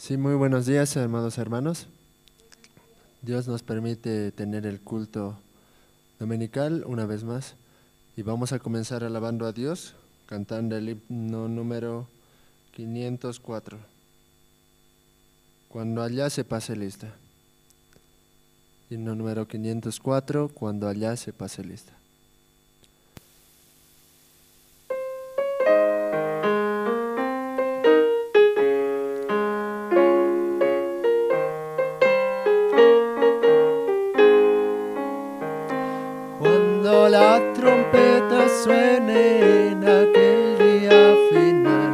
Sí, muy buenos días, amados hermanos. Dios nos permite tener el culto dominical una vez más y vamos a comenzar alabando a Dios, cantando el himno número 504. Cuando allá se pase lista. Himno número 504, cuando allá se pase lista. Cuando la trompeta suene en aquel día final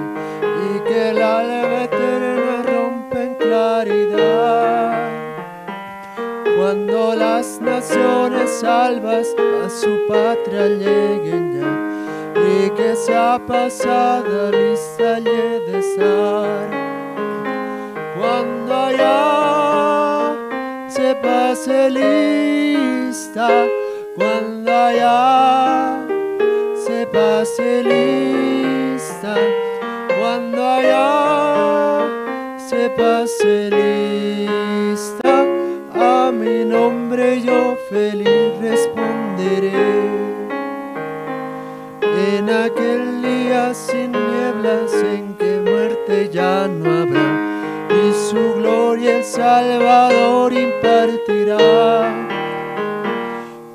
y que el alba eterna rompe en claridad, cuando las naciones salvas a su patria lleguen ya y que sea pasada lista y de estar, cuando allá se pase lista, cuando allá se pase lista, cuando allá se pase lista, a mi nombre yo feliz responderé. En aquel día sin nieblas en que muerte ya no habrá y su gloria el Salvador impartirá.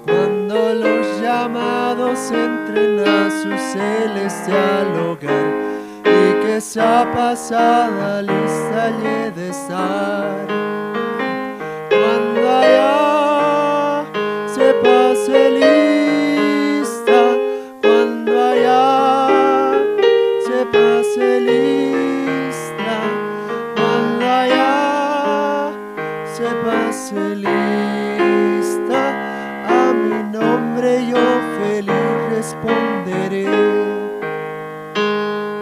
Cuando los llamados entren a su celestial hogar y que sea pasada lista y he de estar, cuando allá se pase lista, cuando allá se pase lista, cuando allá se pase lista, a mi nombre yo feliz responderé.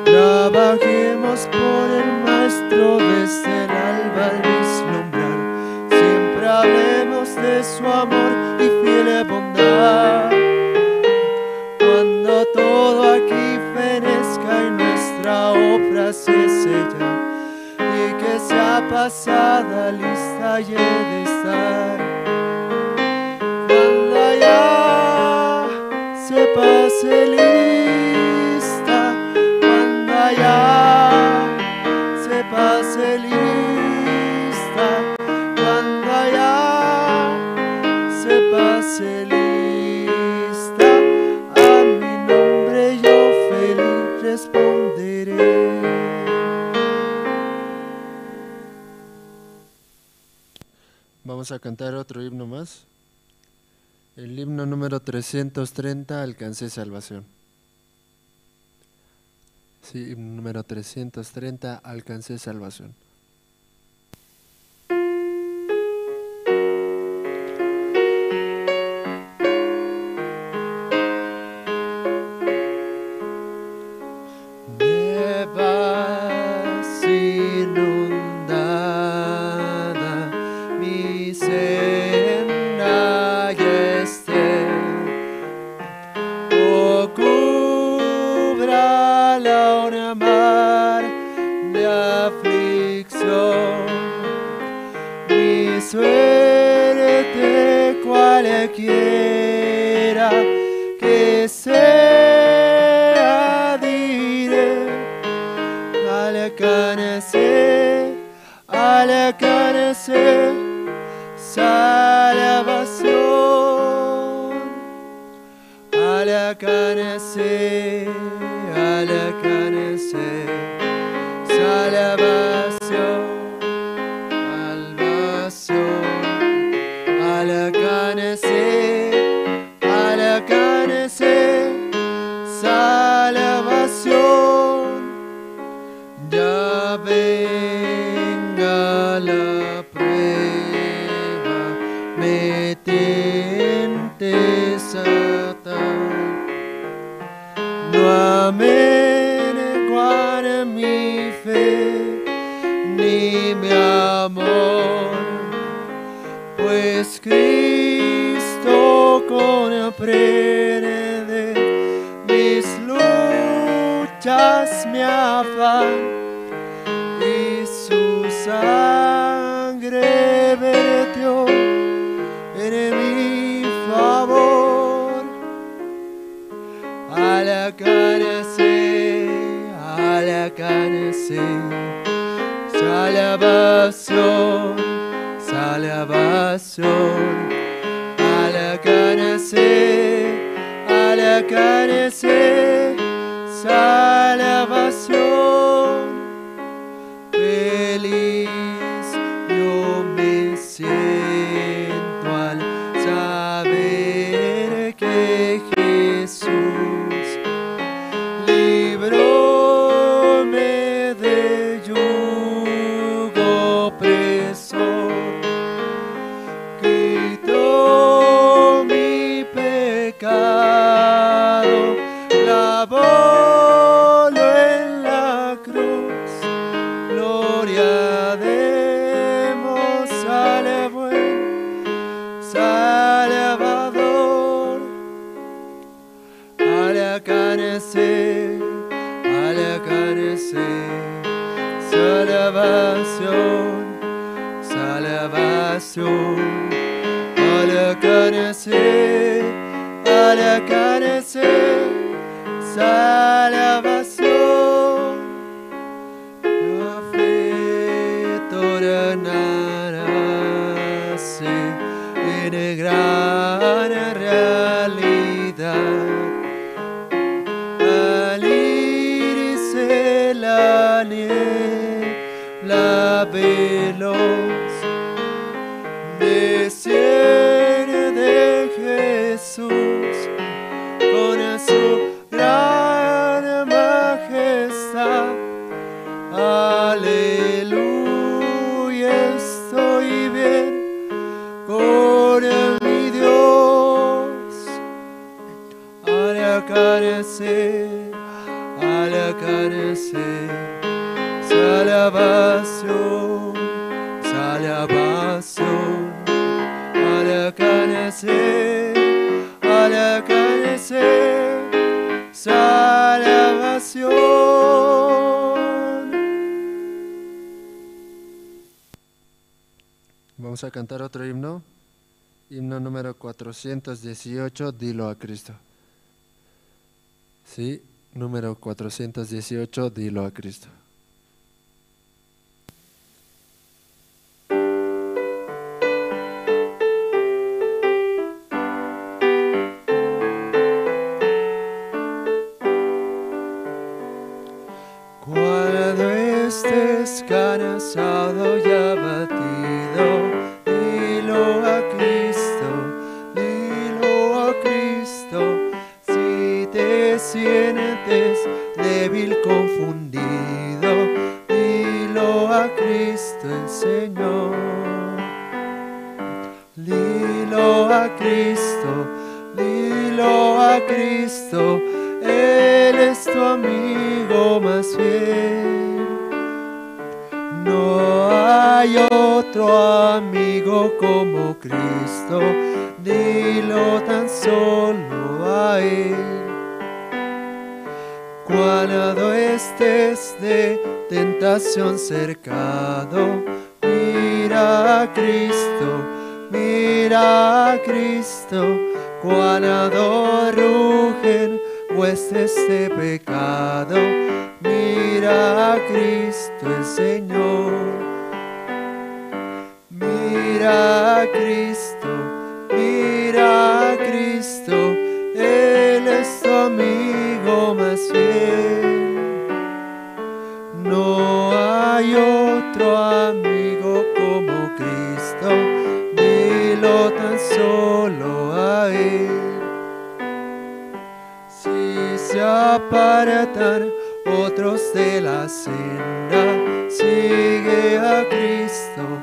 Trabajemos por el Maestro desde el alba al vislumbrar, siempre hablemos de su amor y fiel bondad. Cuando todo aquí fenezca y nuestra obra se sella y que sea pasada lista y he de estar, cuando allá se pase lista, cuando allá se pase lista, cuando allá se pase lista, a mi nombre yo feliz responderé. Vamos a cantar otro himno más. El himno número 330, Alcancé salvación. Sí, himno número 330, Alcancé salvación. Nevas inundada mi senda y esté, o cúbrala una mar de aflicción, mi suerte cualquiera que sea, diré, alcancé salvación, alcancé salvación, salvación, alcancé salvación, ya venga la prueba, me tiente Satán, no amenguar mi fe ni mi amor, pues Cristo comprende mis luchas, mi afán y su salvación. Salvación, salvación, al carecer, salvación, feliz yo me siento al saber que Jesús libróme de yugo opresor, quitó mi pecado, lavólo en la cruz. Gloria demos al buen Salvador, al carecer, salvación, salvación, al carecer, salvación. La fe tornarse en gran realidad, al irse la niebla veloz, desciende Jesús con su gran majestad. Aleluya, estoy bien con mi Dios. Al carecer, salvación, salvación, al carecer, salvación. Vamos a cantar otro himno, himno número 418, Dilo a Cristo. Sí, número 418, Dilo a Cristo. Cuando estés cansado y abatido, dilo a Cristo, si te sientes débil, confundido, dilo a Cristo el Señor. Dilo a Cristo, Él es tu amigo más fiel. No hay otro amigo como Cristo, dilo tan solo a Él. Cuando estés de tentación cercado, mira a Cristo, cuando rugen huestes de pecado, mira a Cristo el Señor. Mira a Cristo, Él es tu amigo más fiel. No hay otro amigo como Cristo, dilo tan solo a Él. Si se apartan otros de la senda, sigue a Cristo,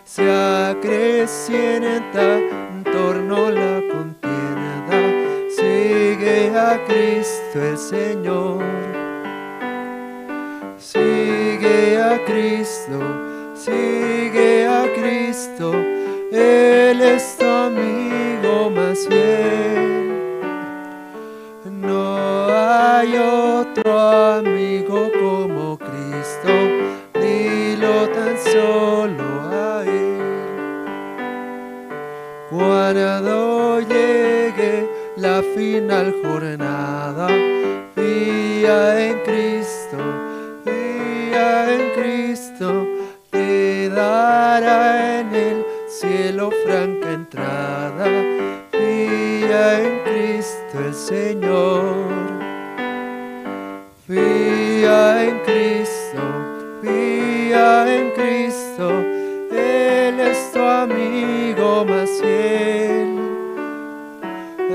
se acrecienta en torno la contienda, sigue a Cristo el Señor. Sigue a Cristo, Él es tu amigo más fiel. No hay otro amigo como Cristo, dilo tan solo a Él. Cuando llegue la final jornada. Fía en Cristo, te dará en el cielo franca entrada. Fía en Cristo el Señor. Fía en Cristo, Él es tu amigo más fiel.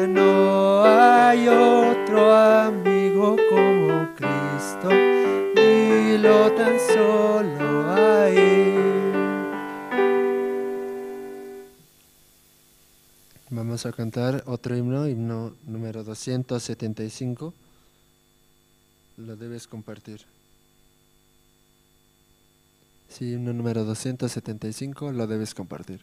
No hay otro amigo como Cristo, dilo tan solo a Él. Vamos a cantar otro himno número 275. Lo debes compartir. Sí, himno número 275, lo debes compartir.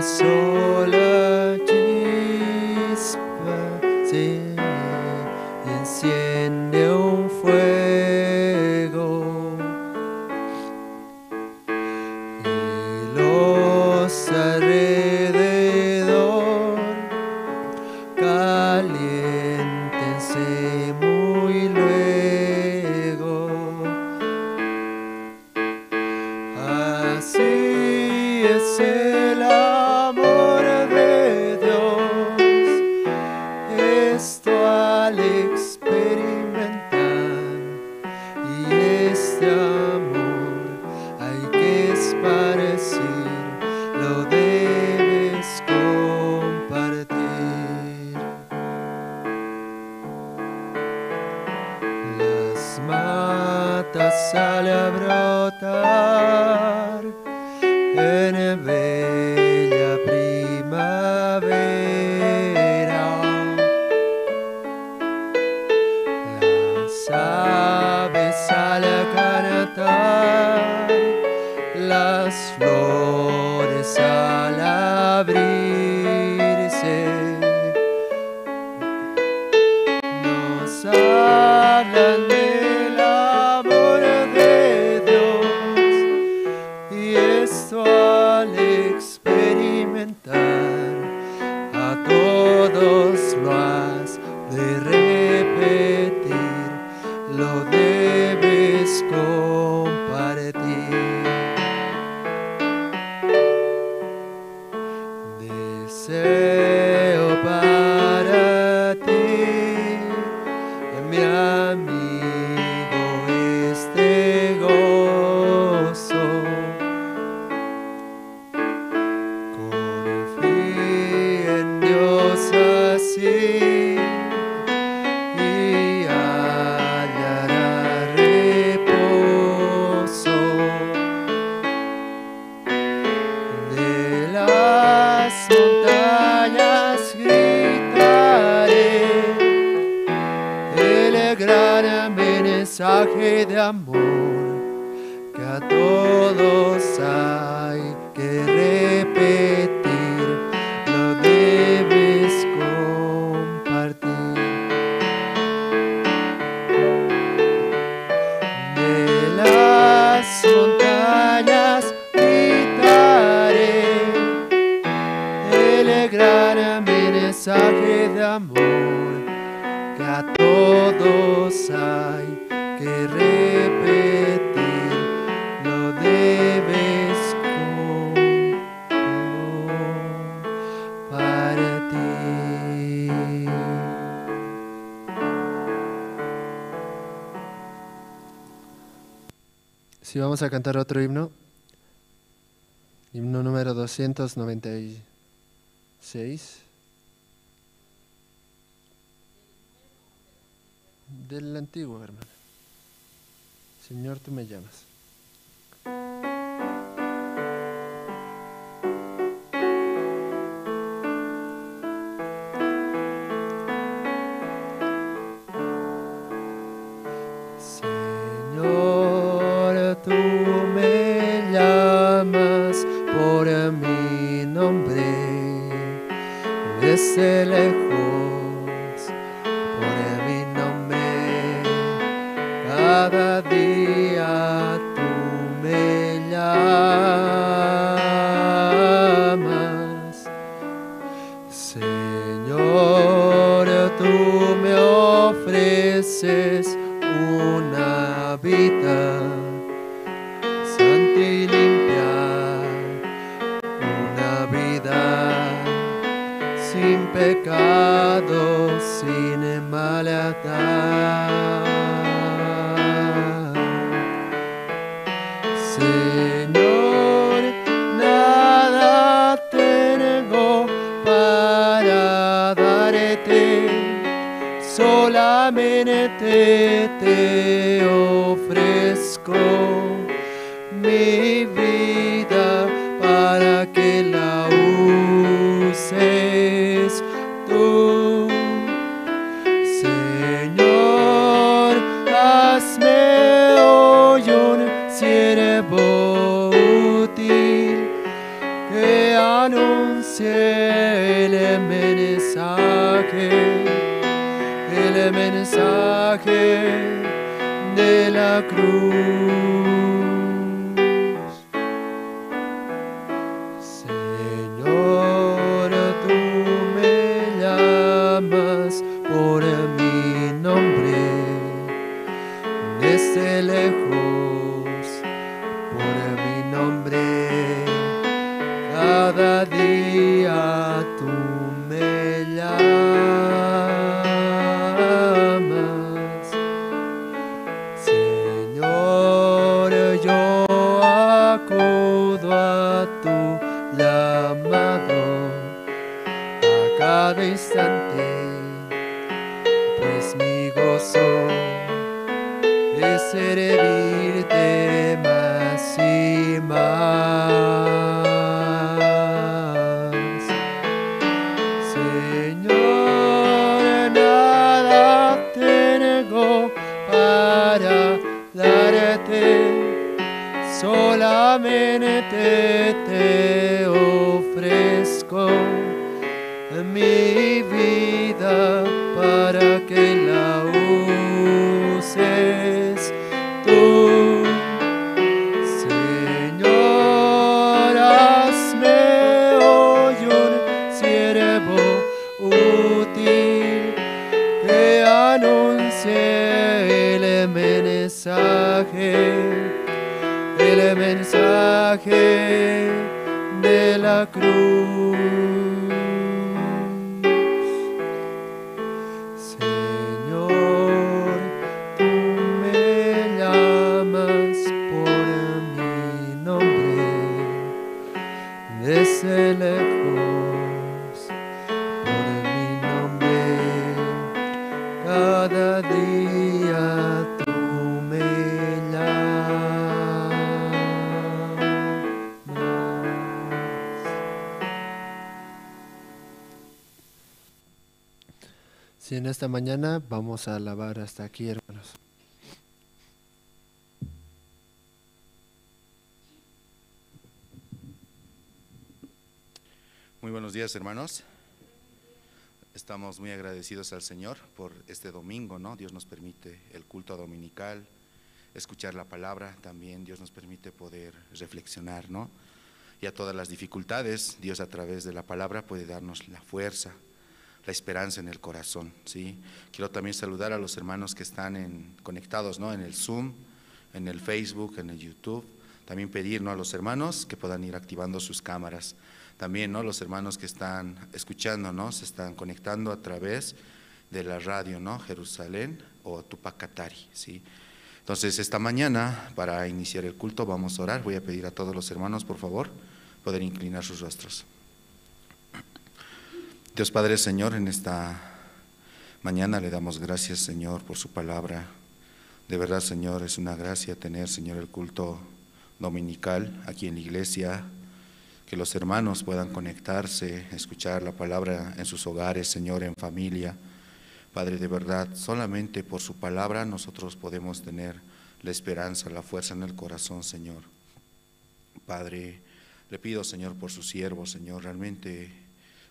Sola chispa se enciende un fuego y los alrededor caliéntense muy luego. Así es el amor de Dios, esto al experimentar, y este amor hay que esparcir, lo debes compartir. Las matas salen a brotar en bella primavera, las aves salen a cantar, las flores al abrirse nos hablan del amor de Dios, y esto al experimentar a todos lo has de repetir, lo debes compartir. Deseo para ti, mi amigo, este gozo. Confía en Dios así y hallará reposo. De las montañas gritaré el gran mensaje de amor que a todos hay que repetir, lo debes compartir. De las montañas gritaré el gran mensaje de amor que a todos hay que repetir, lo debes compartir. Sí, vamos a cantar otro himno número 296. Del antiguo, hermano. Señor, tú me llamas. Señor, tú me desde lejos, pone mi nombre, cada día tú me llamas. Señor, tú me ofreces una vida santa y limpia, una vida sin pecado, sin maldad. Señor, nada tengo para darte, solamente te ofrezco mi vida para que la uses tú. Señor, hazme hoy un siervo útil que anuncie el mensaje de la cruz. Señor, tú me llamas por mi nombre, desde lejos, por mi nombre, cada día tú me llamas. Señor, yo acudo a tu llamado a cada instante, pues mi gozo es servirte más y más. Señor, nada tengo para darte, solamente te ofrezco mi vida para que la uses tú. Señor, hazme hoy un siervo útil que anuncie el mensaje de la cruz. Señor, tú me llamas por mi nombre, desde lejos, por mi nombre, cada día tú me Si en esta mañana vamos a alabar hasta aquí, hermanos. Muy buenos días, hermanos. Estamos muy agradecidos al Señor por este domingo, ¿no? Dios nos permite el culto dominical, escuchar la palabra, también Dios nos permite poder reflexionar, ¿no? Y a todas las dificultades, Dios a través de la palabra puede darnos la fuerza, la esperanza en el corazón, ¿sí? Quiero también saludar a los hermanos que están conectados, ¿no? En el Zoom, en el Facebook, en el YouTube. También pedir, ¿no? A los hermanos que puedan ir activando sus cámaras. También, ¿no? Los hermanos que están escuchando, ¿no? Se están conectando a través de la radio, ¿no? Jerusalén o Tupac Katari, ¿sí? Entonces, esta mañana, para iniciar el culto, vamos a orar. Voy a pedir a todos los hermanos, por favor, poder inclinar sus rostros. Dios Padre, Señor, en esta mañana le damos gracias, Señor, por su palabra. De verdad, Señor, es una gracia tener, Señor, el culto dominical aquí en la iglesia, que los hermanos puedan conectarse, escuchar la palabra en sus hogares, Señor, en familia. Padre, de verdad, solamente por su palabra nosotros podemos tener la esperanza, la fuerza en el corazón, Señor. Padre, le pido, Señor, por su siervo, Señor, realmente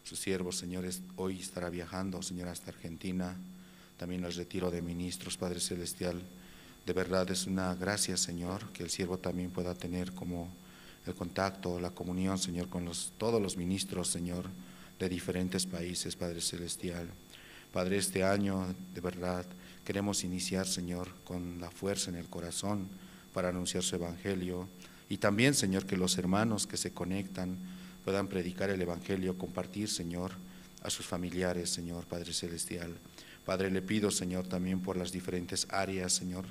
Su siervo, Señor, hoy estará viajando, Señor, hasta Argentina, también al retiro de ministros, Padre Celestial. De verdad es una gracia, Señor, que el siervo también pueda tener como el contacto, la comunión, Señor, con todos los ministros, Señor, de diferentes países, Padre Celestial. Padre, este año, de verdad, queremos iniciar, Señor, con la fuerza en el corazón para anunciar su evangelio. Y también, Señor, que los hermanos que se conectan puedan predicar el evangelio, compartir, Señor, a sus familiares, Señor, Padre Celestial. Padre, le pido, Señor, también por las diferentes áreas, Señor,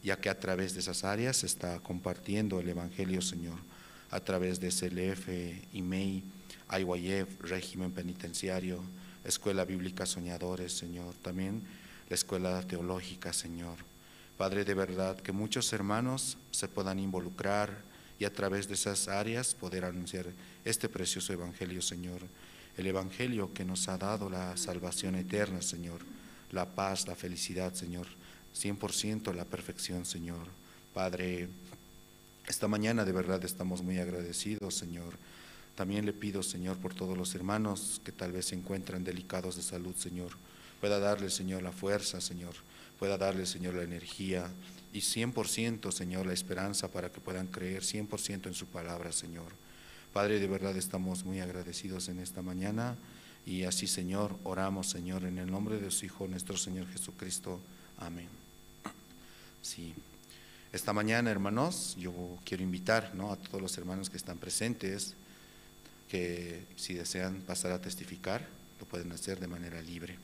ya que a través de esas áreas se está compartiendo el evangelio, Señor, a través de CLF, IMEI, IYF, régimen penitenciario, Escuela Bíblica Soñadores, Señor, también la Escuela Teológica, Señor. Padre, de verdad, que muchos hermanos se puedan involucrar y a través de esas áreas poder anunciar este precioso evangelio, Señor. El evangelio que nos ha dado la salvación eterna, Señor, la paz, la felicidad, Señor, 100% la perfección, Señor. Padre, esta mañana de verdad estamos muy agradecidos, Señor. También le pido, Señor, por todos los hermanos que tal vez se encuentran delicados de salud, Señor. Pueda darle, Señor, la fuerza, Señor. Pueda darle, Señor, la energía y 100%, Señor, la esperanza para que puedan creer 100% en su palabra, Señor. Padre, de verdad estamos muy agradecidos en esta mañana y así, Señor, oramos, Señor, en el nombre de su Hijo, nuestro Señor Jesucristo. Amén. Sí. Esta mañana, hermanos, yo quiero invitar, ¿no?, a todos los hermanos que están presentes, que si desean pasar a testificar, lo pueden hacer de manera libre.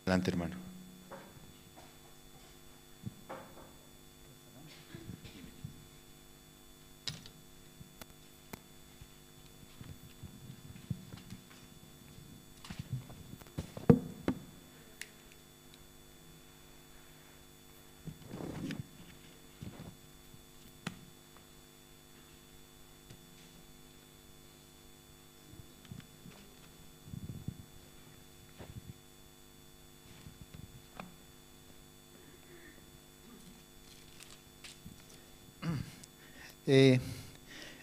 Adelante, hermano.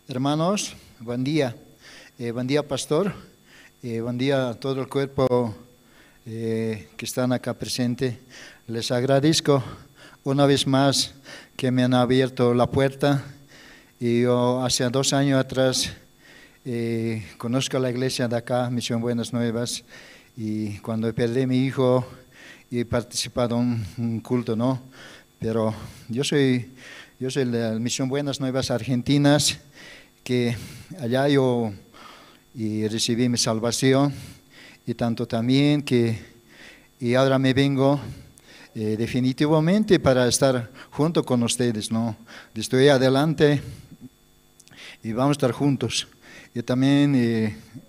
Hermanos, buen día. Buen día, pastor. Buen día a todo el cuerpo que están acá presente. Les agradezco una vez más que me han abierto la puerta. Y yo hace 2 años atrás conozco la iglesia de acá, Misión Buenas Nuevas, y cuando perdí a mi hijo he participado en un culto, ¿no? Pero yo soy de la Misión Buenas Nuevas Argentinas, que allá yo recibí mi salvación, y tanto también y ahora me vengo definitivamente para estar junto con ustedes, ¿no? Estoy adelante y vamos a estar juntos. Yo también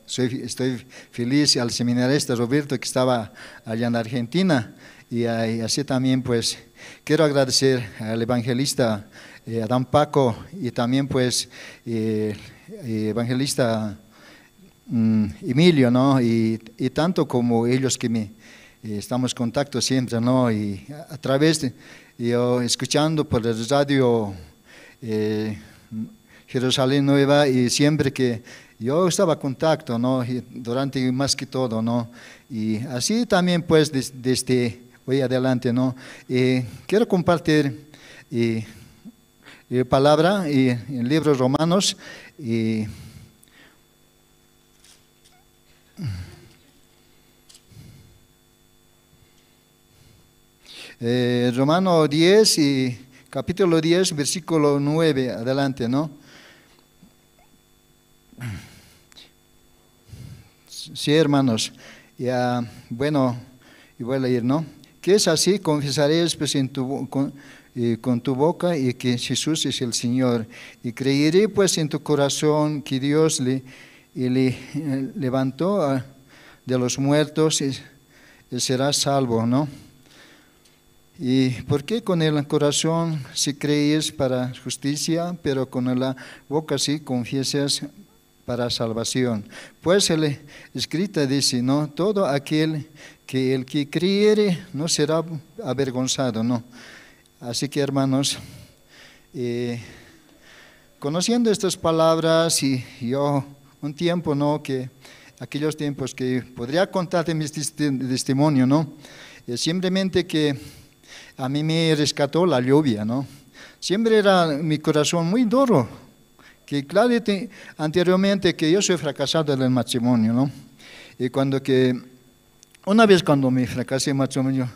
estoy feliz al seminarista Roberto, que estaba allá en Argentina, y así también pues quiero agradecer al evangelista Adán Paco y también pues evangelista Emilio, ¿no? Y tanto como ellos que estamos en contacto siempre, ¿no? Y a través de, yo escuchando por el radio Jerusalén Nueva, y siempre que yo estaba en contacto, ¿no? Y durante más que todo, ¿no? Y así también pues desde hoy adelante, ¿no? Quiero compartir palabra y en libros Romanos y Romano 10 y capítulo 10, versículo 9, adelante, ¿no? Sí, hermanos, ya, bueno, y voy a leer, ¿no? Que es así, confesaréis pues con tu boca y que Jesús es el Señor, y creeré pues en tu corazón que Dios le levantó de los muertos y serás salvo, ¿no? Y porque con el corazón sí crees para justicia, pero con la boca sí confiesas para salvación. Pues el escrito dice, ¿no? Todo aquel que el que creyere no será avergonzado, ¿no? Así que, hermanos, conociendo estas palabras y yo un tiempo, ¿no? Que aquellos tiempos que podría contar de mi testimonio, ¿no? Simplemente que a mí me rescató la lluvia, ¿no? Siempre era mi corazón muy duro, que claro, anteriormente que yo soy fracasado en el matrimonio, ¿no? Y una vez cuando me fracasé en el matrimonio,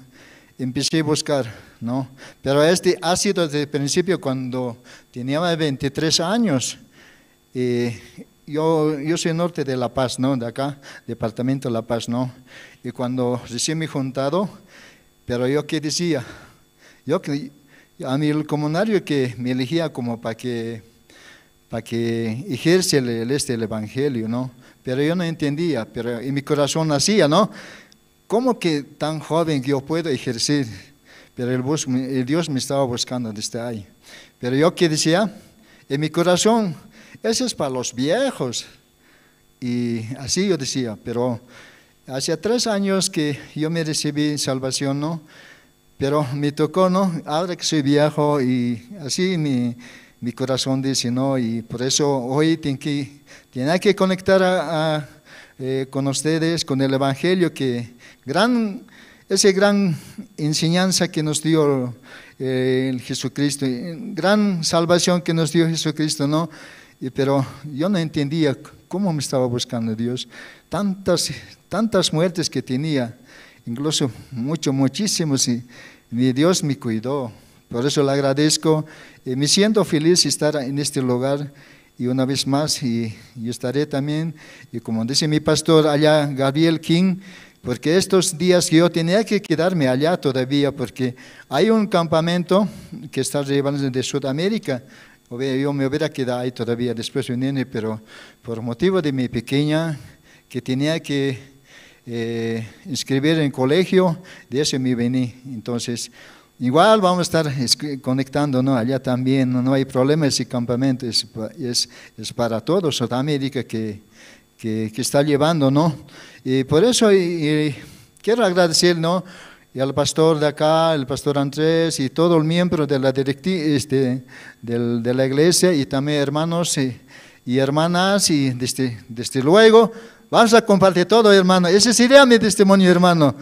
empecé a buscar, ¿no? Pero ha sido desde el principio cuando tenía 23 años. Yo soy norte de La Paz, ¿no? De acá, departamento de La Paz, ¿no? Y cuando recién me he juntado, pero yo qué decía, a mí el comunario que me elegía como para que ejerce el evangelio, ¿no? Pero yo no entendía, pero en mi corazón hacía, ¿no? ¿Cómo que tan joven que yo puedo ejercer? Pero el Dios me estaba buscando desde ahí. Pero yo que decía, en mi corazón, eso es para los viejos. Y así yo decía, pero hace 3 años que yo me recibí salvación, ¿no? Pero me tocó, ¿no? Ahora que soy viejo y así mi corazón dice, ¿no? Y por eso hoy tengo que conectar con ustedes, con el Evangelio, esa gran enseñanza que nos dio el Jesucristo, gran salvación que nos dio Jesucristo, ¿no? Pero yo no entendía cómo me estaba buscando Dios, tantas muertes que tenía, incluso muchísimos, y mi Dios me cuidó. Por eso le agradezco, me siento feliz de estar en este lugar y una vez más, y yo estaré también, y como dice mi pastor allá, Gabriel King, porque estos días yo tenía que quedarme allá todavía, porque hay un campamento que está llevando de Sudamérica. Yo me hubiera quedado ahí todavía después de un pero por motivo de mi pequeña, que tenía que inscribir en colegio, de eso me vení. Entonces, igual vamos a estar conectando, ¿no? Allá también, no hay problema, ese campamento es para todos, Sudamérica que está llevando, ¿no? Y por eso quiero agradecer, ¿no? Y al pastor de acá, el pastor Andrés y todo el miembro de la directiva de la iglesia, y también hermanos y hermanas, y desde luego vamos a compartir todo, hermano. Ese sería mi testimonio, hermano.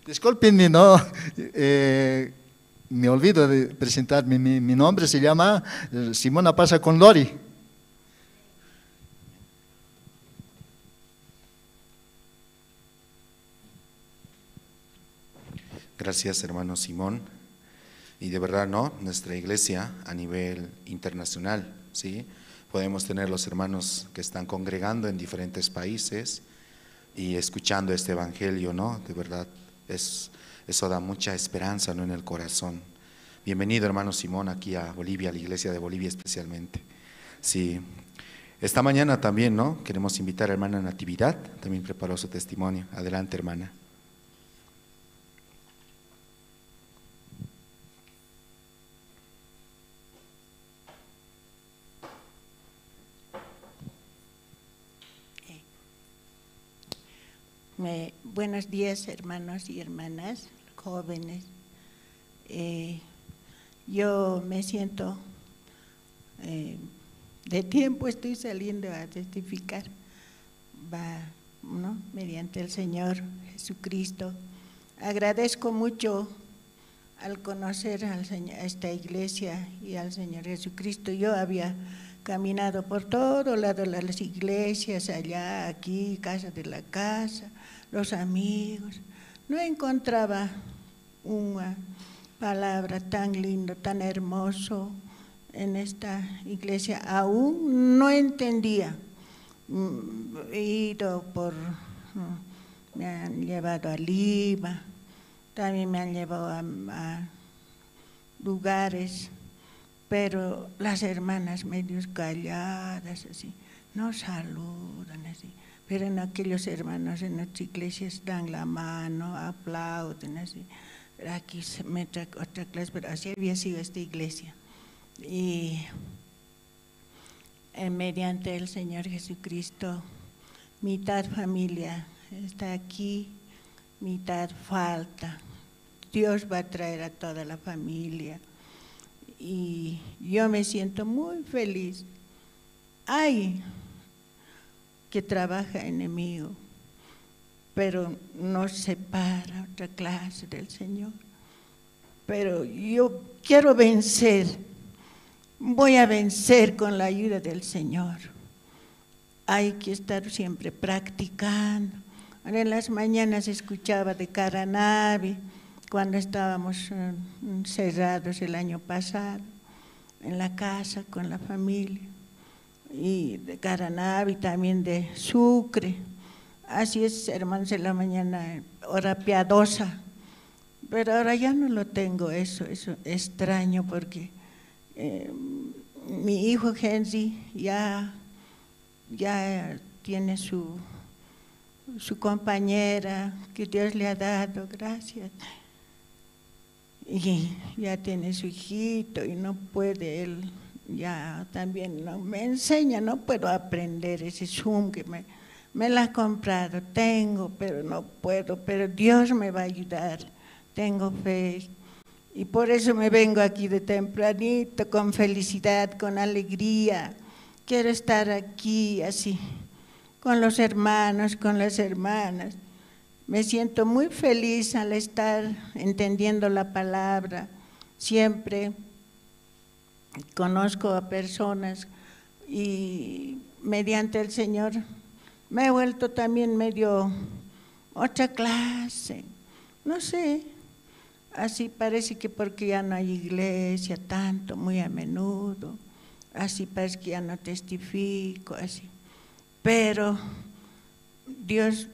Discúlpenme, no, me olvido de presentarme. Mi nombre se llama Simona Pasa con Lori. Gracias, hermano Simón. Y de verdad, ¿no? Nuestra iglesia a nivel internacional, ¿sí? Podemos tener los hermanos que están congregando en diferentes países y escuchando este evangelio, ¿no? De verdad, eso da mucha esperanza, ¿no? En el corazón. Bienvenido, hermano Simón, aquí a Bolivia, a la iglesia de Bolivia especialmente. Sí. Esta mañana también, ¿no? Queremos invitar a hermana Natividad, también preparó su testimonio. Adelante, hermana. Buenos días, hermanos y hermanas, jóvenes. Yo me siento, de tiempo estoy saliendo a testificar, ¿no? Mediante el Señor Jesucristo. Agradezco mucho al conocer a esta iglesia y al Señor Jesucristo. Yo había caminado por todo lado, las iglesias, allá, aquí, casa de la casa, los amigos. No encontraba una palabra tan lindo, tan hermoso en esta iglesia. Aún no entendía. He ido me han llevado a Lima, también me han llevado a lugares, pero las hermanas medio calladas, así, no saludan, así. Pero en aquellos hermanos en las iglesias dan la mano, aplauden, así. Aquí se mete otra clase, pero así había sido esta iglesia. Y mediante el Señor Jesucristo, mitad familia está aquí, mitad falta. Dios va a traer a toda la familia y yo me siento muy feliz. Hay que trabaja enemigo, pero nos separa otra clase del Señor. Pero yo quiero vencer, voy a vencer con la ayuda del Señor. Hay que estar siempre practicando. Ahora en las mañanas escuchaba de Caranavi, cuando estábamos cerrados el año pasado, en la casa con la familia, y de Caranavi también de Sucre. Así es, hermanos, en la mañana, hora piadosa. Pero ahora ya no lo tengo, eso extraño, porque mi hijo Henry ya tiene su compañera que Dios le ha dado, gracias. Y ya tiene su hijito y no puede él, ya también no me enseña, no puedo aprender ese Zoom que me lo ha comprado, tengo, pero no puedo, pero Dios me va a ayudar, tengo fe. Y por eso me vengo aquí de tempranito, con felicidad, con alegría. Quiero estar aquí así, con los hermanos, con las hermanas. Me siento muy feliz al estar entendiendo la palabra. Siempre conozco a personas y mediante el Señor me he vuelto también medio otra clase, no sé. Así parece que porque ya no hay iglesia tanto, muy a menudo, así parece que ya no testifico, así. Pero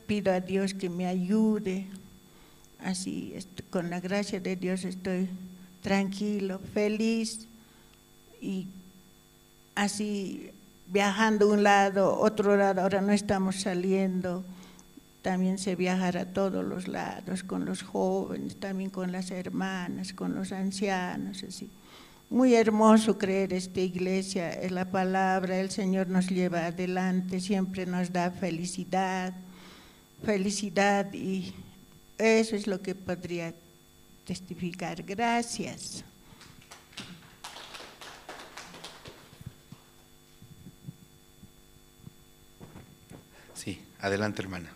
pido a Dios que me ayude, así con la gracia de Dios estoy tranquilo, feliz y así viajando de un lado, otro lado, ahora no estamos saliendo. También sé viajar a todos los lados, con los jóvenes, también con las hermanas, con los ancianos, así. Muy hermoso creer esta iglesia, es la palabra, el Señor nos lleva adelante, siempre nos da felicidad y eso es lo que podría testificar. Gracias. Sí, adelante, hermana.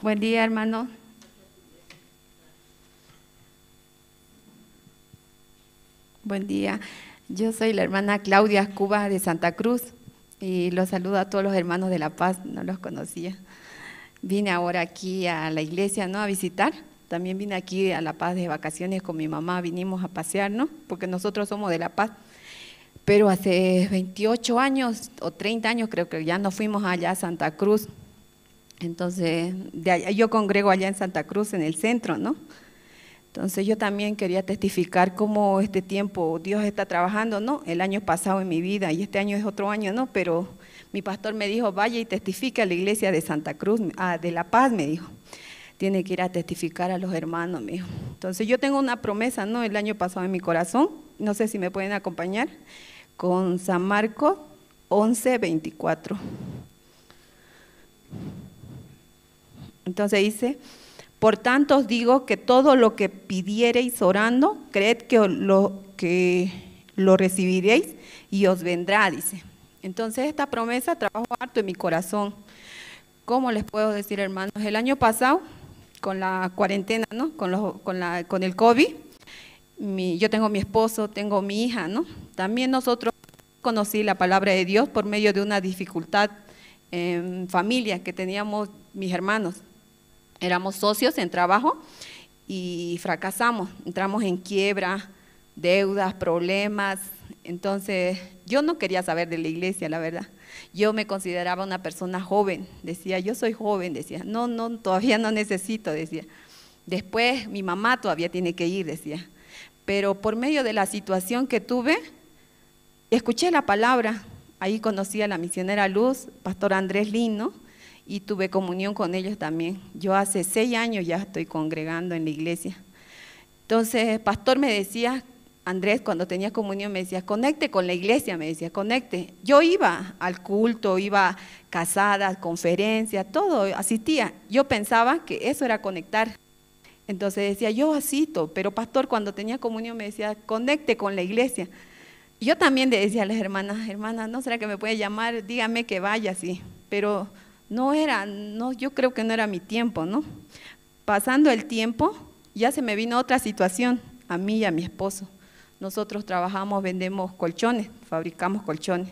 Buen día, hermano. Buen día. Yo soy la hermana Claudia Cuba de Santa Cruz y los saludo a todos los hermanos de La Paz, no los conocía. Vine ahora aquí a la iglesia, ¿no?, a visitar. También vine aquí a La Paz de vacaciones con mi mamá, vinimos a pasear, ¿no?, porque nosotros somos de La Paz. Pero hace 28 años o 30 años creo que ya nos fuimos allá a Santa Cruz. Entonces, de allá, yo congrego allá en Santa Cruz, en el centro, ¿no? Entonces, yo también quería testificar cómo este tiempo Dios está trabajando, ¿no? El año pasado en mi vida, y este año es otro año, ¿no? Pero mi pastor me dijo, vaya y testifique a la iglesia de Santa Cruz, de La Paz, me dijo. Tiene que ir a testificar a los hermanos, me dijo. Entonces, yo tengo una promesa, ¿no?, el año pasado en mi corazón, no sé si me pueden acompañar, con San Marcos 11:24. Entonces dice, por tanto os digo que todo lo que pidiereis orando, creed que lo recibiréis y os vendrá, dice. Entonces esta promesa trabajó harto en mi corazón. ¿Cómo les puedo decir, hermanos? El año pasado, con la cuarentena, ¿no?, con el COVID, yo tengo mi esposo, tengo mi hija, ¿no? También nosotros conocí la palabra de Dios por medio de una dificultad en familia que teníamos mis hermanos. Éramos socios en trabajo y fracasamos, entramos en quiebra, deudas, problemas. Entonces yo no quería saber de la iglesia, la verdad. Yo me consideraba una persona joven, decía, yo soy joven, decía, no, todavía no necesito, decía. Después mi mamá todavía tiene que ir, decía. Pero por medio de la situación que tuve, escuché la palabra, ahí conocí a la misionera Luz, pastor Andrés Lin, ¿no? y tuve comunión con ellos también. Yo hace 6 años ya estoy congregando en la iglesia. Entonces, el pastor me decía, Andrés, cuando tenía comunión me decía, conecte con la iglesia, me decía, conecte. Yo iba al culto, iba a casadas, conferencias, todo, asistía. Yo pensaba que eso era conectar. Entonces decía, yo asisto, pero pastor, cuando tenía comunión me decía, conecte con la iglesia. Yo también le decía a las hermanas, ¿no será que me puede llamar? Dígame que vaya, sí. Pero yo creo que no era mi tiempo, ¿no? Pasando el tiempo, ya se me vino otra situación, a mí y a mi esposo. Nosotros trabajamos, vendemos colchones, fabricamos colchones.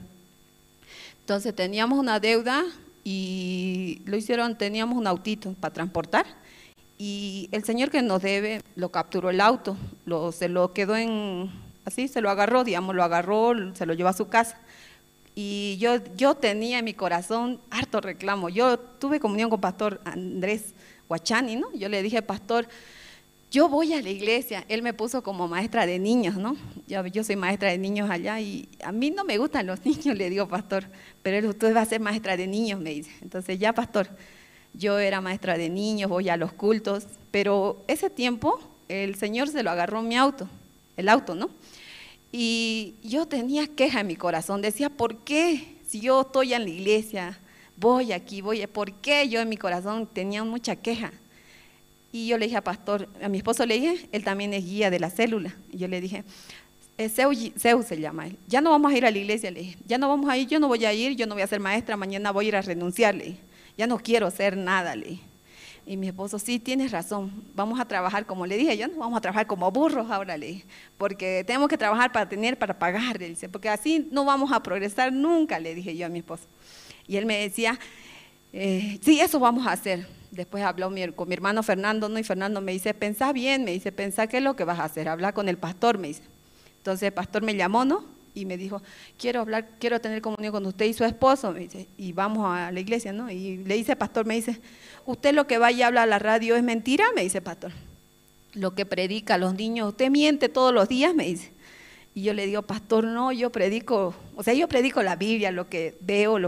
Entonces teníamos una deuda y teníamos un autito para transportar y el señor que nos debe lo capturó el auto, se lo quedó así, se lo agarró, se lo llevó a su casa. Y yo tenía en mi corazón harto reclamo. Yo tuve comunión con pastor Andrés Huachani, ¿no? Yo le dije, pastor, yo voy a la iglesia. Él me puso como maestra de niños, ¿no? Yo soy maestra de niños allá y a mí no me gustan los niños, le digo, pastor, pero usted va a ser maestra de niños, me dice. Entonces, ya, pastor, yo era maestra de niños, voy a los cultos, pero ese tiempo el Señor se lo agarró el auto, ¿no? Y yo tenía queja en mi corazón, decía, ¿por qué? Si yo estoy en la iglesia, voy aquí, ¿por qué? Yo en mi corazón tenía mucha queja. Y yo le dije a mi esposo le dije, él también es guía de la célula, y yo le dije, Zeus se llama él, ya no vamos a ir a la iglesia, le dije, ya no vamos a ir, yo no voy a ir, yo no voy a ser maestra, mañana voy a ir a renunciar, le dije, ya no quiero hacer nada, le dije. Y mi esposo, sí, tienes razón, vamos a trabajar, como le dije yo, ¿no? Vamos a trabajar como burros ahora, le dije, porque tenemos que trabajar para pagar, le dice, porque así no vamos a progresar nunca, le dije yo a mi esposo. Y él me decía, sí, eso vamos a hacer. Después habló con mi hermano Fernando, ¿no? Y Fernando me dice, pensá bien, me dice, pensá qué es lo que vas a hacer, habla con el pastor, me dice. Entonces el pastor me llamó, ¿no? Y me dijo, quiero tener comunión con usted y su esposo, me dice, y vamos a la iglesia, ¿no? Y le dice, pastor, me dice, usted lo que va y habla a la radio es mentira, me dice, pastor. Lo que predica a los niños, usted miente todos los días, me dice. Y yo le digo, pastor, no, yo predico la Biblia, lo que veo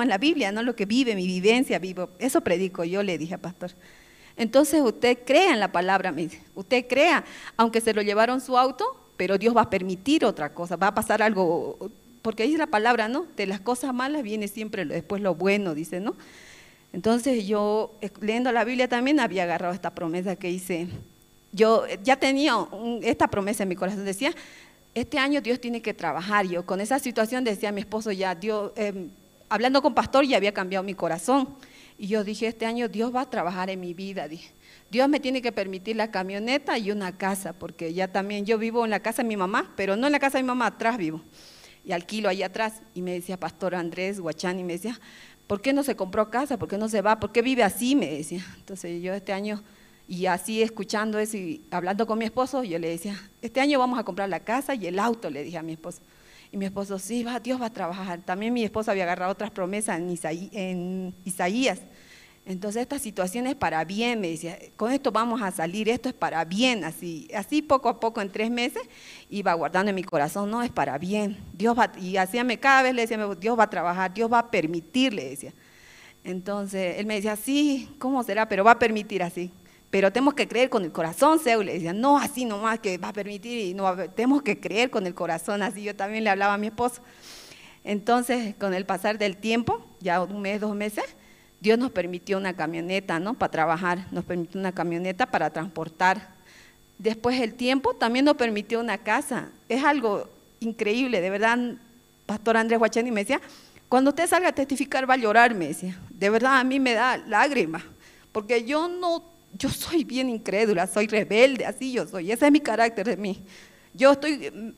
en la Biblia, no lo que vive, mi vivencia, vivo, eso predico, yo le dije a pastor. Entonces usted crea en la palabra, me dice, usted crea, aunque se lo llevaron su auto, pero Dios va a permitir otra cosa, va a pasar algo, porque dice la palabra, ¿no? De las cosas malas viene siempre después lo bueno, dice, ¿no? Entonces yo, leyendo la Biblia también había agarrado esta promesa que hice, yo ya tenía esta promesa en mi corazón, decía, este año Dios tiene que trabajar, yo con esa situación decía a mi esposo ya, Dios, hablando con pastor ya había cambiado mi corazón, y yo dije, este año Dios va a trabajar en mi vida, dije. Dios me tiene que permitir la camioneta y una casa, porque ya también yo vivo en la casa de mi mamá, pero no en la casa de mi mamá, atrás vivo, y alquilo ahí atrás. Y me decía pastor Andrés Huachani, me decía, ¿por qué no se compró casa? ¿Por qué no se va? ¿Por qué vive así? Me decía. Entonces yo este año, y así escuchando eso y hablando con mi esposo, yo le decía, este año vamos a comprar la casa y el auto, le dije a mi esposo. Y mi esposo, sí, Dios va a trabajar. También mi esposo había agarrado otras promesas en Isaías. Entonces esta situación es para bien, me decía, con esto vamos a salir, esto es para bien, así poco a poco en 3 meses iba guardando en mi corazón, no, es para bien, Dios va, y cada vez le decía, Dios va a trabajar, Dios va a permitir, le decía. Entonces él me decía, sí, ¿cómo será? Pero va a permitir así, pero tenemos que creer con el corazón, Zeus, le decía, no así nomás que va a permitir, y no, tenemos que creer con el corazón, así yo también le hablaba a mi esposo. Entonces con el pasar del tiempo, ya 1 mes, 2 meses, Dios nos permitió una camioneta, ¿no? Para trabajar, nos permitió una camioneta para transportar. Después el tiempo también nos permitió una casa. Es algo increíble, de verdad, pastor Andrés Huachani me decía, cuando usted salga a testificar va a llorar, me decía. De verdad a mí me da lágrimas, porque yo soy bien incrédula, soy rebelde, así yo soy, ese es mi carácter de mí.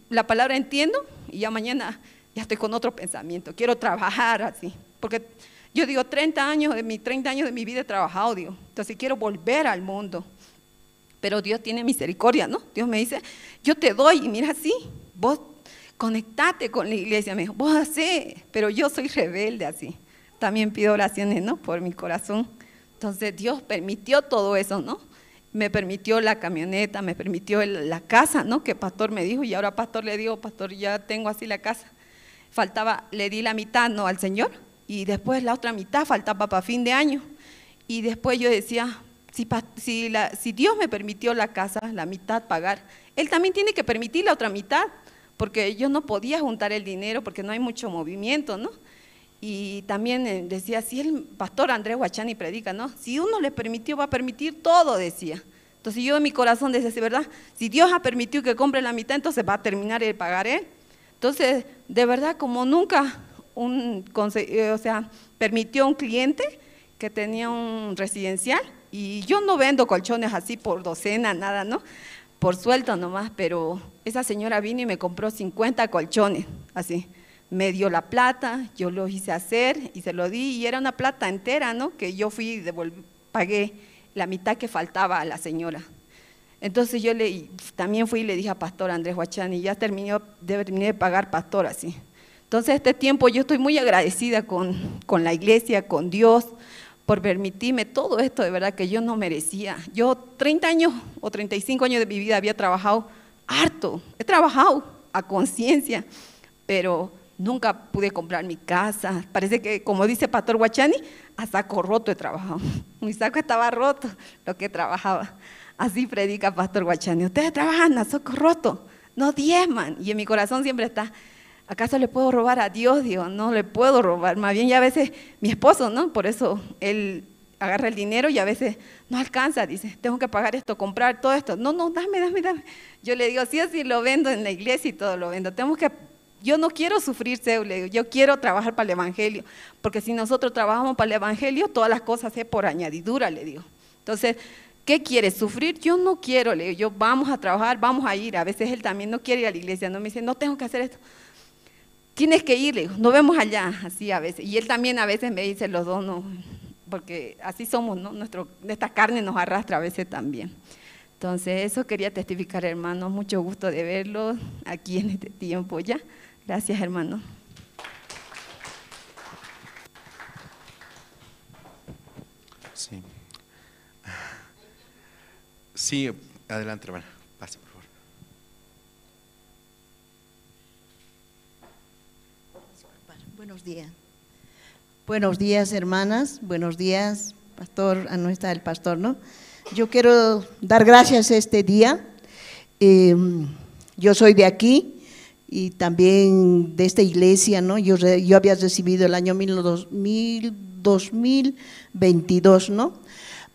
La palabra entiendo y ya mañana ya estoy con otro pensamiento, quiero trabajar así, porque yo digo, 30 años de mi vida he trabajado, digo, entonces quiero volver al mundo, pero Dios tiene misericordia, ¿no? Dios me dice, yo te doy, y mira así, vos conectate con la iglesia, me dijo, vos así, pero yo soy rebelde así, también pido oraciones, ¿no? Por mi corazón, entonces Dios permitió todo eso, ¿no? Me permitió la camioneta, me permitió la casa, ¿no? Que pastor me dijo, y ahora pastor le digo, pastor, ya tengo así la casa, le di la mitad, ¿no? Al Señor, y después la otra mitad faltaba para fin de año. Y después yo decía, si Dios me permitió la casa, la mitad pagar, Él también tiene que permitir la otra mitad, porque yo no podía juntar el dinero porque no hay mucho movimiento, ¿no? Y también decía, si el pastor Andrés Huachani predica, ¿no? Si uno le permitió, va a permitir todo, decía. Entonces yo en mi corazón decía, sí, ¿verdad? Si Dios ha permitido que compre la mitad, entonces va a terminar el pagar Él. Entonces, de verdad, como nunca permitió un cliente que tenía un residencial, y yo no vendo colchones así por docena, nada, ¿no? Por suelto nomás, pero esa señora vino y me compró 50 colchones, así. Me dio la plata, yo lo hice hacer y se lo di, y era una plata entera, ¿no? Que yo fui y pagué la mitad que faltaba a la señora. Entonces yo también fui y le dije a pastor Andrés Huachani, ya terminé de pagar pastor, así. Entonces este tiempo yo estoy muy agradecida con la iglesia, con Dios, por permitirme todo esto, de verdad que yo no merecía. Yo 30 años o 35 años de mi vida había trabajado harto, he trabajado a conciencia, pero nunca pude comprar mi casa. Parece que, como dice pastor Huachani, a saco roto he trabajado. Mi saco estaba roto, lo que trabajaba. Así predica pastor Huachani, ustedes trabajan a saco roto, no diezman. Y en mi corazón siempre está, ¿acaso le puedo robar a Dios? Digo, no le puedo robar. Más bien ya a veces mi esposo, ¿no? Por eso él agarra el dinero y a veces no alcanza, dice, tengo que pagar esto, comprar todo esto. No, dame. Yo le digo, sí, así lo vendo en la iglesia y todo lo vendo. Yo no quiero sufrir, le digo, yo quiero trabajar para el evangelio, porque si nosotros trabajamos para el evangelio, todas las cosas es por añadidura, le digo. Entonces, ¿qué quieres? ¿Sufrir? Yo no quiero, le digo, vamos a trabajar, vamos a ir. A veces él también no quiere ir a la iglesia, no me dice, no tengo que hacer esto. Tienes que ir, le digo, nos vemos allá, así a veces. Y él también a veces me dice, los dos no, porque así somos, ¿no? Esta carne nos arrastra a veces también. Entonces, eso quería testificar, hermanos, mucho gusto de verlos aquí en este tiempo ya. Gracias, hermano. Sí. Sí, adelante, hermana. Pase, por favor. Buenos días. Buenos días, hermanas. Buenos días, pastor. No está el pastor, ¿no? Yo quiero dar gracias este día. Yo soy de aquí y también de esta iglesia, ¿no? Yo había recibido el año 2022, ¿no?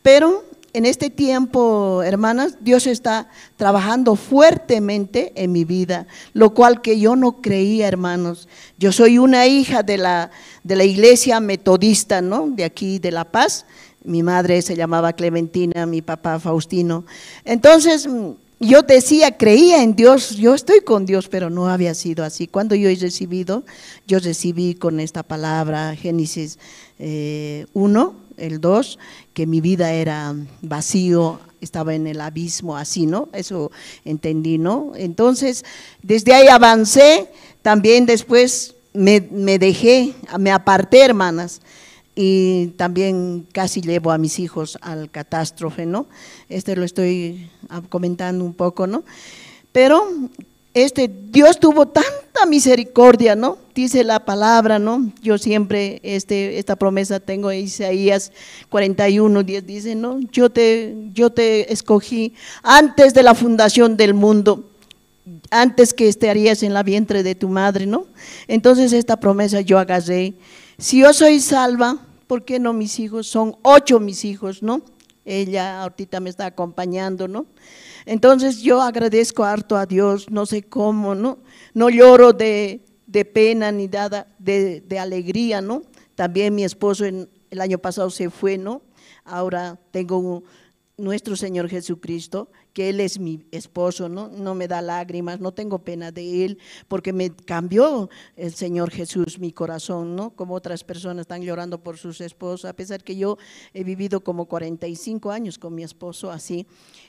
Pero en este tiempo, hermanas, Dios está trabajando fuertemente en mi vida, lo cual que yo no creía, hermanos. Yo soy una hija de la iglesia metodista, ¿no? De aquí, de La Paz. Mi madre se llamaba Clementina, mi papá Faustino. Entonces, yo decía, creía en Dios, yo estoy con Dios, pero no había sido así. Cuando yo recibí con esta palabra, Génesis 1, el 2, que mi vida era vacío, estaba en el abismo, así, ¿no? Eso entendí, ¿no? Entonces, desde ahí avancé, también después me aparté, hermanas, y también casi llevo a mis hijos al catástrofe, ¿no? Lo estoy comentando un poco, ¿no? Pero Dios tuvo tanta misericordia, ¿no? Dice la palabra, ¿no? Yo siempre esta promesa tengo en Isaías 41:10, dice, ¿no? Yo te escogí antes de la fundación del mundo, antes que estarías en la vientre de tu madre, ¿no? Entonces esta promesa yo agarré. Si yo soy salva, ¿por qué no mis hijos? Son 8 mis hijos, ¿no? Ella ahorita me está acompañando, ¿no? Entonces yo agradezco harto a Dios, no sé cómo, ¿no? No lloro de pena ni nada, de alegría, ¿no? También mi esposo el año pasado se fue, ¿no? Ahora tengo nuestro Señor Jesucristo, que Él es mi esposo, ¿no? No me da lágrimas, no tengo pena de Él, porque me cambió el Señor Jesús mi corazón, ¿no? Como otras personas están llorando por sus esposos, a pesar que yo he vivido como 45 años con mi esposo, así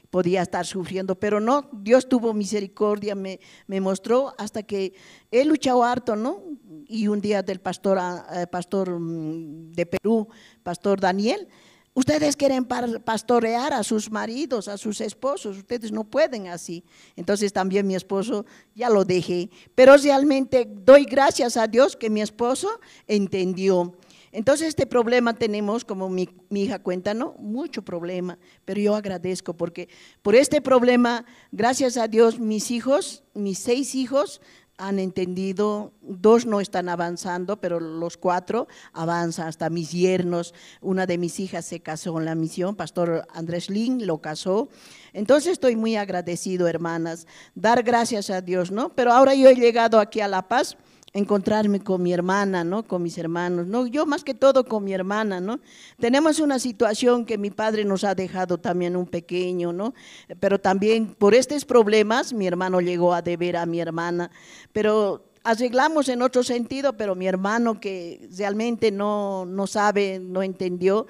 podía estar sufriendo, pero no, Dios tuvo misericordia, me mostró hasta que he luchado harto, ¿no? Y un día del pastor de Perú, pastor Daniel, ustedes quieren pastorear a sus maridos, a sus esposos, ustedes no pueden así. Entonces también mi esposo ya lo dejé, pero realmente doy gracias a Dios que mi esposo entendió. Entonces este problema tenemos, como mi hija cuenta, ¿no? Mucho problema, pero yo agradezco porque por este problema, gracias a Dios, mis hijos, mis 6 hijos, han entendido, 2 no están avanzando, pero los 4 avanzan, hasta mis yernos. Una de mis hijas se casó en la misión, Pastor Andrés Lin lo casó. Entonces estoy muy agradecido, hermanas, dar gracias a Dios, ¿no? Pero ahora yo he llegado aquí a La Paz, encontrarme con mi hermana, ¿no? Con mis hermanos, ¿no? Yo más que todo con mi hermana, ¿no? Tenemos una situación que mi padre nos ha dejado también un pequeño, ¿no? Pero también por estos problemas mi hermano llegó a deber a mi hermana, pero arreglamos en otro sentido, pero mi hermano que realmente no sabe, no entendió,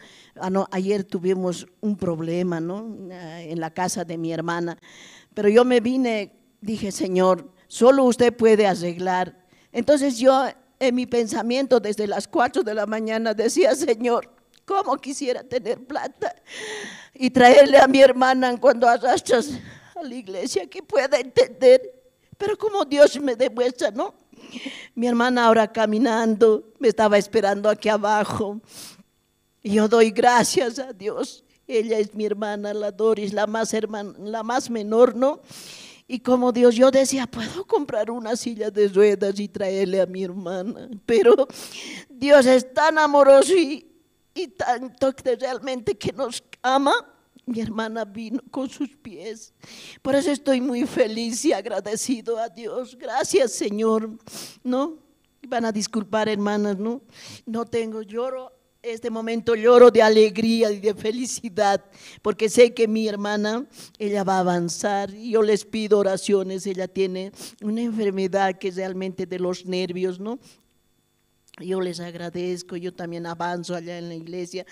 ayer tuvimos un problema, ¿no? En la casa de mi hermana, pero yo me vine, dije, Señor, solo usted puede arreglar. Entonces yo en mi pensamiento desde las 4 de la mañana decía, Señor, ¿cómo quisiera tener plata y traerle a mi hermana cuando arrastras a la iglesia que pueda entender? Pero como Dios me demuestra, ¿no? Mi hermana ahora caminando, me estaba esperando aquí abajo. Y yo doy gracias a Dios. Ella es mi hermana, la Doris, la más menor, ¿no? Y como Dios, yo decía, puedo comprar una silla de ruedas y traerle a mi hermana, pero Dios es tan amoroso y tanto que realmente que nos ama. Mi hermana vino con sus pies, por eso estoy muy feliz y agradecido a Dios. Gracias, Señor, ¿no? Van a disculpar, hermanas, ¿no? No tengo, lloro. Este momento lloro de alegría y de felicidad, porque sé que mi hermana, ella va a avanzar y yo les pido oraciones. Ella tiene una enfermedad que es realmente de los nervios, ¿no? Yo les agradezco, yo también avanzo allá en la iglesia,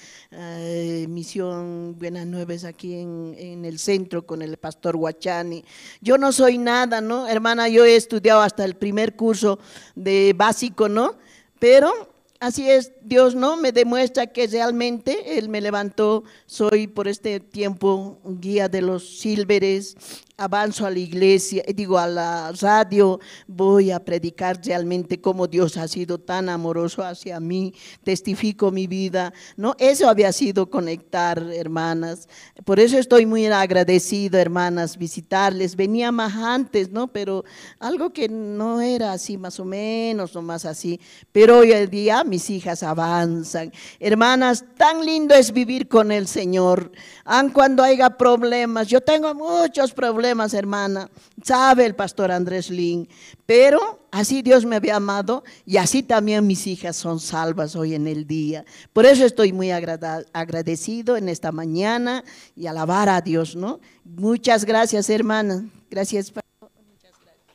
Misión Buenas Nuevas aquí en el centro con el pastor Huachani. Yo no soy nada, ¿no? Hermana, yo he estudiado hasta el primer curso de básico, ¿no? Pero así es, Dios, ¿no? Me demuestra que realmente Él me levantó, soy por este tiempo guía de los Silveres, avanzo a la iglesia, digo a la radio, voy a predicar realmente cómo Dios ha sido tan amoroso hacia mí, testifico mi vida, ¿no? Eso había sido conectar, hermanas, por eso estoy muy agradecido, hermanas, visitarles, venía más antes, ¿no? Pero algo que no era así, más o menos, no más así, pero hoy en día mis hijas avanzan. Hermanas, tan lindo es vivir con el Señor, aun cuando haya problemas, yo tengo muchos problemas, hermana, sabe el pastor Andrés Lin, pero así Dios me había amado y así también mis hijas son salvas hoy en el día. Por eso estoy muy agradecido en esta mañana y alabar a Dios, ¿no? Muchas gracias, hermana. Gracias, pastor. Muchas gracias.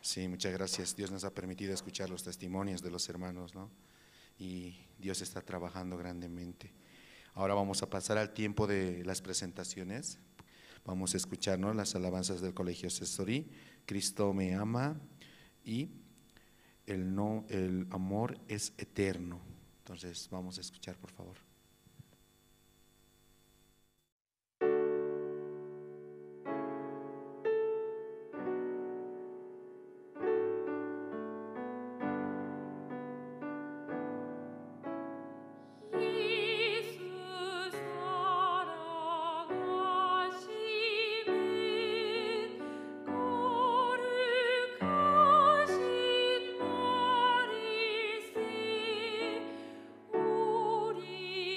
Sí, muchas gracias. Dios nos ha permitido escuchar los testimonios de los hermanos, ¿no? Y Dios está trabajando grandemente. Ahora vamos a pasar al tiempo de las presentaciones. Vamos a escucharnos las alabanzas del Colegio Sesorí, Cristo me ama y el amor es eterno. Entonces vamos a escuchar, por favor. 우리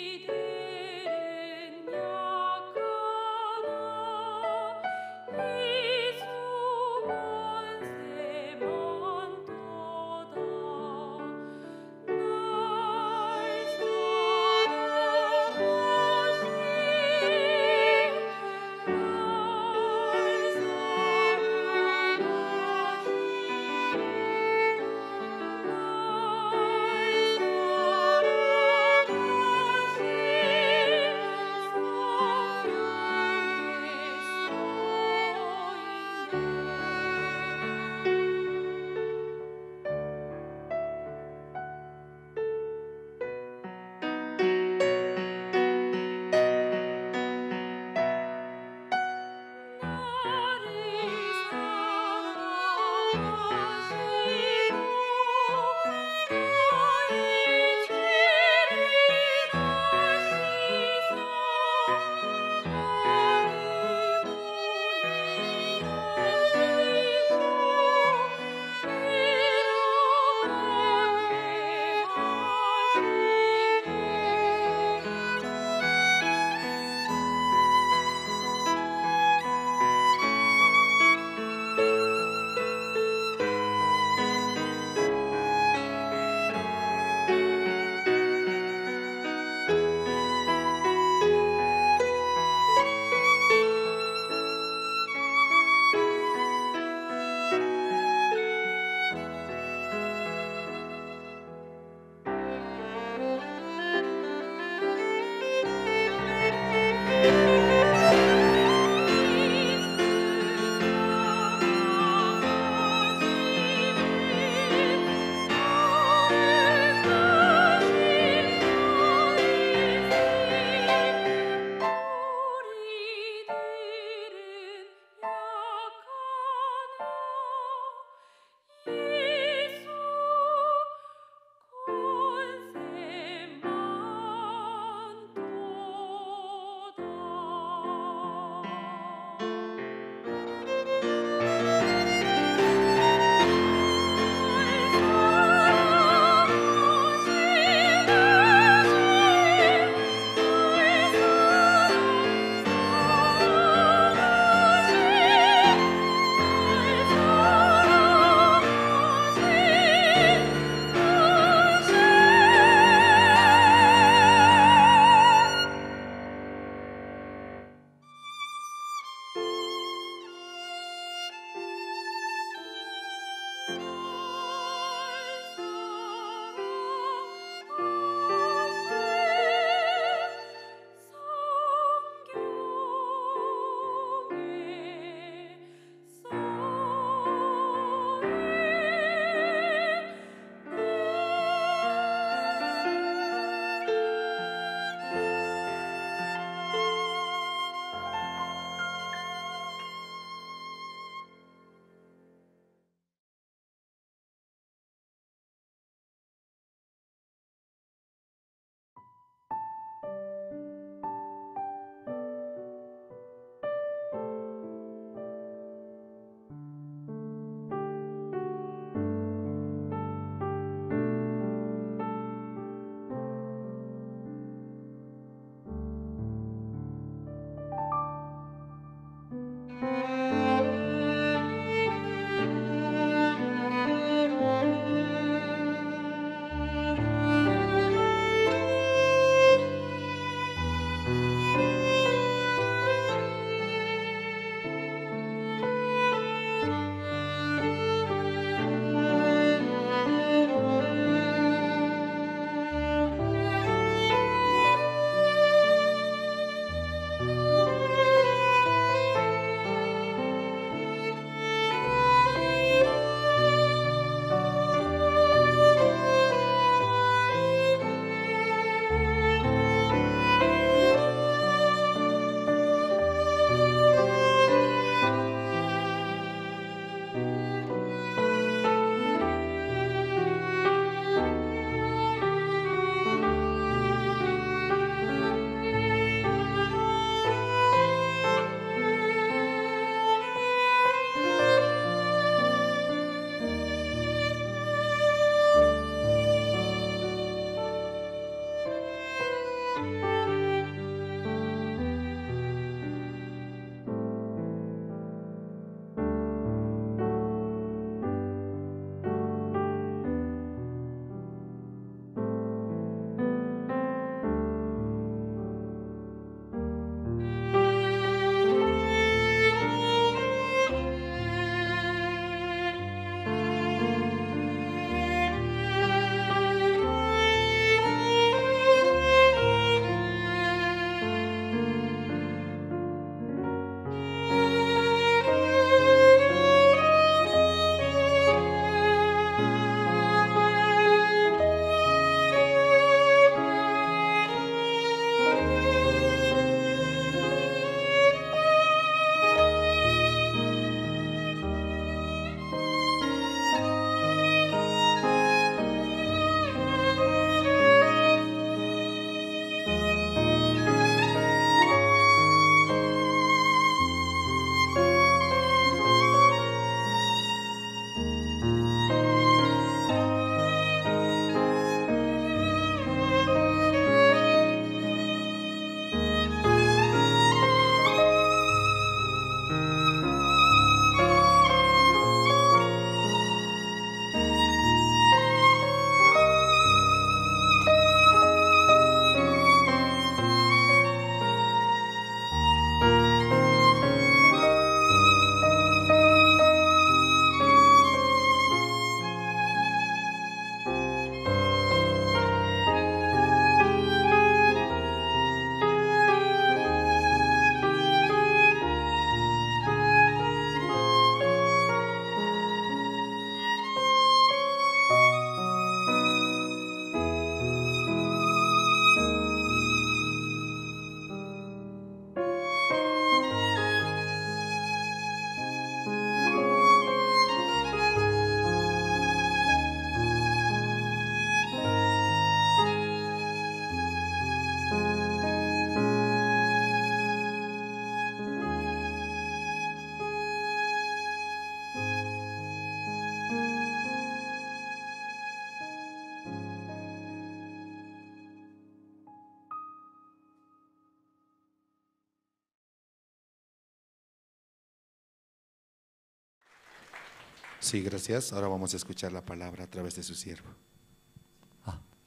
Sí, gracias. Ahora vamos a escuchar la palabra a través de su siervo.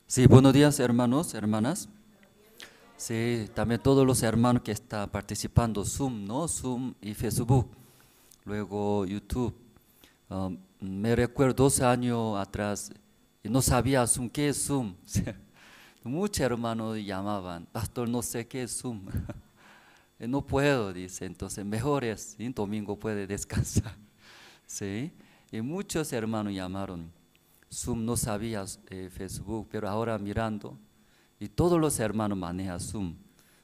Sí, buenos días, hermanos, hermanas. Sí, también todos los hermanos que están participando, Zoom, ¿no? Zoom y Facebook, luego YouTube. Me recuerdo 12 años atrás, y no sabía Zoom, ¿qué es Zoom? Muchos hermanos llamaban, pastor, no sé qué es Zoom. No puedo, dice, entonces mejor es, ¿sí? Domingo puede descansar. ¿Sí? Y muchos hermanos llamaron. Zoom no sabía Facebook, pero ahora mirando, y todos los hermanos manejan Zoom.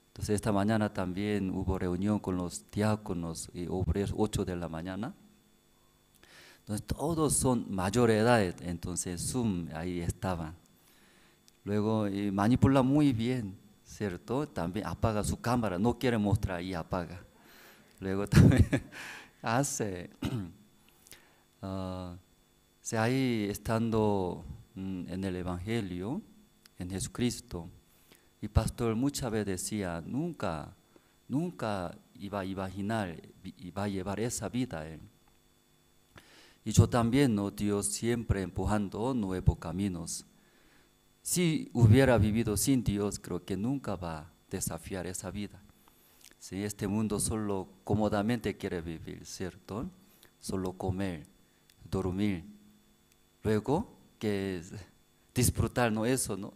Entonces esta mañana también hubo reunión con los diáconos y obreros, 8 de la mañana. Entonces todos son mayor edad, entonces Zoom ahí estaban. Luego manipula muy bien, ¿cierto? También apaga su cámara, no quiere mostrar y apaga. Luego también hace, ahí estando en el Evangelio, en Jesucristo, y pastor muchas veces decía, nunca iba a imaginar, iba a llevar esa vida él. Y yo también, ¿no? Dios siempre empujando nuevos caminos. Si hubiera vivido sin Dios, creo que nunca va a desafiar esa vida. Si este mundo solo cómodamente quiere vivir, ¿cierto? Solo comer, dormir. Luego, que es disfrutar, ¿no? Eso, ¿no?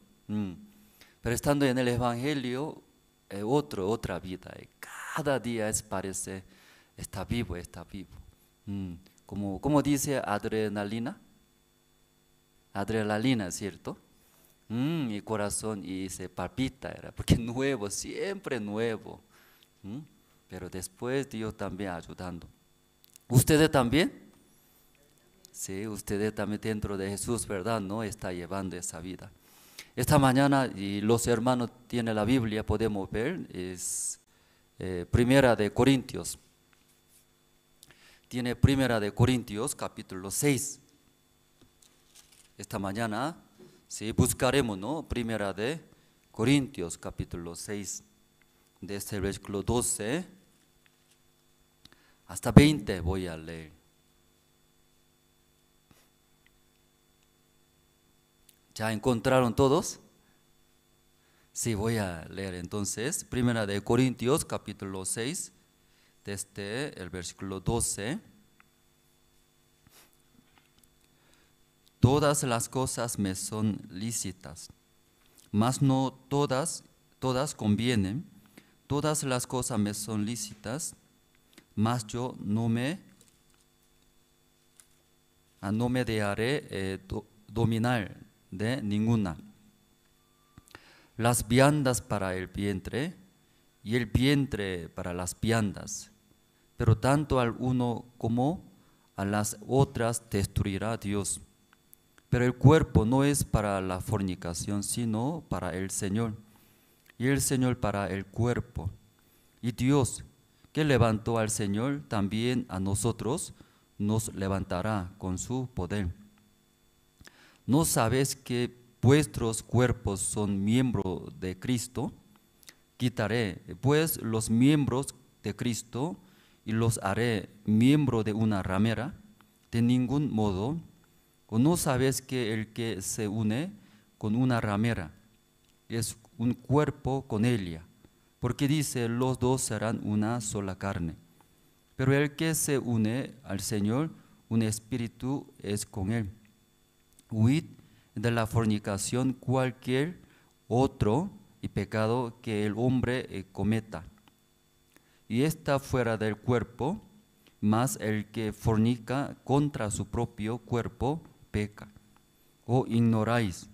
Pero estando en el Evangelio, otra vida. Cada día parece, está vivo. Como dice adrenalina, ¿cierto? Mi corazón y se palpita, porque nuevo, siempre nuevo. Pero después Dios también ayudando. ¿Ustedes también? Sí, ustedes también dentro de Jesús, ¿verdad? No está llevando esa vida. Esta mañana, y los hermanos tienen la Biblia, podemos ver, es Primera de Corintios. Tiene Primera de Corintios, capítulo 6. Esta mañana, sí, buscaremos, ¿no? Primera de Corintios, capítulo 6, desde el versículo 12 hasta 20 voy a leer. ¿Ya encontraron todos? Sí, voy a leer entonces. Primera de Corintios, capítulo 6, desde el versículo 12. Todas las cosas me son lícitas, mas no todas convienen. Todas las cosas me son lícitas, mas yo no me dejaré dominar de ninguna. Las viandas para el vientre y el vientre para las viandas, pero tanto al uno como a las otras destruirá Dios. Pero el cuerpo no es para la fornicación, sino para el Señor, y el Señor para el cuerpo. Y Dios, que levantó al Señor, también a nosotros nos levantará con su poder. ¿No sabes que vuestros cuerpos son miembros de Cristo? Quitaré pues los miembros de Cristo y los haré miembro de una ramera. De ningún modo. ¿O no sabes que el que se une con una ramera es un cuerpo con ella? Porque dice, los dos serán una sola carne. Pero el que se une al Señor, un espíritu es con él. Huid de la fornicación cualquier otro y pecado que el hombre cometa. Y está fuera del cuerpo, mas el que fornica contra su propio cuerpo peca. ¿O ignoráis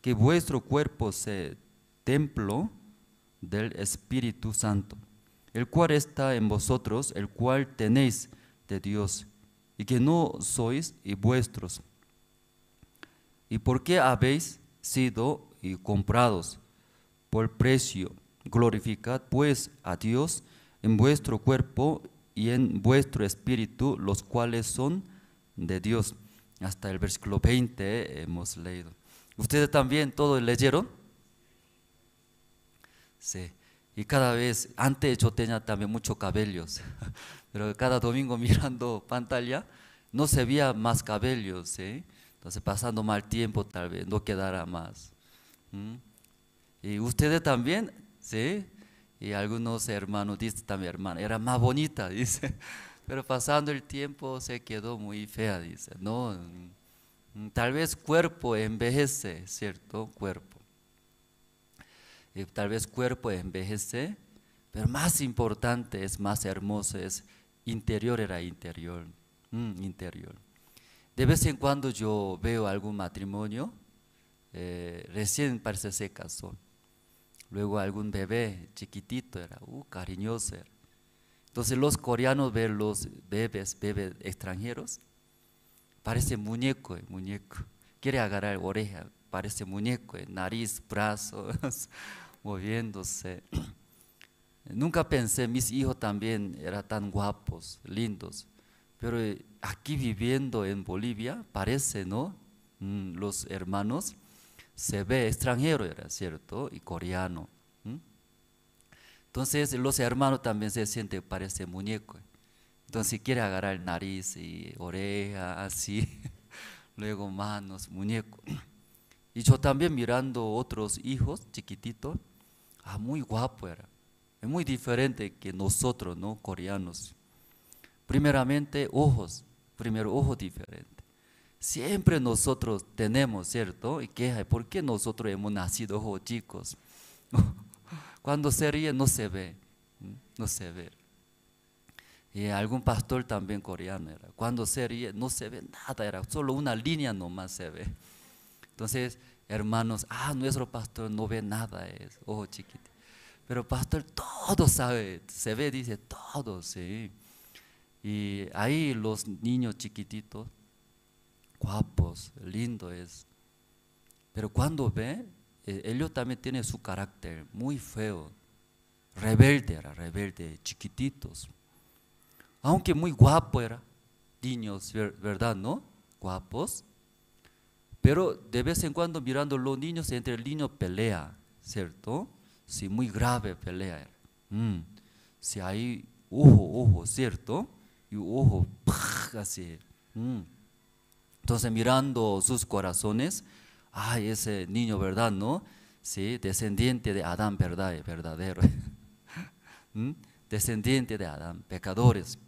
que vuestro cuerpo es templo del Espíritu Santo, el cual está en vosotros, el cual tenéis de Dios, y que no sois vuestros? ¿Y por qué habéis sido comprados por precio? Glorificad pues a Dios en vuestro cuerpo y en vuestro espíritu, los cuales son de Dios. Hasta el versículo 20 hemos leído. ¿Ustedes también todos leyeron? Sí. Y cada vez, antes yo tenía también muchos cabellos, pero cada domingo mirando pantalla, no se veía más cabello, ¿sí? Entonces pasando mal tiempo tal vez no quedará más. Y ustedes también, ¿sí? Y algunos hermanos dicen también, hermana, era más bonita, dice. Pero pasando el tiempo se quedó muy fea, dice. No, tal vez cuerpo envejece, ¿cierto? Cuerpo. Tal vez cuerpo envejece, pero más importante, es más hermoso, es interior, era interior. Interior. De vez en cuando yo veo algún matrimonio, recién parece se casó. Luego algún bebé chiquitito era, cariñoso era. Entonces los coreanos ven los bebés extranjeros, parece muñeco, muñeco. Quiere agarrar oreja, parece muñeco, nariz, brazos, moviéndose. Nunca pensé, mis hijos también eran tan guapos, lindos. Pero aquí viviendo en Bolivia, parece, ¿no? Los hermanos, se ve extranjero, era cierto, y coreano. Entonces los hermanos también se sienten, parece muñeco. Entonces quiere agarrar nariz y oreja, así, luego manos, muñeco. Y yo también mirando otros hijos chiquititos, muy guapo era. Es muy diferente que nosotros, ¿no? Coreanos. Primeramente, ojos, primero ojo diferente. Siempre nosotros tenemos, ¿cierto? Y queja, ¿por qué nosotros hemos nacido ojos chicos? Cuando se ríe no se ve, no se ve. Y algún pastor también coreano era, cuando se ríe no se ve nada, era solo una línea nomás se ve. Entonces, hermanos, nuestro pastor no ve nada, es ojo chiquito. Pero pastor todo sabe, se ve, dice todo, sí. Y ahí los niños chiquititos, guapos, lindo es. Pero cuando ve, ellos también tienen su carácter muy feo, rebelde, era rebelde, chiquititos. Aunque muy guapo era, niños, ¿verdad, no? Guapos. Pero de vez en cuando mirando los niños, entre el niño pelea, ¿cierto? Sí, muy grave pelea era. Sí, hay ojo, ¿cierto? Y ojo, así. Entonces mirando sus corazones, ese niño, ¿verdad, no? Sí, descendiente de Adán, ¿verdad? Verdadero. Descendiente de Adán, pecadores.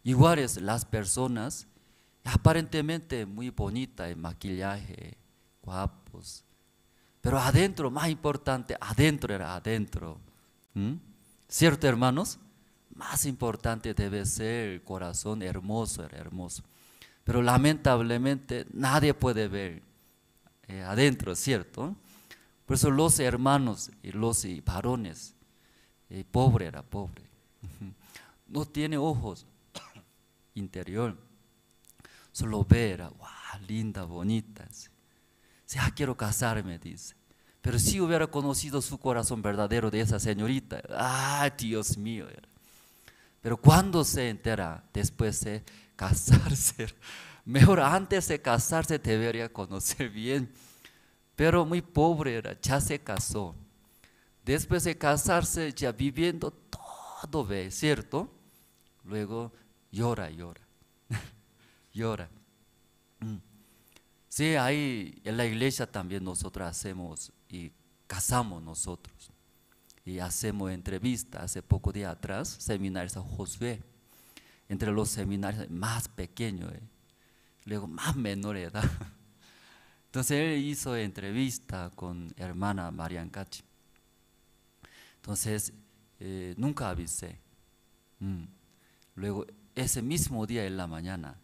Iguales las personas, aparentemente muy bonitas, el maquillaje, guapos. Pero adentro, más importante, adentro era adentro. ¿Cierto, hermanos? Más importante debe ser el corazón hermoso, era hermoso. Pero lamentablemente nadie puede ver adentro, ¿cierto? Por eso los hermanos y los varones, pobre era pobre. No tiene ojos interior. Solo ver, linda, bonita. Sí, quiero casarme, dice. Pero si hubiera conocido su corazón verdadero de esa señorita, Dios mío. Pero cuando se entera, después de casarse, mejor antes de casarse debería conocer bien. Pero muy pobre era, ya se casó. Después de casarse, ya viviendo todo ve, ¿cierto? Luego llora. Llora. Sí, ahí en la iglesia también nosotros hacemos y casamos nosotros. Y hacemos entrevistas. Hace poco días atrás, seminarios a Josué. Entre los seminarios más pequeños, luego más menor de edad. Entonces él hizo entrevista con hermana Marian Cachi. Entonces nunca avisé. Luego ese mismo día en la mañana,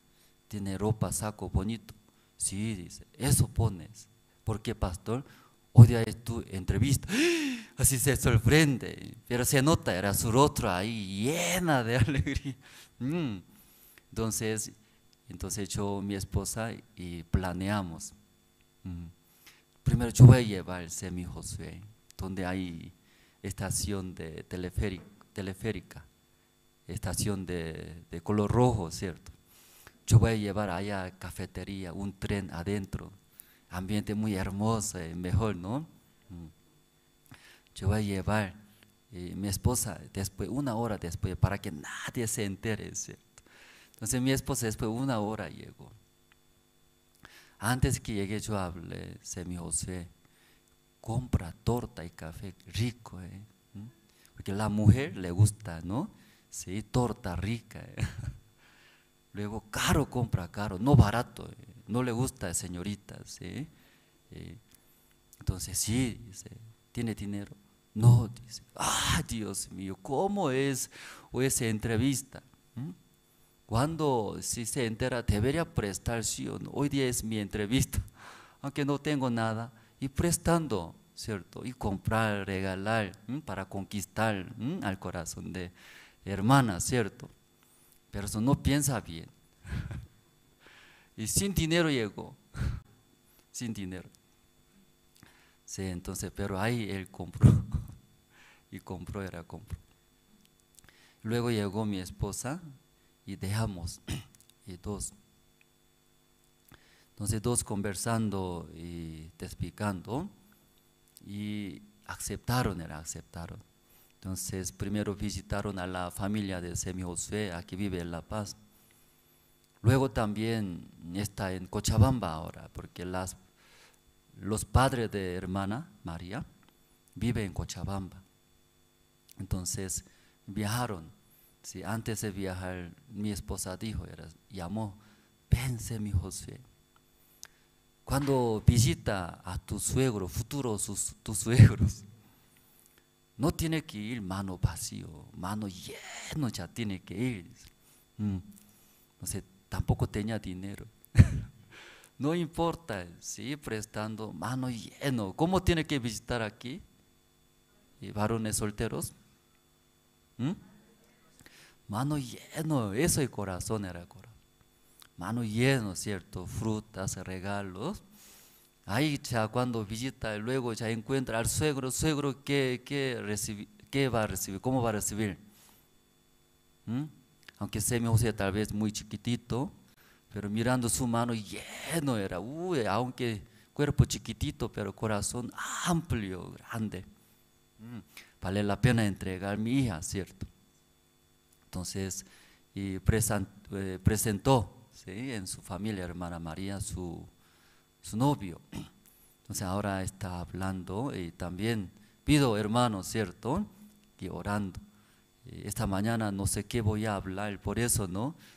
tiene ropa, saco bonito. Sí, dice, eso pones. ¿Por qué, pastor? Hoy día es tu entrevista. Así se sorprende, pero se nota, era su rostro ahí llena de alegría. Entonces yo, mi esposa, y planeamos. Primero yo voy a llevar el Semi Josué, donde hay estación de teleférica, estación de color rojo, ¿cierto? Yo voy a llevar allá cafetería, un tren adentro, ambiente muy hermoso, mejor, ¿no? Yo voy a llevar mi esposa después, una hora después, para que nadie se entere, ¿cierto? Entonces mi esposa después de 1 hora llegó. Antes que llegue yo hablé, mi José, compra torta y café rico, porque a la mujer le gusta, ¿no? Sí, torta rica. Luego, caro compra, caro, no barato, no le gusta, señorita, ¿sí? Entonces, sí, dice, ¿tiene dinero? No, dice, Dios mío, ¿cómo es o esa entrevista? Cuando si se entera, debería prestar, sí o no. Hoy día es mi entrevista, aunque no tengo nada, y prestando, ¿cierto? Y comprar, regalar, para conquistar al corazón de hermana, ¿cierto? Pero eso no piensa bien. Y sin dinero llegó, sin dinero. Sí, entonces, pero ahí él compró, y compró. Luego llegó mi esposa y dejamos, y entonces dos conversando y explicando, y aceptaron. Entonces primero visitaron a la familia de Semi José, aquí vive en La Paz. Luego también está en Cochabamba ahora, porque los padres de hermana María viven en Cochabamba. Entonces viajaron. Sí, antes de viajar, mi esposa llamó, ven Semi José. Cuando visita a tu suegro, tus suegros, no tiene que ir mano vacío, mano lleno ya tiene que ir. No sé, tampoco tenía dinero. No importa, sí, prestando, mano lleno. ¿Cómo tiene que visitar aquí? ¿Y varones solteros? Mano lleno, eso el corazón era corazón. Mano lleno, ¿cierto? Frutas, regalos. Ahí ya cuando visita, luego ya encuentra al suegro, ¿qué va a recibir? ¿Cómo va a recibir? Aunque Semi José tal vez muy chiquitito, pero mirando su mano lleno era, aunque cuerpo chiquitito, pero corazón amplio, grande. Vale la pena entregar mi hija, ¿cierto? Entonces, y presentó, ¿sí?, en su familia, hermana María, su novio. Entonces ahora está hablando y también pido, hermanos, ¿cierto?, y orando. Esta mañana no sé qué voy a hablar, por eso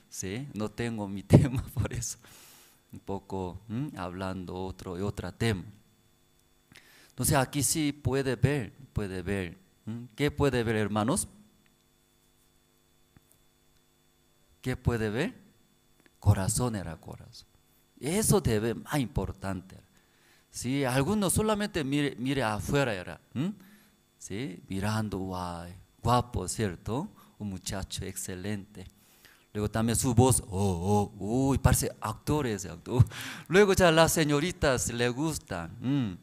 ¿sí? No tengo mi tema, por eso un poco hablando otro tema. Entonces aquí sí puede ver. ¿Qué puede ver, hermanos? ¿Qué puede ver? Corazón era corazón. Eso debe más importante. ¿Sí? Algunos solamente mire afuera era, ¿sí? Mirando, guapo, ¿cierto? Un muchacho excelente. Luego también su voz, parece actores. Luego ya las señoritas le gustan.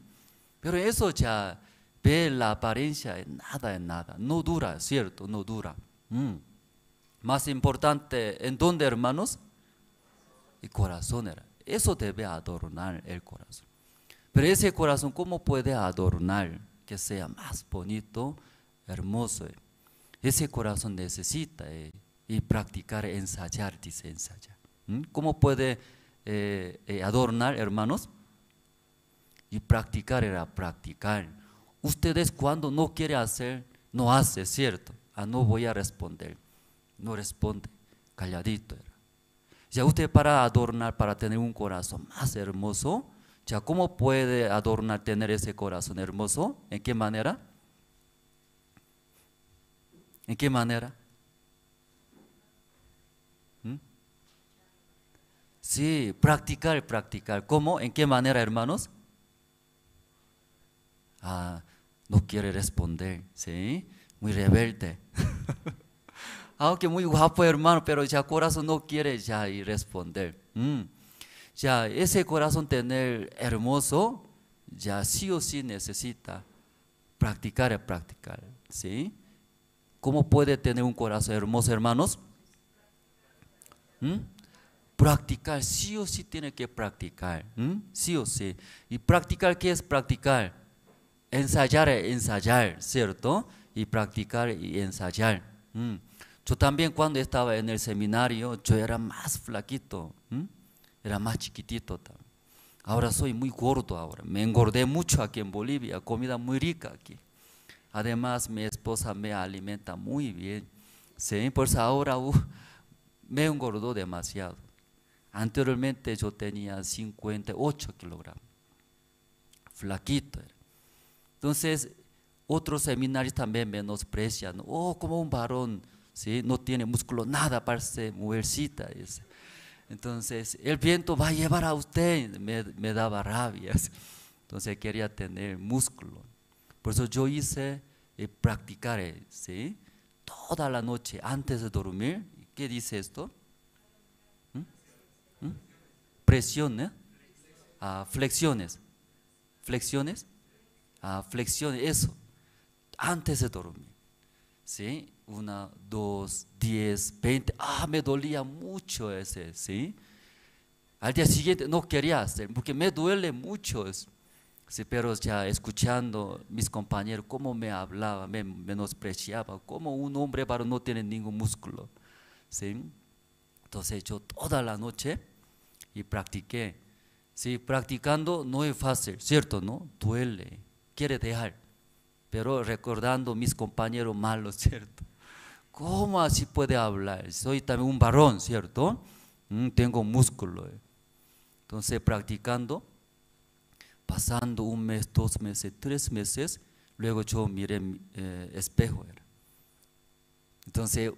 Pero eso ya ve la apariencia en nada. No dura, ¿cierto? No dura. Más importante, ¿en dónde, hermanos? El corazón era. Eso debe adornar el corazón. Pero ese corazón, ¿cómo puede adornar que sea más bonito, hermoso? Ese corazón necesita y practicar, ensayar, dice ensayar. ¿Cómo puede adornar, hermanos? Y practicar era practicar. Ustedes cuando no quiere hacer, no hace, ¿cierto? No voy a responder. No responde, calladito era. Ya usted para adornar, para tener un corazón más hermoso, ya ¿cómo puede adornar, tener ese corazón hermoso? ¿En qué manera? ¿En qué manera? Sí, practicar. ¿Cómo? ¿En qué manera, hermanos? No quiere responder, ¿sí? Muy rebelde. Aunque muy guapo, hermano, pero ya corazón no quiere ya y responder. Ya ese corazón tener hermoso, ya sí o sí necesita practicar, ¿sí? ¿Cómo puede tener un corazón hermoso, hermanos? Practicar, sí o sí tiene que practicar, sí o sí. ¿Y practicar qué es practicar? Ensayar, ¿cierto? Y practicar y ensayar. Yo también cuando estaba en el seminario, yo era más flaquito, era más chiquitito también. Ahora soy muy gordo ahora, me engordé mucho aquí en Bolivia, comida muy rica aquí. Además mi esposa me alimenta muy bien, ¿sí? Por eso ahora me engordó demasiado. Anteriormente yo tenía 58 kilogramos, flaquito era. Entonces otros seminarios también menosprecian, como un varón, ¿sí? No tiene músculo, nada, parece mujercita. Entonces el viento va a llevar a usted, me daba rabia. Entonces quería tener músculo. Por eso yo hice practicar, ¿sí? Toda la noche antes de dormir. ¿Qué dice esto? Presión, flexiones. Flexiones, flexiones, eso. Antes de dormir, ¿sí? 1, 2, 10, 20, me dolía mucho ese, ¿sí? Al día siguiente no quería hacer, porque me duele mucho eso, ¿sí? Pero ya escuchando mis compañeros cómo me hablaba, me menospreciaba, como un hombre varón no tiene ningún músculo, ¿sí? Entonces yo toda la noche y practiqué, ¿sí? Practicando no es fácil, ¿cierto? ¿No? Duele, quiere dejar. Pero recordando mis compañeros malos, ¿cierto? ¿Cómo así puede hablar? Soy también un varón, ¿cierto? Tengo músculo. Entonces practicando, pasando 1 mes, 2 meses, 3 meses, luego yo miré espejo. Entonces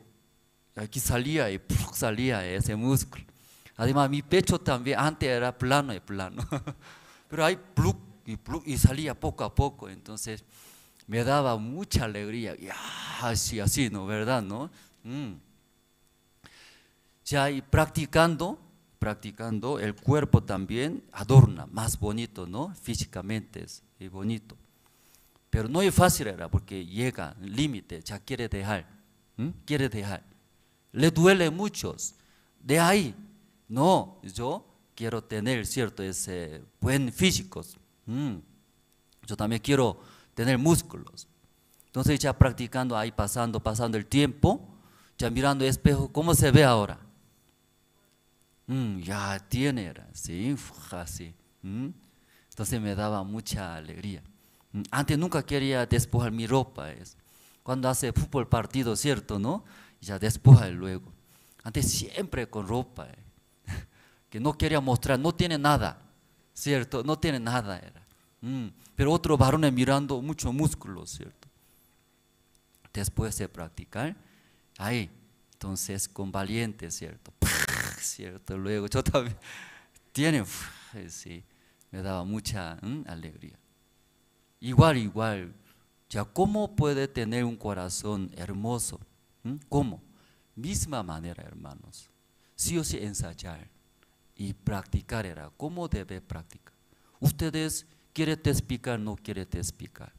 aquí salía y salía ese músculo. Además mi pecho también, antes era plano y plano, pero ahí y salía poco a poco, entonces me daba mucha alegría, y así, ¿no? ¿Verdad? ¿No? Ya y practicando, el cuerpo también adorna, más bonito, ¿no? Físicamente es bonito. Pero no es fácil, porque llega el límite, ya quiere dejar, le duele mucho, de ahí, no, yo quiero tener, ¿cierto? Ese buen físico, yo también quiero tener músculos. Entonces ya practicando ahí, pasando el tiempo, ya mirando el espejo, ¿cómo se ve ahora? Ya tiene, sí, así. Entonces me daba mucha alegría. Antes nunca quería despojar mi ropa, cuando hace fútbol partido, ¿cierto? ¿No? Ya despoja luego. Antes siempre con ropa, que no quería mostrar, no tiene nada, ¿cierto? No tiene nada, era. Pero otros varones mirando mucho músculo, ¿cierto? Después de practicar, ahí, entonces con valiente, ¿cierto? ¿Cierto? Luego yo también, sí, me daba mucha alegría. Igual, ya cómo puede tener un corazón hermoso, ¿cómo? Misma manera, hermanos, sí o sí ensayar y practicar, ¿cómo debe practicar? Ustedes quieren testificar, no quieren testificar.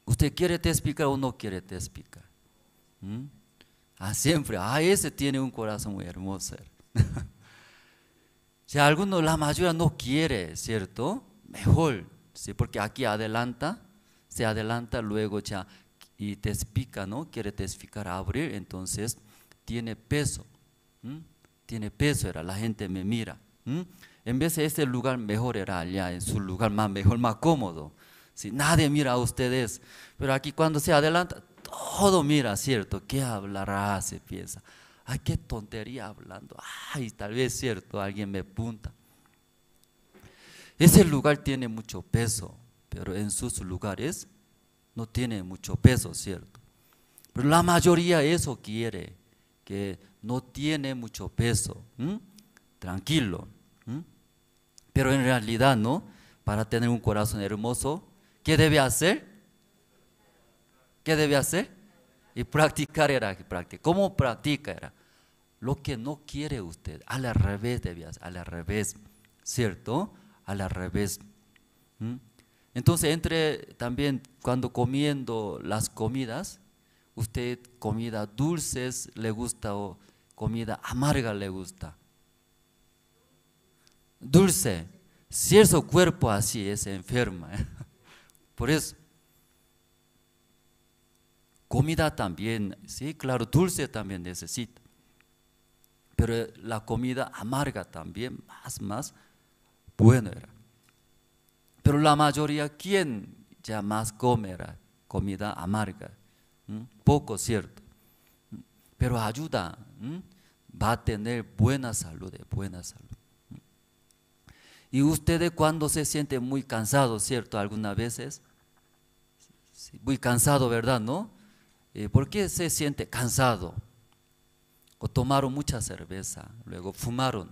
¿Usted quiere testificar o no quiere testificar? Siempre, ese tiene un corazón muy hermoso. Si alguno, la mayoría no quiere, ¿cierto? Mejor, ¿sí? Porque aquí se adelanta, luego ya y testifica, ¿no? Quiere testificar, abrir, entonces tiene peso, la gente me mira. En vez de este lugar mejor era allá, en su lugar más mejor, más cómodo. ¿Sí? Nadie mira a ustedes, pero aquí cuando se adelanta, todo mira, ¿cierto? ¿Qué hablará? Se piensa, qué tontería hablando, tal vez, ¿cierto? Alguien me apunta. Ese lugar tiene mucho peso, pero en sus lugares no tiene mucho peso, ¿cierto? Pero la mayoría eso quiere, que no tiene mucho peso, tranquilo. Pero en realidad, ¿no? Para tener un corazón hermoso, ¿qué debe hacer? ¿Qué debe hacer? Y practicar ¿Cómo practica? Lo que no quiere usted, al revés debe hacer, al revés, ¿cierto? Al revés. Entonces, también cuando comiendo las comidas, usted comida dulces le gusta o comida amarga le gusta. Dulce, si su cuerpo así es enferma, por eso. comida también, sí, claro, dulce también necesita. Pero la comida amarga también, más buena era. Pero la mayoría, ¿quién ya más come era comida amarga? Poco, ¿cierto? Pero ayuda, va a tener buena salud, buena salud. Y ustedes cuando se sienten muy cansados, ¿cierto? Algunas veces, sí, muy cansado, ¿verdad? ¿No? ¿Por qué se siente cansado? O tomaron mucha cerveza, luego fumaron,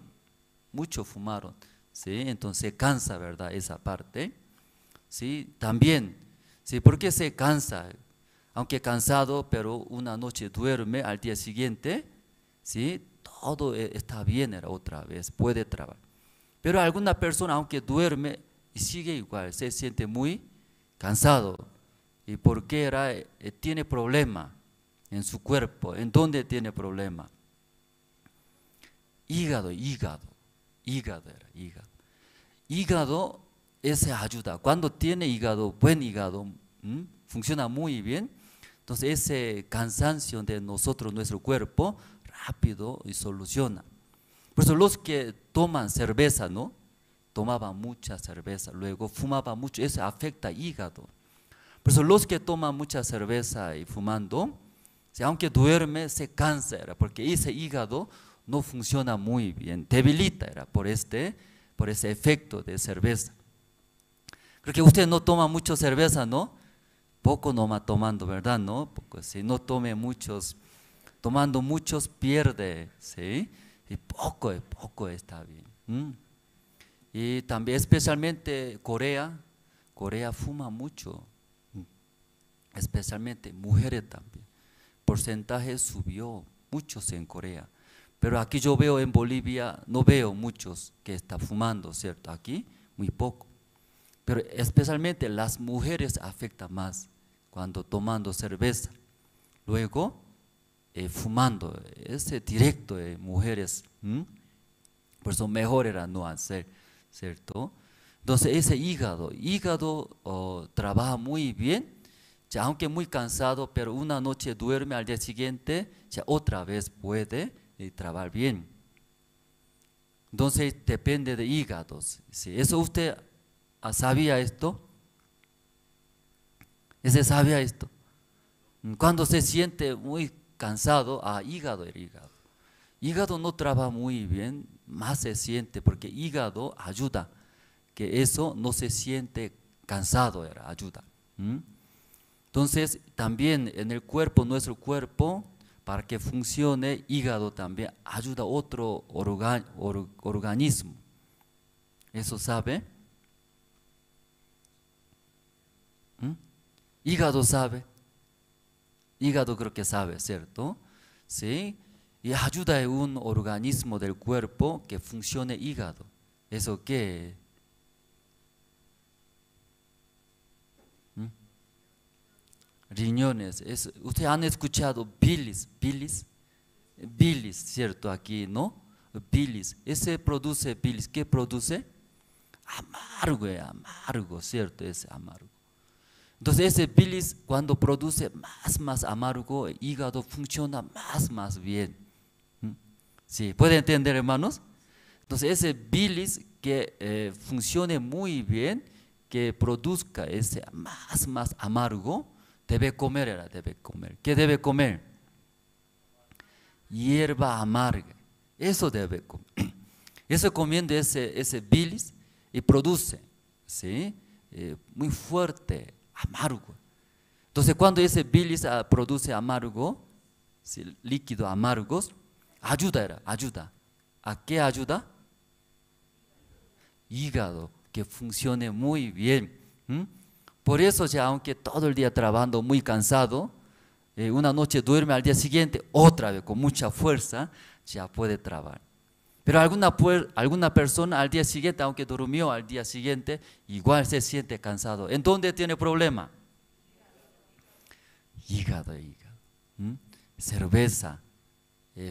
mucho fumaron, ¿sí? Entonces cansa, ¿verdad? Esa parte, ¿sí? También, ¿sí? ¿Por qué se cansa? Aunque cansado, pero una noche duerme, al día siguiente, ¿sí? Todo está bien, era otra vez, puede trabajar. Pero alguna persona, aunque duerme, y sigue igual, se siente muy cansado. ¿Y por qué era? Tiene problema en su cuerpo. ¿En dónde tiene problema? Hígado. Hígado, ese ayuda. Cuando tiene hígado, buen hígado, funciona muy bien. Entonces ese cansancio de nosotros, nuestro cuerpo, rápido y soluciona. Por eso los que toman cerveza, ¿no? Tomaban mucha cerveza, luego fumaban mucho, eso afecta al hígado. Por eso los que toman mucha cerveza y fumando, aunque duerme, se cansa, porque ese hígado no funciona muy bien, debilita por ese efecto de cerveza. Creo que usted no toma mucho cerveza, ¿no? Poco no va tomando, ¿verdad? ¿No? Porque si no tome muchos, tomando muchos pierde, ¿sí? Y poco está bien. Y también especialmente Corea fuma mucho, especialmente mujeres también. Porcentaje subió muchos en Corea. Pero aquí yo veo en Bolivia, no veo muchos que están fumando, ¿cierto? Aquí muy poco. Pero especialmente las mujeres afecta más cuando tomando cerveza. Luego fumando, ese directo de mujeres, por eso mejor era no hacer, ¿cierto? Entonces ese hígado trabaja muy bien, ya aunque muy cansado, pero una noche duerme, al día siguiente ya otra vez puede trabajar bien. Entonces depende de hígados. ¿Sí? ¿Eso usted sabía esto? ¿Ese sabía esto? Cuando se siente muy cansado, hígado. Hígado no trabaja muy bien, más se siente, porque hígado ayuda, que eso no se siente cansado, ayuda. Entonces también en el cuerpo, nuestro cuerpo, para que funcione, hígado también ayuda a otro organismo. ¿Eso sabe? Hígado sabe. Hígado creo que sabe, ¿cierto? ¿Sí? Y ayuda a un organismo del cuerpo que funcione hígado. ¿Eso qué? Riñones. ¿Ustedes han escuchado bilis, ¿cierto? Aquí, ¿no? Bilis. Ese produce bilis. ¿Qué produce? Amargo, ¿cierto? Ese amargo. Entonces ese bilis cuando produce más amargo, el hígado funciona más bien. ¿Sí? ¿Pueden entender, hermanos? Entonces ese bilis que funcione muy bien, que produzca ese más amargo, debe comer. ¿Qué debe comer? Hierba amarga. Eso debe comer. Eso comiendo ese bilis y produce, ¿sí? Muy fuerte, amargo. Entonces cuando ese bilis produce amargo, ¿sí? Líquidos amargos, ayuda. ¿A qué ayuda? Hígado, que funcione muy bien. Por eso ya aunque todo el día trabajando muy cansado, una noche duerme, al día siguiente otra vez con mucha fuerza ya puede trabajar. Pero alguna persona al día siguiente, aunque durmió al día siguiente, igual se siente cansado. ¿En dónde tiene problema? Hígado. Cerveza,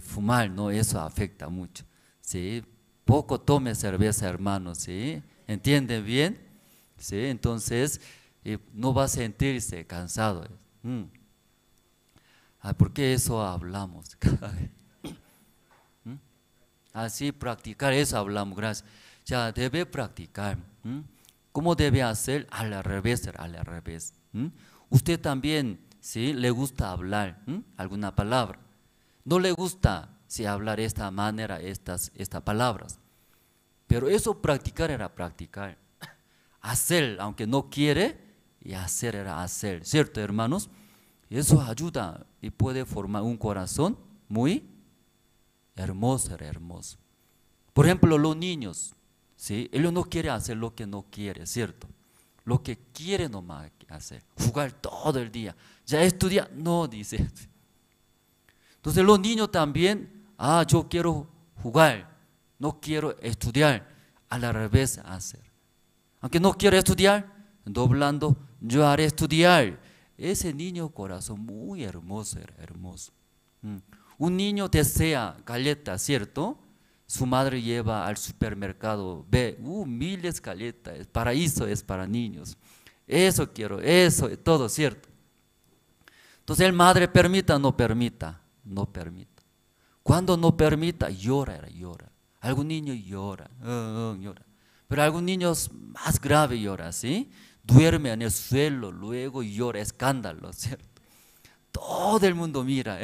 fumar, ¿no? Eso afecta mucho. ¿Sí? Poco tome cerveza, hermanos, ¿sí? ¿Entienden bien? ¿Sí? Entonces no va a sentirse cansado. ¿Por qué eso hablamos cada vez? Así practicar eso hablamos, gracias. Ya debe practicar. ¿Cómo debe hacer? Al revés, al revés. Usted también, ¿sí? Le gusta hablar alguna palabra. No le gusta, ¿sí? Hablar de esta manera, estas palabras. Pero eso practicar era practicar. Hacer, aunque no quiere, y hacer era hacer, ¿cierto, hermanos? Y eso ayuda y puede formar un corazón muy hermoso, hermoso. Por ejemplo, los niños, ¿sí? Ellos no quieren hacer lo que no quiere, ¿cierto? Lo que quiere nomás hacer, jugar todo el día. Ya estudia, no, dice. Entonces los niños también, yo quiero jugar, no quiero estudiar, al revés hacer. Aunque no quiero estudiar, doblando, yo haré estudiar. Ese niño corazón muy hermoso, hermoso. Un niño desea galletas, ¿cierto? Su madre lleva al supermercado, ve, miles de galletas, paraíso es para niños. Eso quiero, eso, todo, ¿cierto? Entonces el madre permita, no permita, no permita. Cuando no permita, llora. Algún niño llora, llora. Pero algún niño más grave llora, ¿sí? Duerme en el suelo, luego llora, escándalo, ¿cierto? Todo el mundo mira.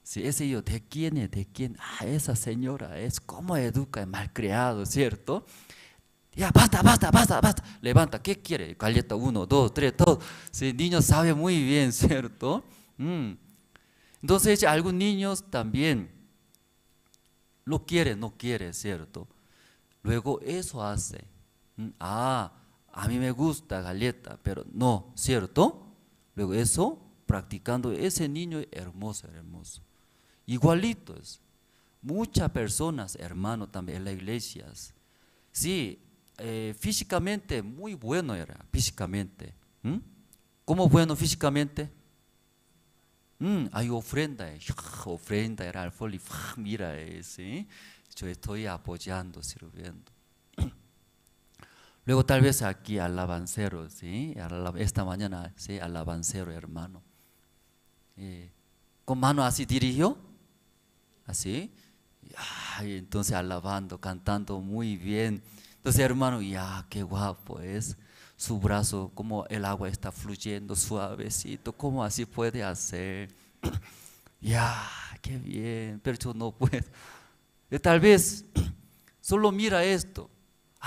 Sí, ese yo, ¿de quién es? ¿De quién? Esa señora es como educa, es malcriado, ¿cierto? Ya, basta. Levanta, ¿qué quiere? Galleta 1, 2, 3, todo. Sí, el niño sabe muy bien, ¿cierto? Entonces, algunos niños también lo quiere, no quiere, ¿cierto? Luego eso hace. A mí me gusta galleta, pero no, ¿cierto? Luego eso, practicando, ese niño hermoso. Igualitos. Muchas personas, hermanos, también en las iglesias. Sí, físicamente muy bueno era, físicamente. ¿Cómo bueno físicamente? Hay ofrenda, era al folio, mira, ¿sí? Yo estoy apoyando, sirviendo. Luego tal vez aquí alabancero, ¿sí? Esta mañana, ¿sí? Alabancero, hermano. Con mano así dirigió, así. Entonces alabando, cantando muy bien. Entonces hermano, qué guapo es. Su brazo, como el agua está fluyendo suavecito, ¿cómo así puede hacer? Qué bien, pero yo no puedo. Tal vez solo mira esto.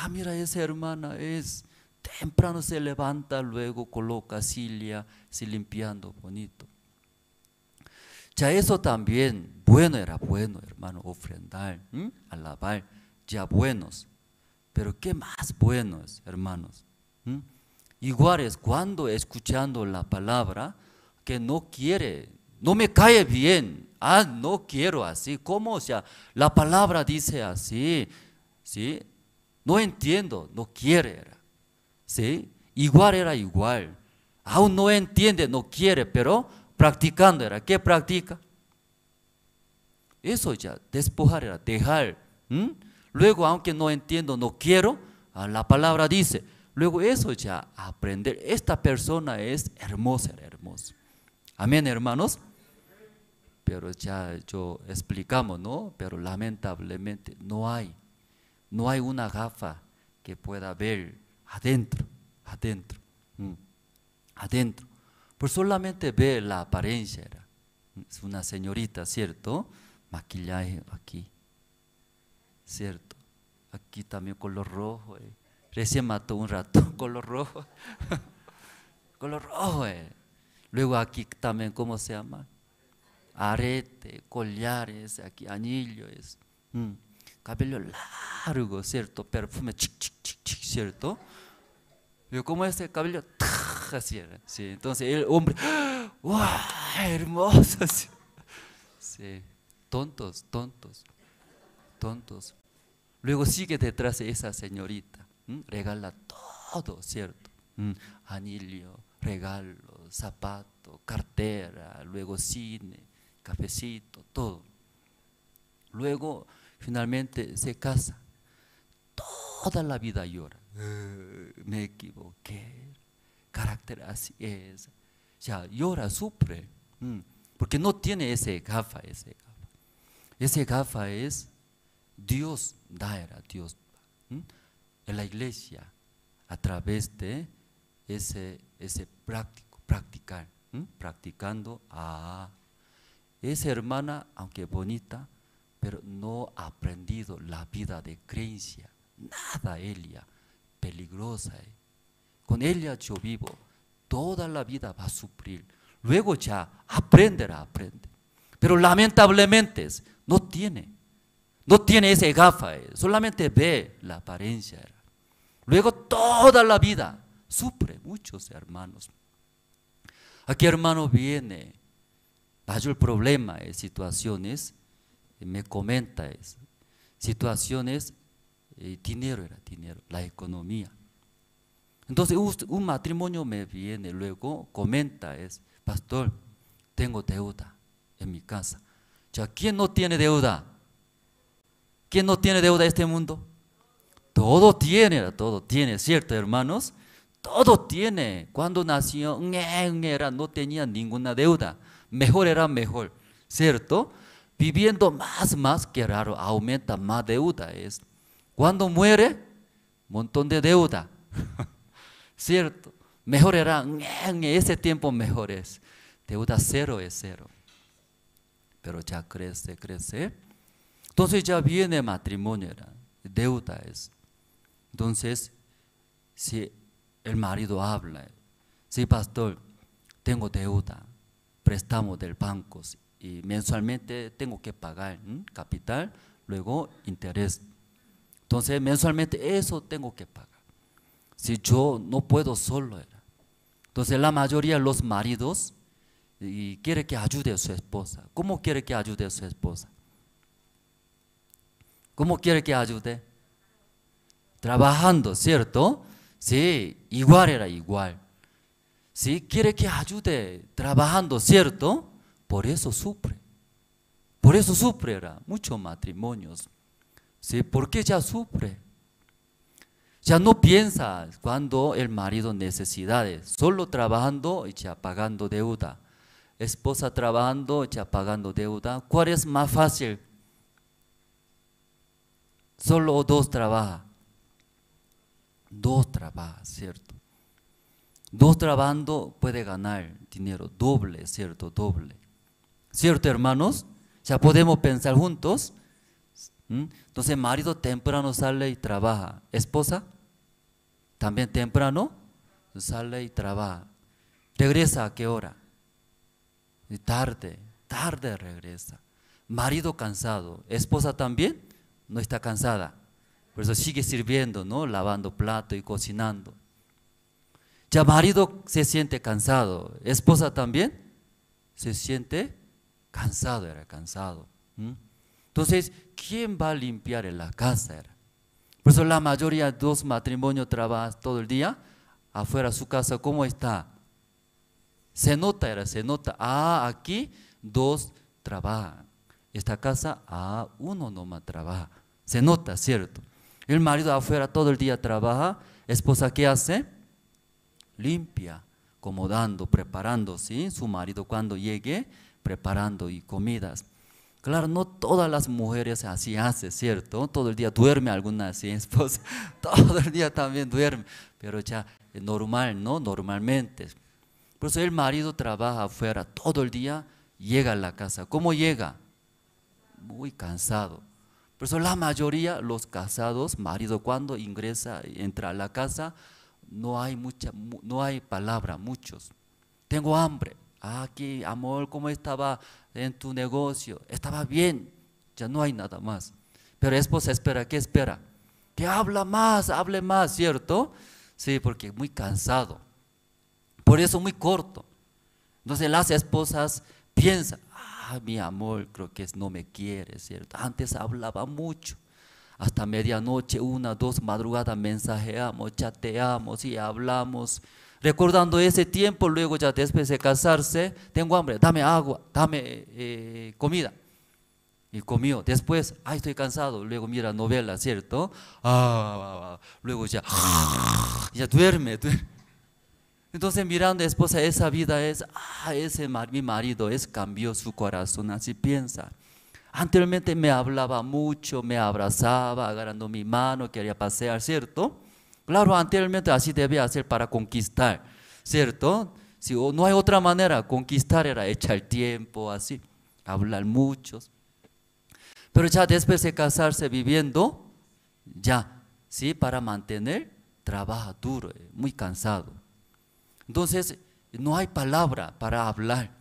Mira, esa hermana es temprano, se levanta, luego coloca silla, se limpiando bonito. Ya eso también, era bueno, hermano, ofrendar, alabar, ya buenos. Pero qué más buenos, hermanos. Igual es cuando escuchando la palabra que no quiere, no me cae bien, no quiero así, ¿cómo? O sea, la palabra dice así, ¿sí? No entiendo, no quiere, ¿sí? Igual era igual, aún no entiende, no quiere, pero practicando era, ¿qué practica? Eso ya, despojar era, dejar, luego aunque no entiendo, no quiero, la palabra dice, luego eso ya, aprender, esta persona es hermosa, hermosa. Amén, hermanos. Pero ya yo explicamos, ¿no? Pero lamentablemente no hay una gafa que pueda ver adentro. Pues solamente ve la apariencia, es una señorita, ¿cierto? Maquillaje aquí, ¿cierto? Aquí también color rojo, recién mató un ratón, color rojo, color rojo, Luego aquí también, ¿cómo se llama? Arete, collares, aquí anillos, cabello largo, ¿cierto? Perfume, ¿cierto? Yo como ese cabello, así era, sí. Entonces el hombre, ¡wow! Hermoso, sí. Tontos. Luego sigue detrás de esa señorita, regala todo, ¿cierto? Anillo, regalo, zapato, cartera, luego cine, cafecito, todo. Luego finalmente se casa. Toda la vida llora. Me equivoqué. Carácter así es. Ya llora, sufre. porque no tiene ese gafa, ese gafa es Dios, era Dios, en la iglesia, a través de ese practicando, esa hermana, aunque bonita, pero no ha aprendido la vida de creencia, nada ella, peligrosa. Con ella yo vivo, toda la vida va a sufrir, luego ya aprende, pero lamentablemente no tiene ese gafa, solamente ve la apariencia, luego toda la vida sufre, muchos hermanos. Aquí hermano viene, mayor problema, situaciones, me comenta, situaciones, dinero, la economía. Entonces un matrimonio me viene, luego comenta, pastor, tengo deuda en mi casa. Ya, ¿quién no tiene deuda? ¿Quién no tiene deuda en este mundo? Todo tiene, ¿cierto, hermanos? Todo tiene. Cuando nació, no tenía ninguna deuda. Mejor era mejor, ¿cierto? Viviendo más que raro, aumenta más deuda. Cuando muere, montón de deuda. ¿Cierto? Mejor era, en ese tiempo mejor es. Deuda cero es cero. Pero ya crece. Entonces ya viene matrimonio, deuda es. Entonces, si el marido habla, sí, pastor, tengo deuda, préstamo del banco y mensualmente tengo que pagar capital, luego interés. Entonces, mensualmente eso tengo que pagar. Si yo no puedo solo, entonces la mayoría de los maridos quiere que ayude a su esposa. ¿Cómo quiere que ayude a su esposa? ¿Cómo quiere que ayude? Trabajando, ¿cierto? Sí, igual. Sí, quiere que ayude trabajando, ¿cierto? Por eso sufre. Muchos matrimonios. Sí, ¿por qué ya sufre? Ya no piensa cuando el marido necesidades, solo trabajando y ya pagando deuda. Esposa trabajando y ya pagando deuda. ¿Cuál es más fácil? Solo dos trabaja, ¿cierto? Dos trabajando puede ganar dinero, doble, ¿cierto? Doble. ¿Cierto, hermanos? Ya podemos pensar juntos. Entonces, marido temprano sale y trabaja. Esposa, también temprano sale y trabaja. ¿Regresa a qué hora? Tarde regresa. Marido cansado. Esposa también no está cansada. Por eso sigue sirviendo, ¿no? Lavando plato y cocinando. Ya marido se siente cansado. Esposa también se siente cansado. Entonces, ¿quién va a limpiar en la casa? Por eso la mayoría de los matrimonios trabajan todo el día. Afuera de su casa, ¿cómo está? Se nota. Aquí dos trabajan. Esta casa, uno nomás trabaja. Se nota, ¿cierto? El marido afuera todo el día trabaja. Esposa, ¿qué hace? Limpia, acomodando, preparando, ¿sí? Su marido cuando llegue, preparando y comidas. Claro, no todas las mujeres así hacen, ¿cierto? Todo el día duerme alguna así, esposa. Todo el día también duerme. Pero ya es normal, ¿no? Normalmente. Por eso el marido trabaja afuera todo el día, llega a la casa. ¿Cómo llega? Muy cansado. Por eso la mayoría, los casados, marido cuando entra a la casa, no hay palabra, muchos. Tengo hambre. Aquí, amor, ¿cómo estaba en tu negocio? Estaba bien, ya no hay nada más. Pero esposa espera, ¿qué espera? Que hable más, ¿cierto? Sí, porque muy cansado. Por eso muy corto. Entonces las esposas piensan, mi amor, creo que no me quiere, ¿cierto? Antes hablaba mucho. Hasta medianoche, 1, 2 madrugadas mensajeamos, chateamos y hablamos. Recordando ese tiempo, luego ya después de casarse, tengo hambre, dame agua, dame comida. Y comió. Después, estoy cansado, luego mira novela, ¿cierto? Luego ya duerme. Entonces mirando a esposa, esa vida es, mi marido cambió su corazón, así piensa. Anteriormente me hablaba mucho, me abrazaba, agarrando mi mano, quería pasear, ¿cierto? Claro, anteriormente así debía hacer para conquistar, ¿cierto? Si no hay otra manera, conquistar era echar tiempo, así, hablar muchos. Pero ya después de casarse viviendo, ya, ¿sí? Para mantener, trabaja duro, muy cansado. Entonces, no hay palabra para hablar.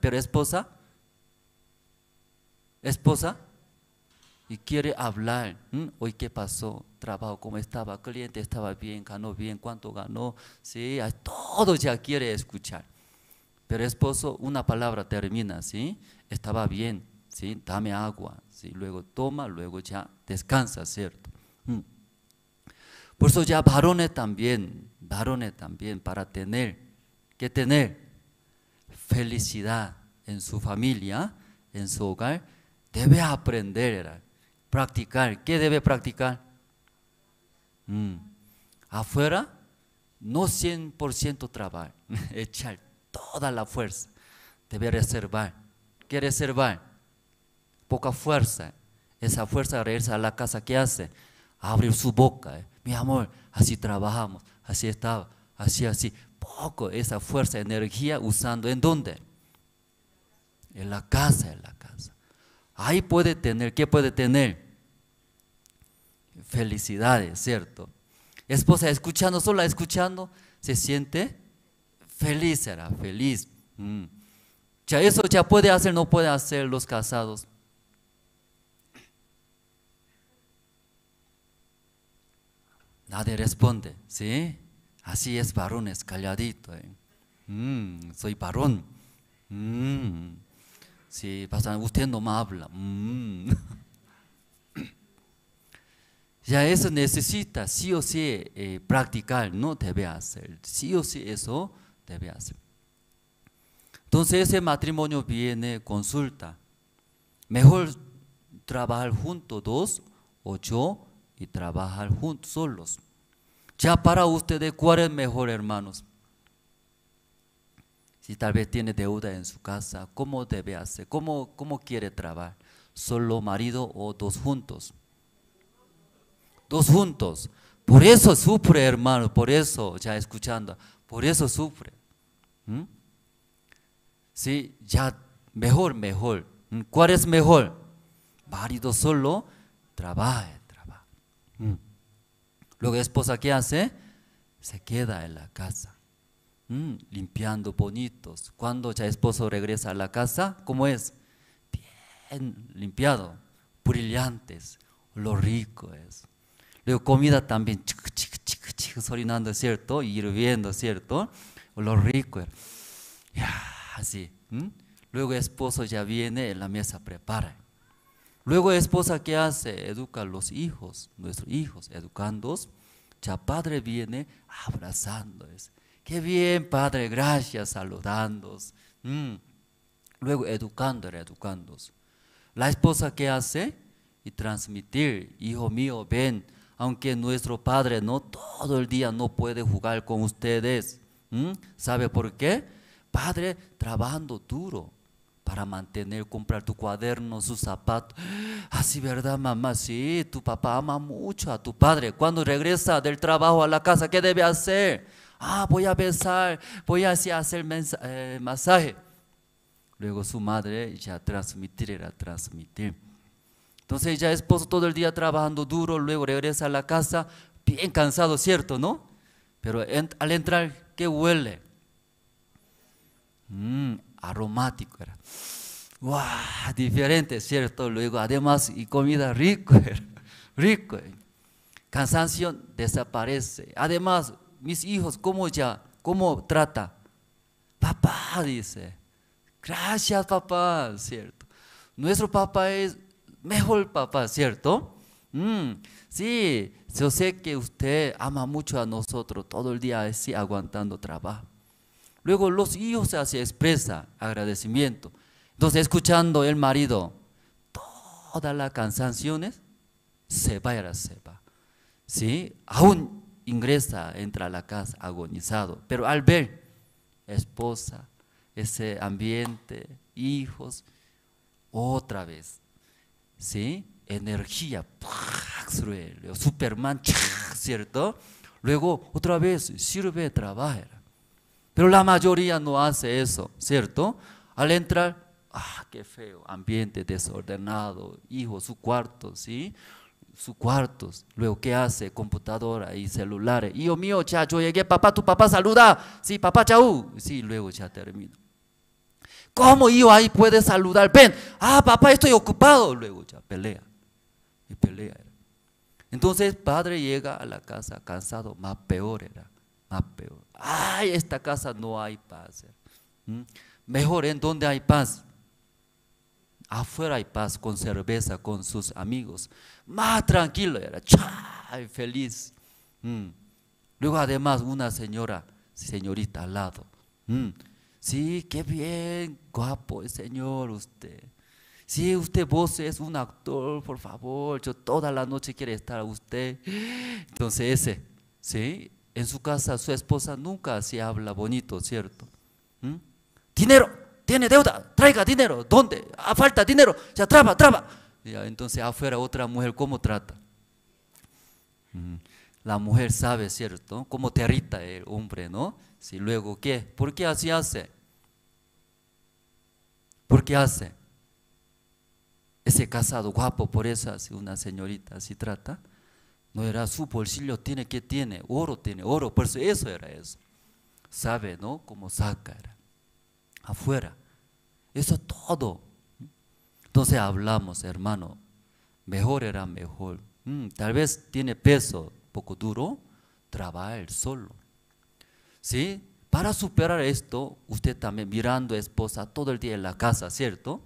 Pero esposa, y quiere hablar. Hoy, ¿qué pasó? Trabajo, ¿cómo estaba? Cliente estaba bien, ganó bien, ¿cuánto ganó? Sí, todo ya quiere escuchar. Pero esposo, una palabra termina, ¿sí? Estaba bien, ¿sí? Dame agua, ¿sí? Luego toma, luego ya descansa, ¿cierto? Por eso ya varones también, para tener felicidad en su familia, en su hogar, debe aprender, practicar. ¿Qué debe practicar? Afuera, no 100% trabajar, echar toda la fuerza, debe reservar. ¿Qué reservar? Poca fuerza. Esa fuerza regresa a la casa, ¿qué hace? Abrir su boca, mi amor, así trabajamos, así estaba, así, poco esa fuerza, energía usando, ¿en dónde? En la casa. Ahí puede tener, ¿qué puede tener? Felicidades, ¿cierto? Esposa solo escuchando, se siente feliz, feliz. Ya eso ya puede hacer, no puede hacer los casados. Nadie responde, ¿sí? Así es, varones, calladito. Soy varón. Sí, usted no me habla. Ya eso necesita, sí o sí, practicar, no debe hacer. Sí o sí eso debe hacer. Entonces ese matrimonio viene, consulta. Mejor trabajar juntos dos o yo y trabajar juntos solos. Ya para ustedes, ¿cuál es mejor, hermanos? Si tal vez tiene deuda en su casa, ¿cómo debe hacer? ¿Cómo quiere trabajar? ¿Solo marido o dos juntos? Dos juntos. Por eso sufre, hermano, por eso, ya escuchando, por eso sufre. Sí, ya mejor. ¿Cuál es mejor? Marido solo, trabaja. Luego esposa, ¿qué hace? Se queda en la casa, limpiando bonitos. Cuando ya esposo regresa a la casa, ¿cómo es? Bien limpiado, brillantes, lo rico es. Luego comida también, sorinando, ¿cierto? Y hirviendo, ¿cierto? Lo rico, ya, así. Luego esposo ya viene, en la mesa prepara. Luego esposa, ¿qué hace? Educa a los hijos, nuestros hijos, educándolos. Ya padre viene abrazando. Qué bien, padre, gracias, saludándolos. Luego educándolos. La esposa, ¿qué hace? Y transmitir, hijo mío, ven, aunque nuestro padre no todo el día no puede jugar con ustedes. ¿Sabe por qué? Padre trabajando duro para comprar tu cuaderno, sus zapatos. Así, ¿verdad, mamá? Sí, tu papá ama mucho a tu padre. Cuando regresa del trabajo a la casa, ¿qué debe hacer? Voy a besar, voy a hacer masaje. Luego su madre ya transmitir. Entonces ya esposo todo el día trabajando duro, luego regresa a la casa, bien cansado, ¿cierto, no? Pero al entrar, ¿qué huele? Aromático era. ¡Wow! Diferente, ¿cierto? Luego además y comida rico. Cansancio desaparece. Además, mis hijos, ¿cómo trata? Papá, dice. Gracias, papá, ¿cierto? Nuestro papá es mejor papá, ¿cierto? Sí, yo sé que usted ama mucho a nosotros, todo el día así aguantando trabajo. Luego los hijos se expresa agradecimiento. Entonces escuchando el marido, todas las cansanciones se va. ¿Sí? Aún ingresa, entra a la casa agonizado, pero al ver esposa, ese ambiente, hijos, otra vez, ¿sí? Energía, Superman, ¿cierto? Luego otra vez sirve, trabaja. Pero la mayoría no hace eso, ¿cierto? Al entrar, qué feo, ambiente desordenado, hijo, su cuarto, ¿sí? Su cuartos. Luego, ¿qué hace? Computadora y celulares. Hijo mío, ya yo llegué, papá, tu papá saluda. Sí, papá, chau. Sí, luego ya termina. ¿Cómo hijo ahí puede saludar? Ven, papá, estoy ocupado. Luego ya pelea. Y pelea. Entonces, padre llega a la casa cansado, más peor era. Más peor. Ay, esta casa no hay paz. Mejor en donde hay paz. Afuera hay paz, con cerveza, con sus amigos. Más tranquilo era, feliz. Luego además una señorita al lado. Sí, qué bien, guapo el señor usted. Sí, vos es un actor, por favor, yo toda la noche quiero estar a usted. Entonces sí, en su casa su esposa nunca se habla bonito, ¿cierto? Dinero, tiene deuda, traiga dinero, ¿dónde? Falta dinero, ya traba. Ya, entonces afuera otra mujer, ¿cómo trata? La mujer sabe, ¿cierto? Cómo te irrita el hombre, ¿no? Sí, luego, ¿qué? ¿Por qué así hace? ¿Por qué hace? Ese casado guapo, por eso así una señorita así trata. No era su bolsillo, tiene oro, por eso era eso. Sabe, ¿no? Cómo saca, era. Afuera. Eso todo. Entonces hablamos, hermano, mejor era mejor. Tal vez tiene peso, poco duro, trabaja él solo. ¿Sí? Para superar esto, usted también mirando a esposa todo el día en la casa, ¿cierto?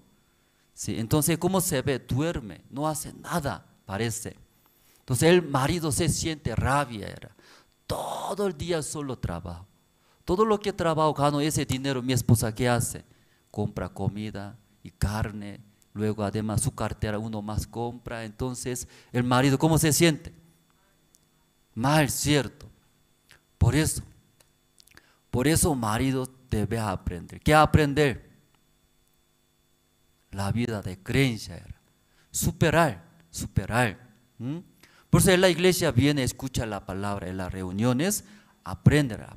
¿Sí? Entonces, ¿cómo se ve? Duerme, no hace nada, parece. Entonces el marido se siente rabia, era. Todo el día solo trabajo. Todo lo que trabajo, gano ese dinero, mi esposa, ¿qué hace? Compra comida y carne, luego además su cartera uno más compra. Entonces el marido, ¿cómo se siente? Mal, ¿cierto? Por eso marido debe aprender. ¿Qué aprender? La vida de creencia era. Superar. Por eso en la iglesia viene, escucha la palabra en las reuniones, aprender.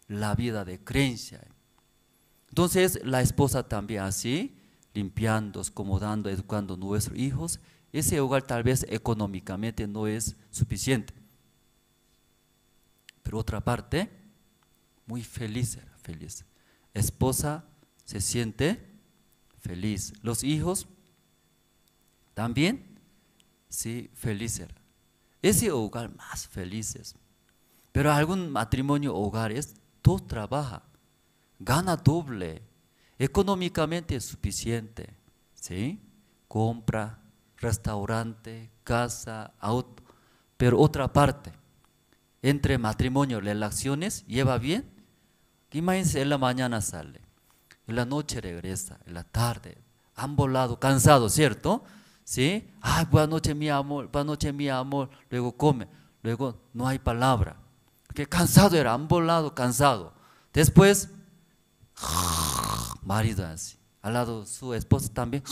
La vida de creencia. Entonces la esposa también así, limpiando, acomodando, educando a nuestros hijos. Ese hogar tal vez económicamente no es suficiente. Pero otra parte, muy feliz era, feliz. Esposa se siente feliz. Los hijos también, sí, feliz era. Ese hogar más felices. Pero algún matrimonio, hogares, todo trabaja, gana doble, económicamente es suficiente, ¿sí? Compra, restaurante, casa, auto. Pero otra parte, entre matrimonio, relaciones, lleva bien. Imagínense, en la mañana sale, en la noche regresa, en la tarde, han volado, cansados, ¿cierto? ¿Sí? Ay, buenas noches mi amor, luego come, luego no hay palabra. Que cansado era, han volado, cansado. Después, marido así, al lado su esposa también,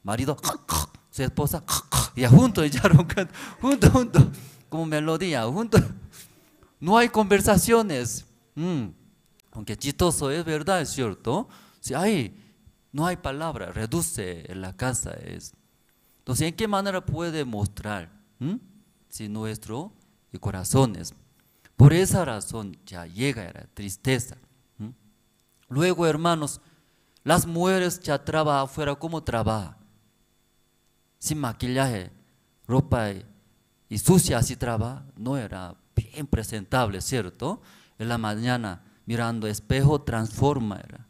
marido, su esposa, y juntos, ya roncando, juntos, como melodía, juntos. No hay conversaciones, aunque chistoso es verdad, es cierto. Si no hay palabra, reduce en la casa. Entonces, ¿en qué manera puede mostrar si nuestro corazones? Por esa razón ya llega la tristeza. Luego, hermanos, las mujeres ya trabajan afuera. ¿Cómo trabajan? Sin maquillaje, ropa y sucia, así trabaja. No era bien presentable, ¿cierto? En la mañana mirando espejo transforma, era,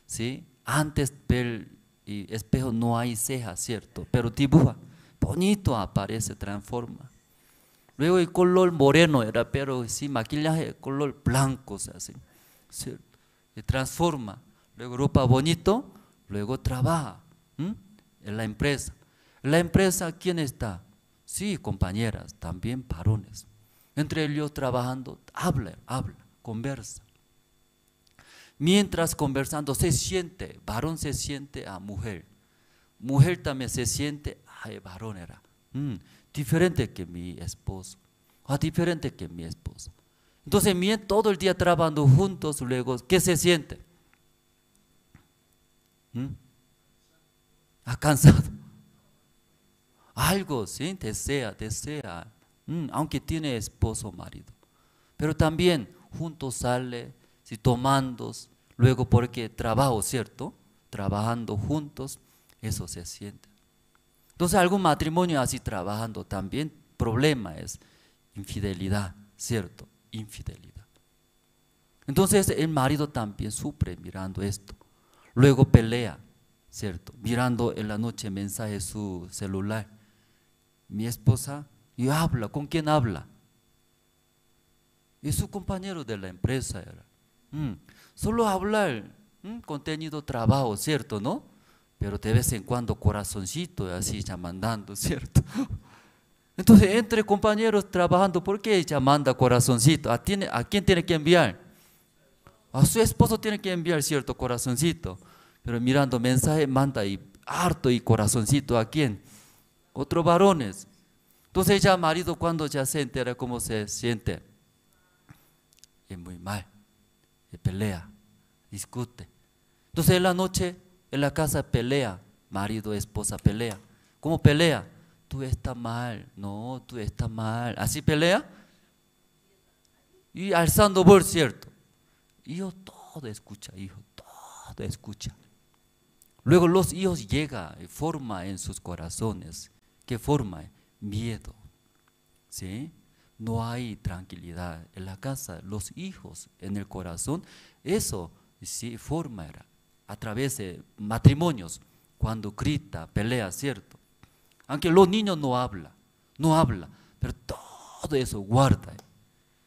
¿sí? Antes del espejo no hay cejas, ¿cierto? Pero dibuja, bonito aparece, transforma. Luego el color moreno era, pero sin maquillaje, color blanco se hace, ¿cierto? Se transforma. Luego ropa bonito, luego trabaja en la empresa. En la empresa, ¿quién está? Sí, compañeras, también varones. Entre ellos trabajando, habla, conversa. Mientras conversando se siente, varón se siente a mujer. Mujer también se siente, ay, varón era. Diferente que mi esposo, diferente que mi esposa. Entonces, todo el día trabajando juntos, luego, ¿qué se siente? Cansado. Algo, ¿sí? Desea. Aunque tiene esposo o marido. Pero también juntos sale, ¿sí? Tomando, luego porque trabajo, ¿cierto? Trabajando juntos, eso se siente. Entonces, algún matrimonio así trabajando también, problema es infidelidad, ¿cierto? Infidelidad. Entonces, el marido también sufre mirando esto. Luego pelea, ¿cierto? Mirando en la noche mensajes su celular. Mi esposa, y habla, ¿con quién habla? Es su compañero de la empresa era. Solo hablar, contenido trabajo, ¿cierto? ¿No? Pero de vez en cuando corazoncito, así ya mandando, ¿cierto? Entonces, entre compañeros trabajando, ¿por qué ella manda corazoncito? ¿A quién tiene que enviar? A su esposo tiene que enviar, ¿cierto? Corazoncito. Pero mirando mensaje, manda y harto y corazoncito, ¿a quién? Otros varones. Entonces ya marido cuando ya se entera cómo se siente, es muy mal, pelea, discute. Entonces en la noche, en la casa pelea, marido, esposa pelea. ¿Cómo pelea? Tú estás mal, no, tú estás mal. ¿Así pelea? Y alzando voz, ¿cierto? Hijo todo escucha, hijo, todo escucha. Luego los hijos llegan y forman en sus corazones. ¿Qué forma? Miedo. ¿Sí? No hay tranquilidad en la casa. Los hijos en el corazón, eso sí forma a través de matrimonios, cuando grita, pelea, ¿cierto? Aunque los niños no hablan, pero todo eso guarda.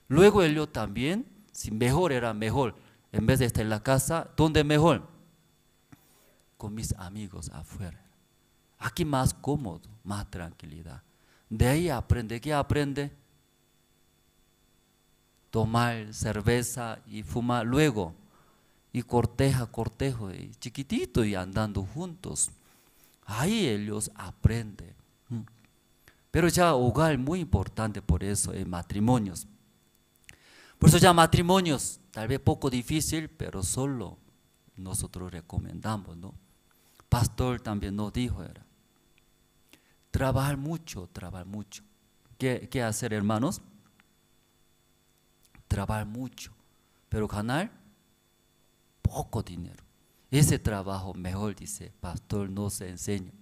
Luego ellos también, si mejor era mejor, en vez de estar en la casa, ¿dónde mejor? Con mis amigos afuera. Aquí más cómodo, más tranquilidad. De ahí aprende, ¿qué aprende? Tomar cerveza y fumar luego. Y cortejo, y chiquitito y andando juntos. Ahí ellos aprenden. Pero ya hogar muy importante por eso en matrimonios. Por eso ya matrimonios, tal vez poco difícil, pero solo nosotros recomendamos, ¿no? Pastor también nos dijo, trabajar mucho. ¿Qué hacer, hermanos? Trabajar mucho, pero ganar poco dinero. Ese trabajo mejor, dice pastor, no se enseña.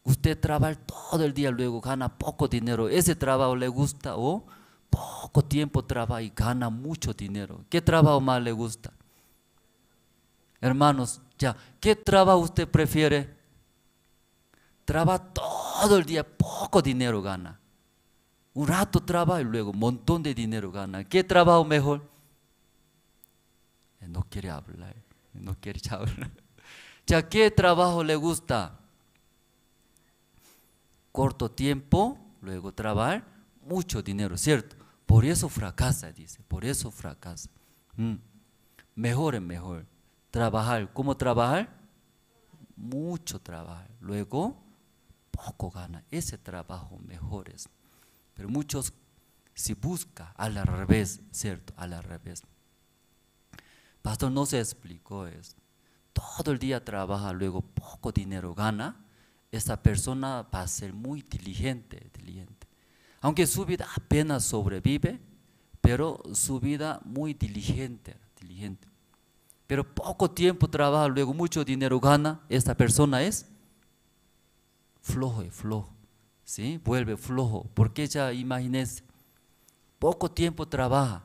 Usted trabaja todo el día, luego gana poco dinero. ¿Ese trabajo le gusta o poco tiempo trabaja y gana mucho dinero? ¿Qué trabajo más le gusta? Hermanos, ya, ¿qué trabajo usted prefiere? Trabaja todo el día, poco dinero gana. Un rato trabaja y luego un montón de dinero gana. ¿Qué trabajo mejor? No quiere hablar, no quiere hablar. Ya, ¿qué trabajo le gusta? Corto tiempo, luego trabajar, mucho dinero, ¿cierto? Por eso fracasa, dice, por eso fracasa. Mejor es mejor. Trabajar, ¿cómo trabajar? Mucho trabajar, luego poco gana. Ese trabajo mejor es. Pero muchos si busca al revés, ¿cierto? Al revés. Pastor no se explicó eso. Todo el día trabaja, luego poco dinero gana. Esa persona va a ser muy diligente. Aunque su vida apenas sobrevive, pero su vida muy diligente. Pero poco tiempo trabaja, luego mucho dinero gana. Esta persona es flojo. ¿Sí? Vuelve flojo. Porque ya imagínense, poco tiempo trabaja,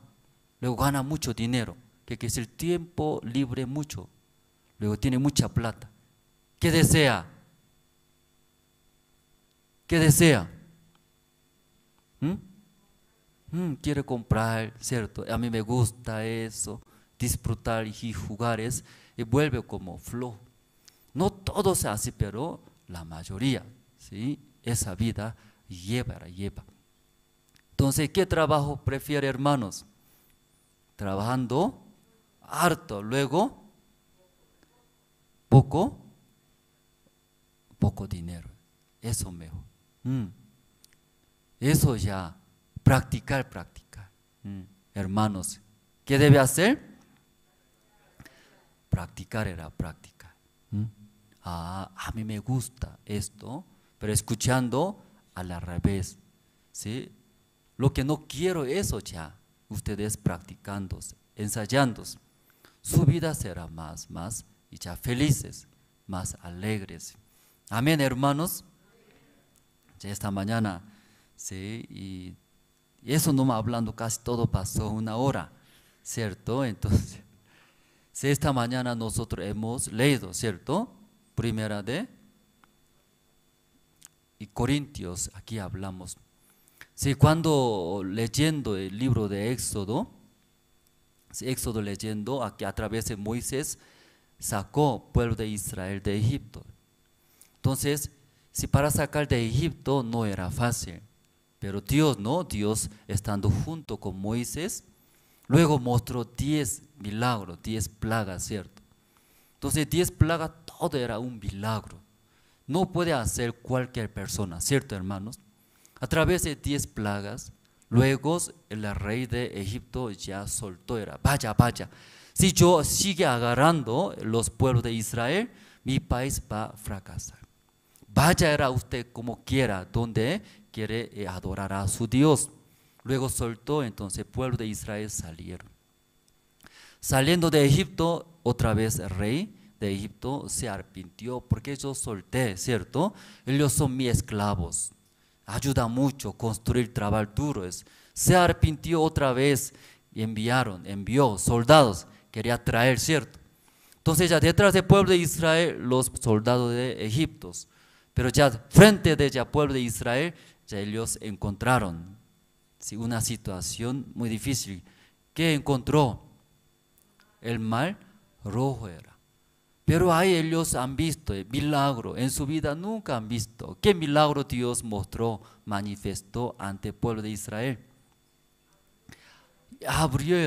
luego gana mucho dinero. Que es el tiempo libre mucho, luego tiene mucha plata. ¿Qué desea? ¿Qué desea? Quiere comprar, ¿cierto? A mí me gusta eso, disfrutar y jugar es, y vuelve como flojo. No todos así, pero la mayoría, ¿sí? Esa vida lleva. Entonces, ¿qué trabajo prefiere, hermanos? Trabajando harto, luego poco dinero. Eso mejor. Eso ya, practicar. Hermanos, ¿qué debe hacer? Practicar. A mí me gusta esto, pero escuchando a la revés, ¿sí? Lo que no quiero, eso ya, ustedes practicando, ensayando, su vida será más y ya felices, más alegres. Amén, hermanos. Ya esta mañana, sí, y eso no me hablando, casi todo pasó 1 hora, ¿cierto? Entonces, sí, esta mañana nosotros hemos leído, ¿cierto? Primera de Corintios, aquí hablamos. Sí, cuando leyendo el libro de Éxodo, sí, Éxodo leyendo, aquí a través de Moisés sacó pueblo de Israel de Egipto. Entonces, si para sacar de Egipto no era fácil, pero Dios, ¿no? Dios estando junto con Moisés, luego mostró 10 milagros, 10 plagas, ¿cierto? Entonces 10 plagas, todo era un milagro. No puede hacer cualquier persona, ¿cierto, hermanos? A través de 10 plagas, luego el rey de Egipto ya soltó, era, vaya. Si yo sigue agarrando los pueblos de Israel, mi país va a fracasar. Vaya era usted como quiera, donde quiere adorar a su Dios. Luego soltó, entonces el pueblo de Israel salieron. Saliendo de Egipto, otra vez el rey de Egipto se arrepintió, porque yo solté, ¿cierto? Ellos son mis esclavos. Ayuda mucho construir, trabajar duro. Se arrepintió otra vez y envió soldados, quería traer, ¿cierto? Entonces ya detrás del pueblo de Israel, los soldados de Egipto, pero ya frente de ya pueblo de Israel, ya ellos encontraron, sí, una situación muy difícil. ¿Qué encontró? El mar rojo era. Pero ahí ellos han visto el milagro, en su vida nunca han visto. ¿Qué milagro Dios mostró, manifestó ante el pueblo de Israel? Abrió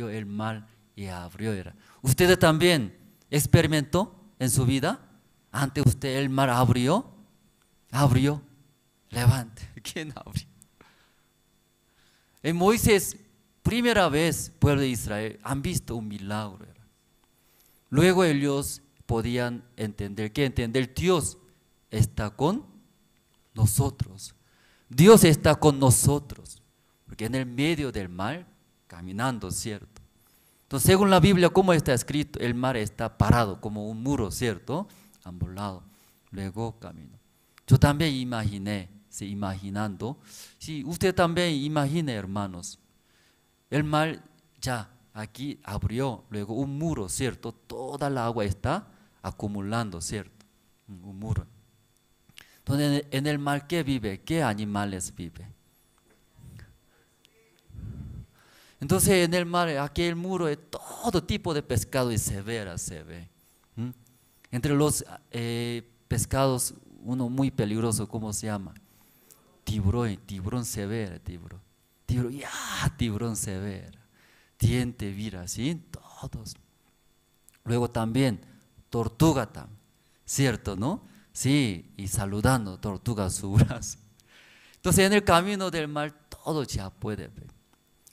el mar y abrió era. ¿Usted también experimentó en su vida? Ante usted el mar abrió, levante. ¿Quién abrió? En Moisés, primera vez, pueblo de Israel, han visto un milagro. Luego ellos podían entender, Dios está con nosotros. Dios está con nosotros, porque en el medio del mar, caminando, ¿cierto? Entonces, según la Biblia, ¿cómo está escrito? El mar está parado como un muro, ¿cierto? Ambos lados. Luego camino. Yo también imaginé, imaginando. Sí, usted también imagine, hermanos. El mar ya aquí abrió, luego un muro, ¿cierto? Toda el agua está acumulando, ¿cierto? Un muro. Entonces, en el mar, ¿qué vive? ¿Qué animales viven? Entonces, en el mar, aquí el muro es todo tipo de pescado y se ve. Entre los pescados, uno muy peligroso, ¿cómo se llama? Tiburón se ve, tiburón se ve. Diente, vira, ¿sí? Todos. Luego también, tortuga también, ¿cierto, no? Sí, y saludando, tortuga su brazo. Entonces, en el camino del mar, todo ya puede ver.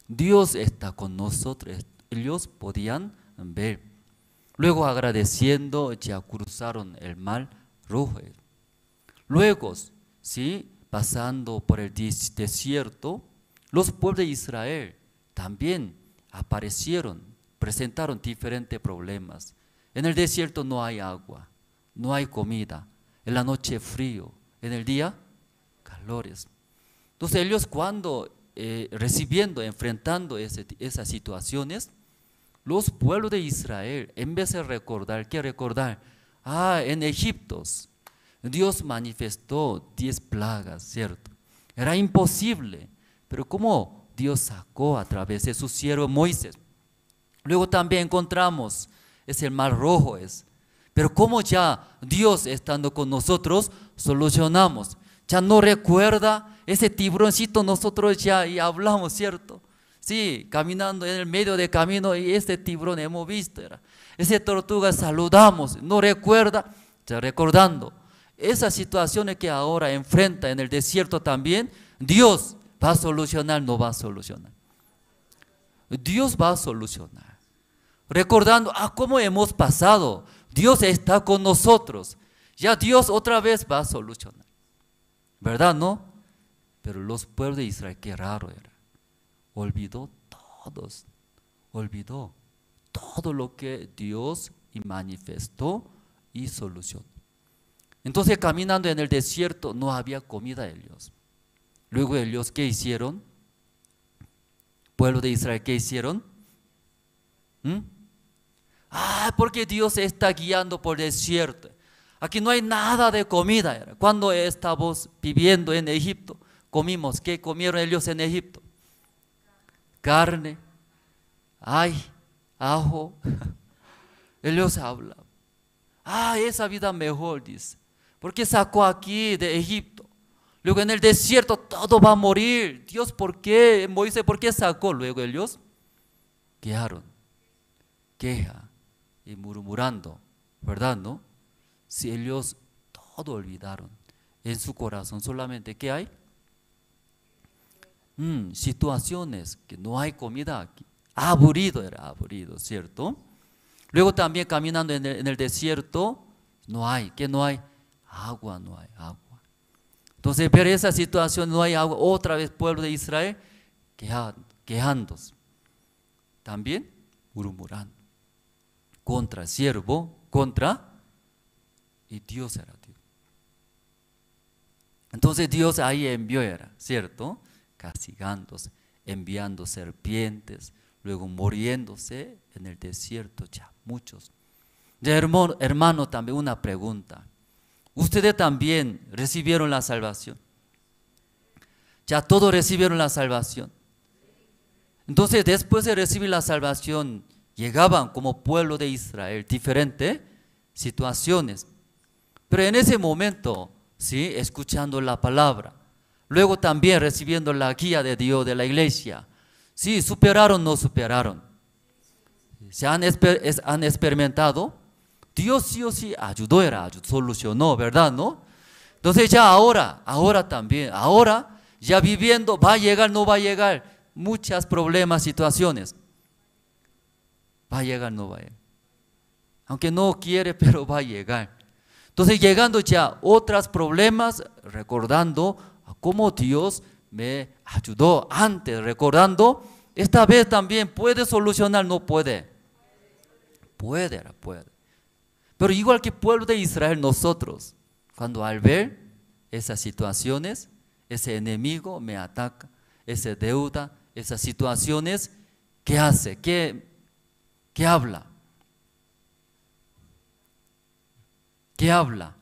Dios está con nosotros, ellos podían ver. Luego, agradeciendo, ya cruzaron el mar rojo. Luego, ¿sí? Pasando por el desierto, los pueblos de Israel también aparecieron, presentaron diferentes problemas. En el desierto no hay agua, no hay comida, en la noche frío, en el día calores. Entonces ellos cuando enfrentando esas situaciones, los pueblos de Israel, en vez de recordar, ¿qué recordar? En Egipto Dios manifestó 10 plagas, ¿cierto? Era imposible, pero ¿cómo Dios sacó a través de su siervo Moisés? Luego también encontramos, es el mar rojo, pero como ya Dios estando con nosotros, solucionamos. Ya no recuerda ese tiburoncito, nosotros ya hablamos, ¿cierto? Sí, caminando en el medio del camino y este tiburón hemos visto, ese tortuga saludamos, no recuerda, ya recordando. Esas situaciones que ahora enfrenta en el desierto también, Dios va a solucionar, no va a solucionar. Dios va a solucionar. Recordando, cómo hemos pasado, Dios está con nosotros, ya Dios otra vez va a solucionar. ¿Verdad, no? Pero los pueblos de Israel, qué raro era. Olvidó todo lo que Dios manifestó y solucionó. Entonces, caminando en el desierto, no había comida ellos. Luego ellos, ¿qué hicieron? Pueblo de Israel, ¿qué hicieron? Porque Dios está guiando por el desierto. Aquí no hay nada de comida. Cuando estábamos viviendo en Egipto, comimos. ¿Qué comieron ellos en Egipto? Carne, ajo. Ellos hablan. Esa vida mejor, dice. Porque sacó aquí de Egipto. Luego en el desierto todo va a morir. Dios, ¿por qué? Moisés, ¿por qué sacó? Luego ellos quejaron. Queja y murmurando. ¿Verdad, no? Si ellos todo olvidaron en su corazón, solamente ¿qué hay? Situaciones que no hay comida aquí. Era aburrido, ¿cierto? Luego también caminando en el desierto, no hay, ¿qué no hay? Agua, no hay agua. Entonces, ver esa situación, no hay agua, otra vez pueblo de Israel quejándose. También murmurando contra el siervo, y Dios era Dios. Entonces Dios ahí envió, ¿cierto? Castigándose, enviando serpientes, luego muriéndose en el desierto ya, muchos. Hermano, también una pregunta. ¿Ustedes también recibieron la salvación? Ya todos recibieron la salvación. Entonces después de recibir la salvación, llegaban como pueblo de Israel diferentes situaciones. Pero en ese momento, ¿sí? Escuchando la palabra, luego también recibiendo la guía de Dios, de la iglesia, ¿sí? ¿Superaron o no superaron? ¿Se han experimentado? Dios sí o sí ayudó, solucionó, ¿verdad, no? Entonces ya ahora también, ahora ya viviendo, va a llegar, no va a llegar, muchos problemas, situaciones. Va a llegar, no va a llegar. Aunque no quiere, pero va a llegar. Entonces llegando ya otros problemas, recordando cómo Dios me ayudó antes, recordando, esta vez también puede solucionar, no puede. Puede. Pero igual que el pueblo de Israel, nosotros, cuando al ver esas situaciones, ese enemigo me ataca, esa deuda, esas situaciones, ¿qué hace? ¿Qué habla? ¿Qué habla?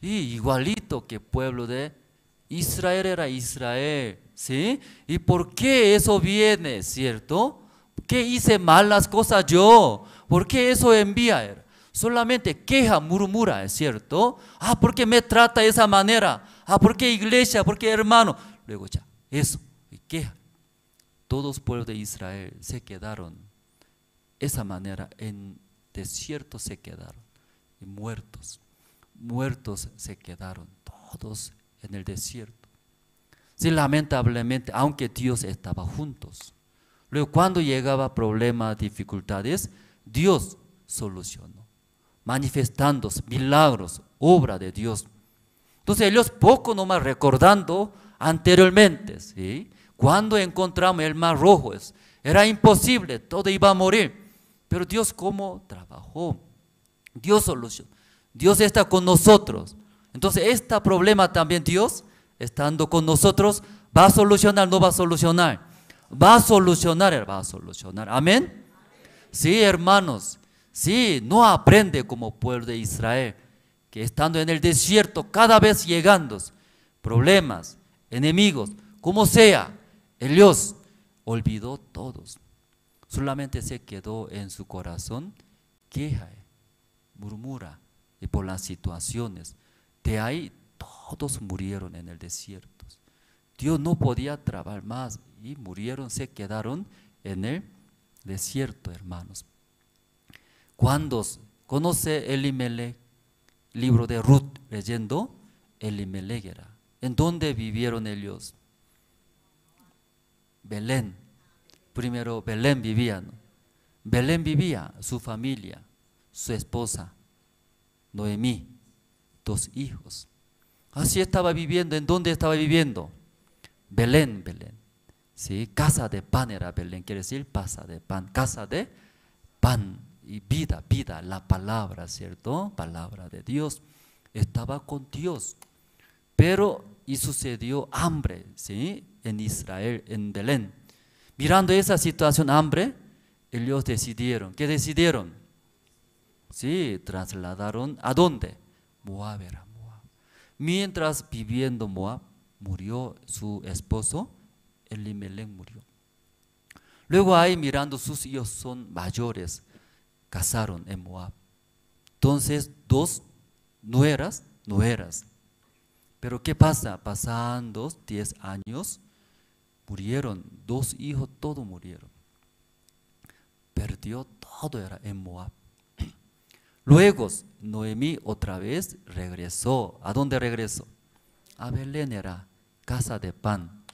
Y igualito que el pueblo de Israel era Israel, ¿sí? ¿Y por qué eso viene, cierto? ¿Qué hice malas cosas yo? ¿Por qué eso envía? Solamente queja, murmura, ¿es cierto? ¿Por qué me trata de esa manera? ¿Por qué iglesia? ¿Por qué hermano? Luego ya, eso, y queja. Todos los pueblos de Israel se quedaron esa manera, en desierto se quedaron, y muertos se quedaron, todos en el desierto. Sí, lamentablemente, aunque Dios estaba juntos. Luego cuando llegaba problemas, dificultades, Dios solucionó, manifestándose milagros, obra de Dios. Entonces ellos poco nomás recordando anteriormente, ¿sí? Cuando encontramos el mar rojo, era imposible, todo iba a morir. Pero Dios cómo trabajó, Dios solucionó, Dios está con nosotros. Entonces este problema también Dios, estando con nosotros, va a solucionar, no va a solucionar. Va a solucionar, amén. Sí, hermanos, sí, no aprende como pueblo de Israel, que estando en el desierto, cada vez llegando, problemas, enemigos, como sea, ellos olvidó todos. Solamente se quedó en su corazón, queja, murmura, y por las situaciones. De ahí todos murieron en el desierto. Dios no podía trabajar más y murieron, se quedaron en el desierto, hermanos. Cuando conoce Elimelech, libro de Ruth, leyendo, Elimelech era. ¿En dónde vivieron ellos? Belén. Primero Belén vivía, ¿no? Belén vivía, su familia, su esposa, Noemí, 2 hijos. Así estaba viviendo. ¿En dónde estaba viviendo? Belén, Belén. ¿Sí? Casa de pan era Belén, quiere decir casa de pan, casa de pan y vida, vida, la palabra, ¿cierto? Palabra de Dios. Estaba con Dios. Pero y sucedió hambre, ¿sí? En Israel, en Belén. Mirando esa situación, hambre, ellos decidieron. ¿Qué decidieron? Sí, trasladaron. ¿A dónde? Moab era Moab. Mientras viviendo Moab, murió su esposo, Elimelech murió. Luego ahí mirando, sus hijos son mayores, casaron en Moab. Entonces 2 nueras. Pero ¿qué pasa? Pasando 10 años, murieron 2 hijos, todos murieron. Perdió todo, era en Moab. Luego Noemí otra vez regresó. ¿A dónde regresó? A Belén, era casa de pan.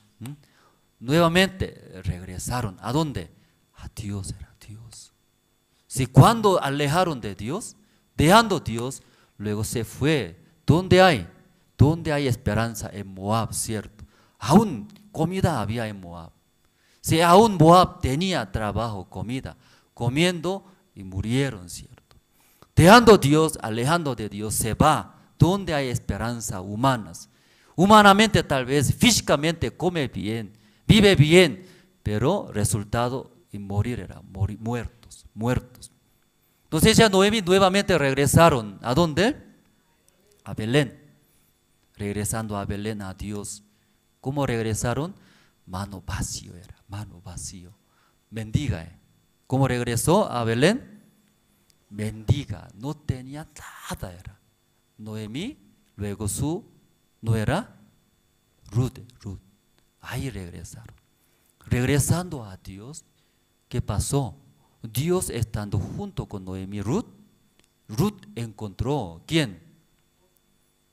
Nuevamente regresaron. ¿A dónde? A Dios, era Dios. Si cuando alejaron de Dios, dejando Dios, luego se fue. ¿Dónde hay? ¿Dónde hay esperanza? En Moab, ¿cierto? Aún comida había en Moab. Si aún Moab tenía trabajo, comida, comiendo y murieron, ¿cierto? Dejando Dios, alejando de Dios, se va. ¿Dónde hay esperanza humanas? Humanamente tal vez, físicamente come bien, vive bien, pero resultado y morir era muertos. Entonces ya Noemí nuevamente regresaron. ¿A dónde? A Belén. Regresando a Belén, a Dios. ¿Cómo regresaron? Mano vacío era, mano vacío. Mendiga. ¿Cómo regresó a Belén? Mendiga, no tenía nada era. Noemí, luego su nuera, Ruth. Ahí regresaron. Regresando a Dios, ¿qué pasó? Dios estando junto con Noemí, Ruth encontró, ¿quién?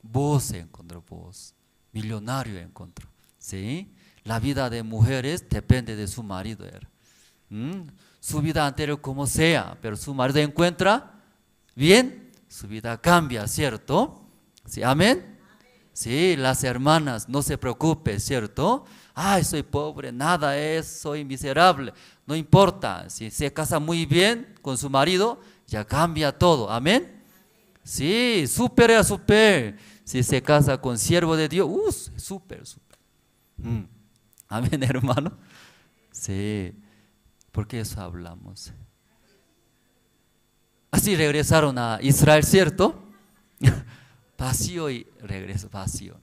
Vos encontró, vos. Millonario encontró. ¿Sí? La vida de mujeres depende de su marido. Su vida anterior como sea, pero su marido encuentra bien, su vida cambia, ¿cierto? ¿Sí? ¿Amén? Sí, las hermanas, no se preocupen, ¿cierto? Ay, soy pobre, nada es, soy miserable. No importa, si se casa muy bien con su marido, ya cambia todo, ¿amén? Sí, súper. Si se casa con siervo de Dios, súper. Amén, hermano. Sí, porque eso hablamos. Así regresaron a Israel, ¿cierto? Vacío y regreso vacío.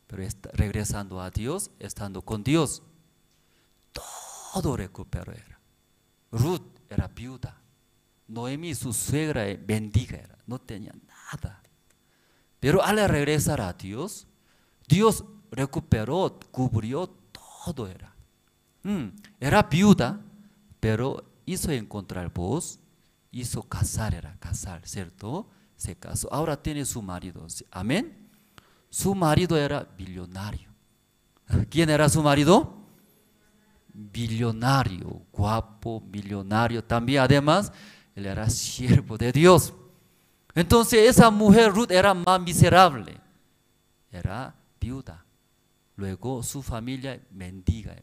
Pero regresando a Dios, estando con Dios, todo recuperó era. Ruth era viuda. Noemí, su suegra, bendiga era. No tenía nada. Pero al regresar a Dios, Dios recuperó, cubrió todo era. Era viuda, pero hizo encontrar voz, hizo casar, ¿cierto? Se casó. Ahora tiene su marido. Amén. Su marido era billonario. ¿Quién era su marido? Billonario, guapo, millonario. También además, él era siervo de Dios. Entonces esa mujer Ruth era más miserable. Era viuda. Luego su familia mendiga.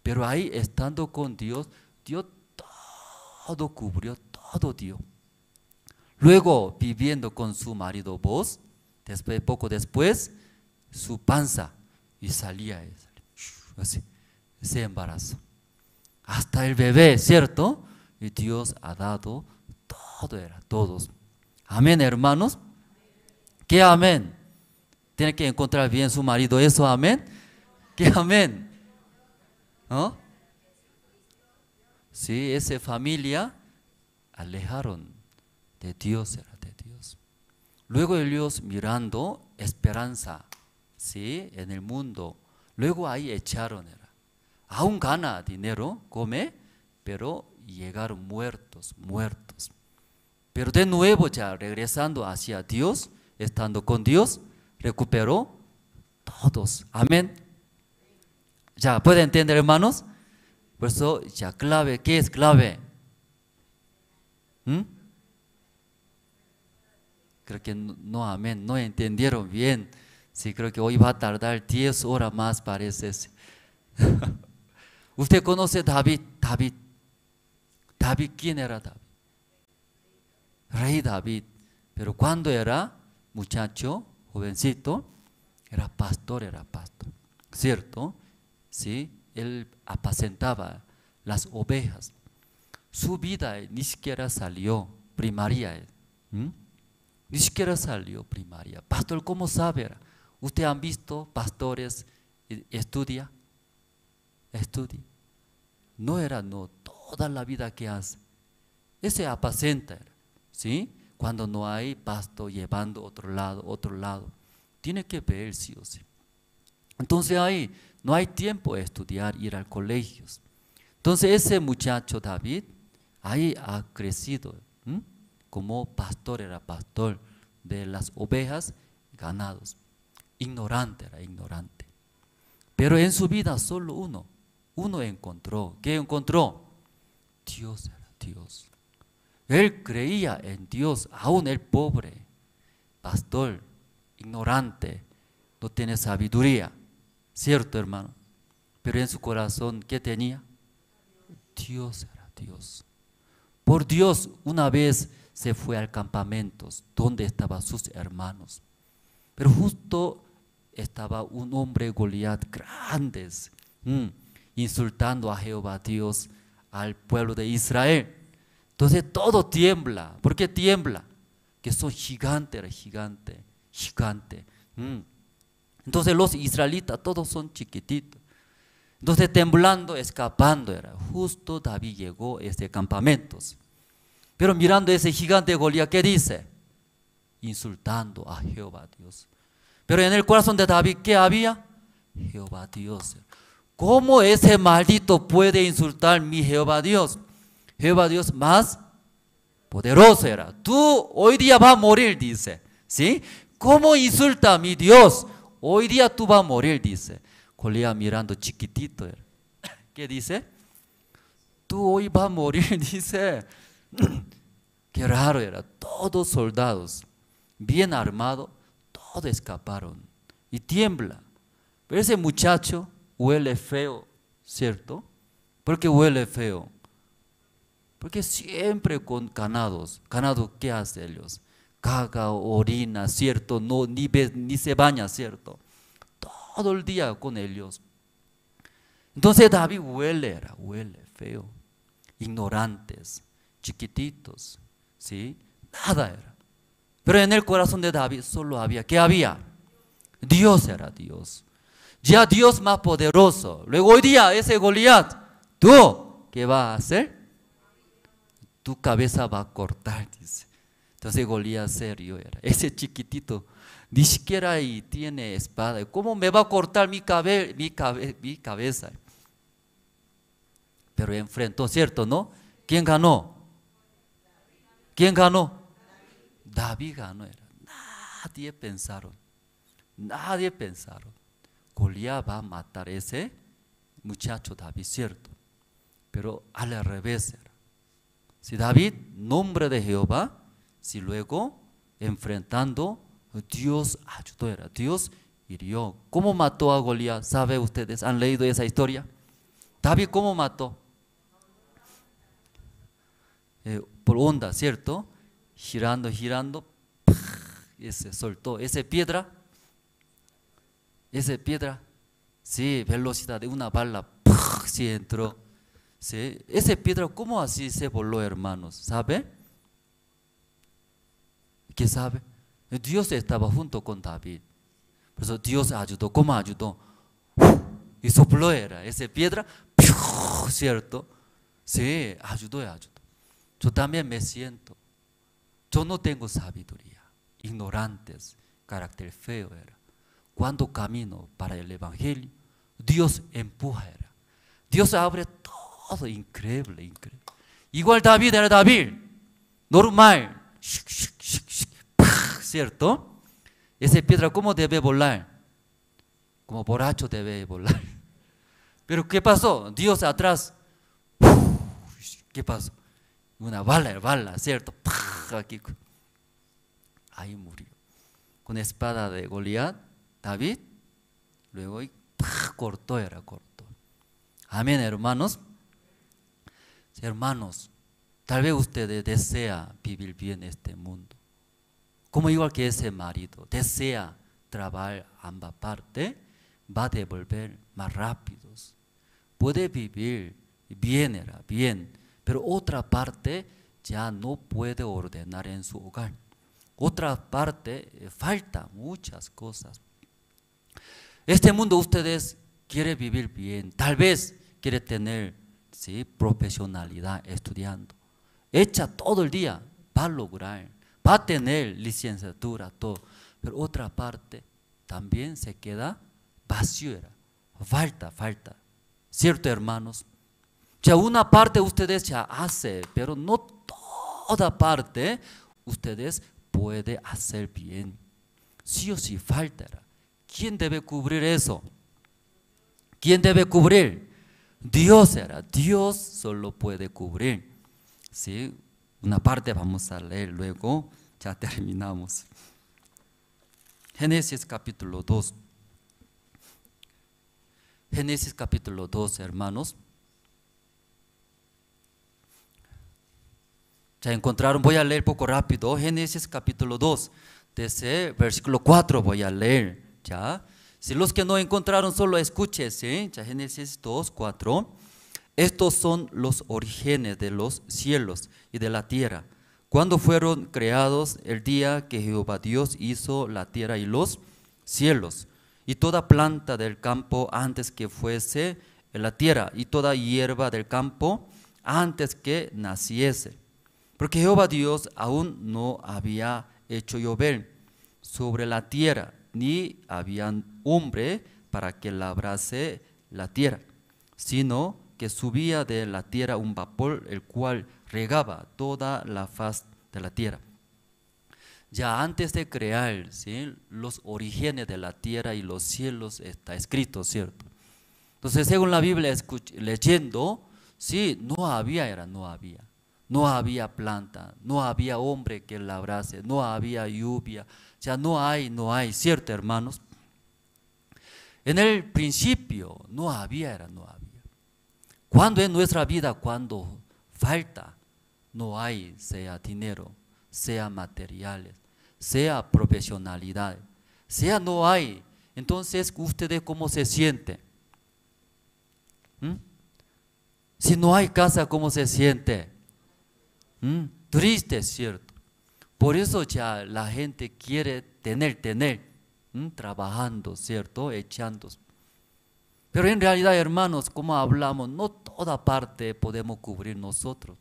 Pero ahí estando con Dios, Dios todo cubrió, todo dio. Luego viviendo con su marido Boaz, poco después, su panza y salía así, se embarazó. Hasta el bebé, ¿cierto? Y Dios ha dado todos. Amén, hermanos. ¿Qué amén? Tiene que encontrar bien su marido, eso, amén. ¿Qué amén? ¿No? Sí, esa familia alejaron de Dios, era de Dios. Luego ellos mirando esperanza, ¿sí? En el mundo. Luego ahí echaron, aún gana dinero, come, pero llegaron muertos. Pero de nuevo ya regresando hacia Dios, estando con Dios, recuperó todos. Amén. Ya, ¿pueden entender, hermanos? Por eso ya clave, ¿qué es clave? Creo que no, amén, no entendieron bien. Sí, creo que hoy va a tardar 10 horas más, parece. ¿Usted conoce David? David, ¿quién era David? Rey David. Pero cuando era muchacho, jovencito, era pastor. ¿Cierto? Sí, él apacentaba las ovejas. Su vida ni siquiera salió primaria. Ni siquiera salió primaria. Pastor, ¿cómo sabe? ¿Usted han visto pastores? Estudia. No, toda la vida que hace. Ese apacenta, ¿sí? Cuando no hay pasto llevando otro lado. Tiene que ver sí o sí. Entonces ahí no hay tiempo de estudiar, ir al colegio. Entonces ese muchacho David ahí ha crecido, como pastor, era pastor de las ovejas, ganados. Ignorante. Pero en su vida solo uno encontró. ¿Qué encontró? Dios era Dios. Él creía en Dios, aún el pobre pastor, ignorante, no tiene sabiduría, ¿cierto, hermano? Pero en su corazón, ¿qué tenía? Dios era Dios. Por Dios, una vez se fue al campamento donde estaban sus hermanos. Pero justo estaba un hombre Goliat grande, insultando a Jehová Dios, al pueblo de Israel. Entonces todo tiembla. ¿Por qué tiembla? Que son gigante. Entonces los israelitas todos son chiquititos. Entonces temblando, escapando era. Justo David llegó a ese campamento. Pero mirando ese gigante Goliat, ¿qué dice? Insultando a Jehová Dios. Pero en el corazón de David, ¿qué había? Jehová Dios. ¿Cómo ese maldito puede insultar mi Jehová Dios? Jehová Dios más poderoso era. Tú hoy día vas a morir, dice. ¿Sí? ¿Cómo insulta a mi Dios? Hoy día tú vas a morir, dice. Goliat mirando chiquitito era. ¿Qué dice? Tú hoy vas a morir, dice. Qué raro era. Todos soldados, bien armados, todos escaparon. Y tiembla. Pero ese muchacho huele feo, ¿cierto? ¿Por qué huele feo? Porque siempre con ganados. ¿Ganado qué hace ellos? Caga, orina, ¿cierto? No, ni se baña, ¿cierto? Todo el día con ellos. Entonces David huele feo. Ignorantes, chiquititos, ¿sí? Nada era. Pero en el corazón de David solo había, ¿qué había? Dios era Dios. Ya Dios más poderoso. Luego hoy día ese Goliat, ¿tú qué vas a hacer? Tu cabeza va a cortar, dice. Entonces Goliat serio era. Ese chiquitito, ni siquiera ahí tiene espada. ¿Cómo me va a cortar mi cabeza? Pero enfrentó, ¿cierto, no? ¿Quién ganó? ¿Quién ganó? David ganó. Nadie pensaron. Goliat va a matar a ese muchacho David, ¿cierto? Pero al revés era. Si David, nombre de Jehová, si luego enfrentando, Dios ayudó, era. Dios hirió. ¿Cómo mató a Goliat? ¿Saben ustedes? ¿Han leído esa historia? David, ¿cómo mató? Por onda, ¿cierto? Girando, ese soltó, esa piedra, sí, velocidad de una bala, sí entró, sí, esa piedra, ¿cómo así se voló, hermanos? ¿Sabe? ¿Qué sabe? Dios estaba junto con David, por eso Dios ayudó. ¿Cómo ayudó? Y sopló era, esa piedra, ¿cierto? Sí, ayudó. Yo también me siento. Yo no tengo sabiduría. ignorantes, carácter feo era. Cuando camino para el Evangelio, Dios empuja era. Dios abre todo, increíble, increíble. Igual David era David, normal, ¿cierto? Esa piedra, ¿cómo debe volar? Como borracho debe volar. Pero ¿qué pasó? Dios atrás, ¿qué pasó? Una bala, ¿cierto? Aquí. Ahí murió. Con espada de Goliat, David, luego cortó. Amén, hermanos. Hermanos, tal vez ustedes desean vivir bien este mundo. Como igual que ese marido, desea trabajar ambas partes, va a devolver más rápidos. Puede vivir bien, pero otra parte ya no puede ordenar en su hogar. Otra parte falta muchas cosas. Este mundo ustedes quieren vivir bien, tal vez quieren tener profesionalidad estudiando. Echa todo el día, va a lograr, va a tener licenciatura, todo. Pero otra parte también se queda vacía, falta. ¿Cierto, hermanos? Ya una parte ustedes ya hacen, pero no toda parte ustedes pueden hacer bien. Sí o sí falta. ¿Quién debe cubrir eso? ¿Quién debe cubrir? Dios era. Dios solo puede cubrir. ¿Sí? Una parte vamos a leer luego, ya terminamos. Génesis capítulo 2. Génesis capítulo 2, hermanos. Ya encontraron, voy a leer poco rápido. Génesis capítulo 2, desde versículo 4 voy a leer. ¿Ya? Si los que no encontraron, solo escuchen, ¿sí? Ya, Génesis 2, 4. Estos son los orígenes de los cielos y de la tierra, cuando fueron creados el día que Jehová Dios hizo la tierra y los cielos, y toda planta del campo antes que fuese en la tierra, y toda hierba del campo antes que naciese. Porque Jehová Dios aún no había hecho llover sobre la tierra, ni había hombre para que labrase la tierra, sino que subía de la tierra un vapor, el cual regaba toda la faz de la tierra. Ya antes de crear, ¿sí?, los orígenes de la tierra y los cielos está escrito, ¿cierto? Entonces, según la Biblia, leyendo, sí, no había planta, no había hombre que labrase, no había lluvia, ya no hay, ¿cierto, hermanos? En el principio no había. Cuando en nuestra vida, cuando falta, no hay, sea dinero, sea materiales, sea profesionalidad, sea no hay, entonces ustedes ¿cómo se sienten? Si no hay casa, ¿cómo se siente? Triste, ¿cierto? Por eso ya la gente quiere tener, trabajando, ¿cierto? Echando. Pero en realidad, hermanos, como hablamos, no toda parte podemos cubrir nosotros.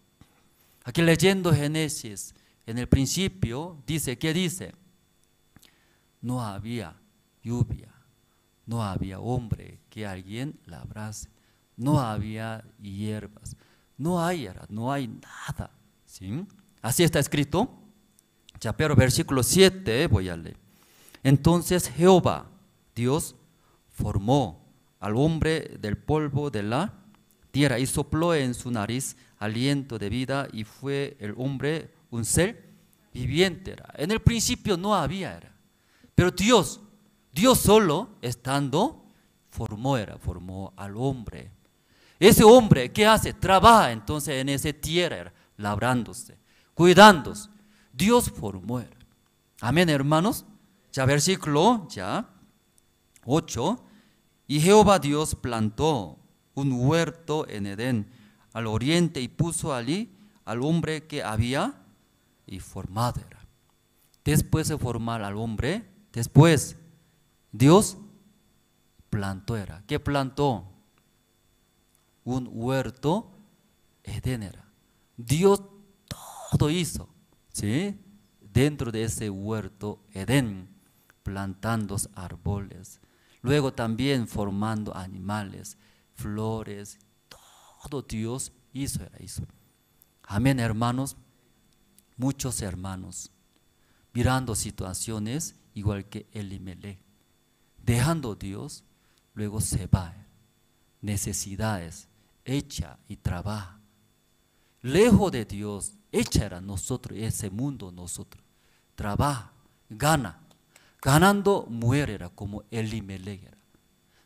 Aquí leyendo Génesis, en el principio dice, ¿qué dice? No había lluvia, no había hombre que alguien labrase, no había hierbas, no hay nada, ¿sí? Así está escrito. Ya, pero versículo 7 voy a leer. Entonces Jehová, Dios, formó al hombre del polvo de la tierra y sopló en su nariz aliento de vida, y fue el hombre un ser viviente. En el principio no había, pero Dios solo estando formó al hombre. Ese hombre, ¿qué hace? Trabaja entonces en esa tierra, labrándose, cuidándose. Dios formó. Amén, hermanos. Ya versículo 8. Y Jehová Dios plantó un huerto en Edén al oriente y puso allí al hombre que había y formado. Después de formar al hombre, después Dios plantó. ¿Qué plantó? Un huerto Edén. Dios todo hizo, ¿sí?, dentro de ese huerto Edén, plantando árboles, luego también formando animales, flores, todo Dios hizo, era eso. Amén, hermanos. Muchos hermanos mirando situaciones igual que Elimelech, dejando a Dios, luego se va, necesidades, echa y trabaja. Lejos de Dios, echa era nosotros, ese mundo nosotros. Trabaja, gana. Ganando muere era como Elimelech era.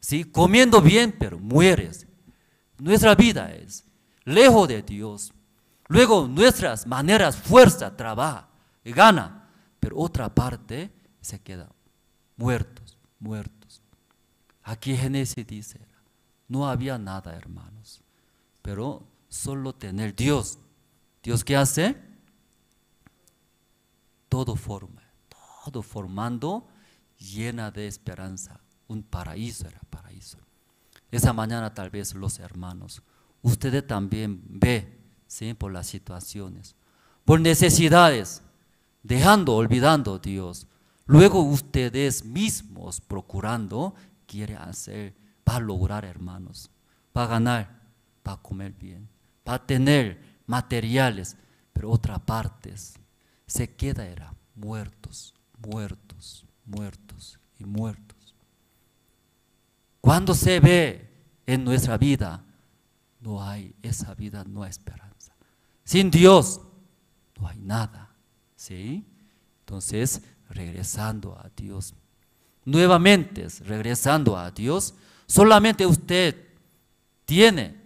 ¿Sí? Comiendo bien, pero mueres. Nuestra vida es lejos de Dios. Luego nuestras maneras, fuerza, trabaja, gana. Pero otra parte se queda muertos, muertos. Aquí Génesis dice, no había nada, hermanos, pero solo tener Dios. ¿Dios qué hace? Todo forma, todo formando, llena de esperanza. Un paraíso era paraíso. Esa mañana tal vez los hermanos, ustedes también ve, ¿sí? Por las situaciones, por necesidades, dejando, olvidando a Dios. Luego ustedes mismos procurando, quiere hacer, para lograr, hermanos, para ganar, para comer bien, para tener materiales, pero otra parte se queda era muertos, muertos, muertos y muertos. Cuando se ve en nuestra vida, no hay esa vida, no hay esperanza. Sin Dios no hay nada, ¿sí? Entonces, regresando a Dios, nuevamente regresando a Dios, solamente usted tiene,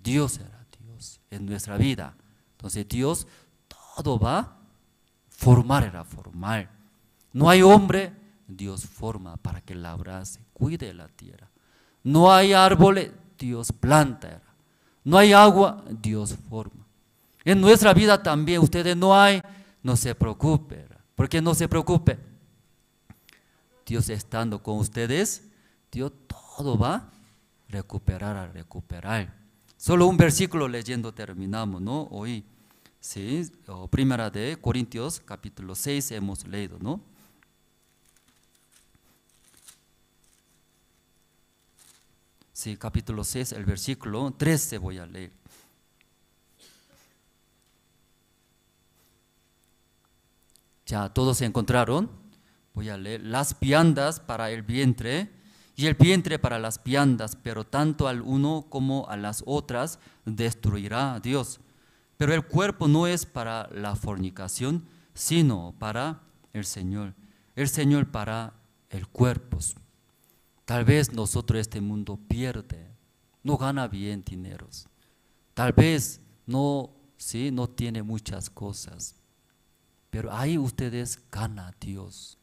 Dios era Dios en nuestra vida. Entonces Dios todo va a formar, era formar. No hay hombre, Dios forma para que labrase, cuide la tierra. No hay árboles, Dios planta, era. No hay agua, Dios forma. En nuestra vida también, ustedes no hay, no se preocupe, era. ¿Por qué no se preocupe? Dios estando con ustedes, Dios todo va a recuperar. Solo un versículo leyendo terminamos, ¿no? Hoy, sí, Primera de Corintios, capítulo 6 hemos leído, ¿no? Sí, capítulo 6, el versículo 13 voy a leer. Ya todos se encontraron. Voy a leer. Las viandas para el vientre y el vientre para las viandas, pero tanto al uno como a las otras destruirá Dios. Pero el cuerpo no es para la fornicación, sino para el Señor. El Señor para el cuerpo. Tal vez nosotros este mundo pierde, no gana bien dineros. Tal vez no, sí, no tiene muchas cosas. Pero ahí ustedes ganan a Dios.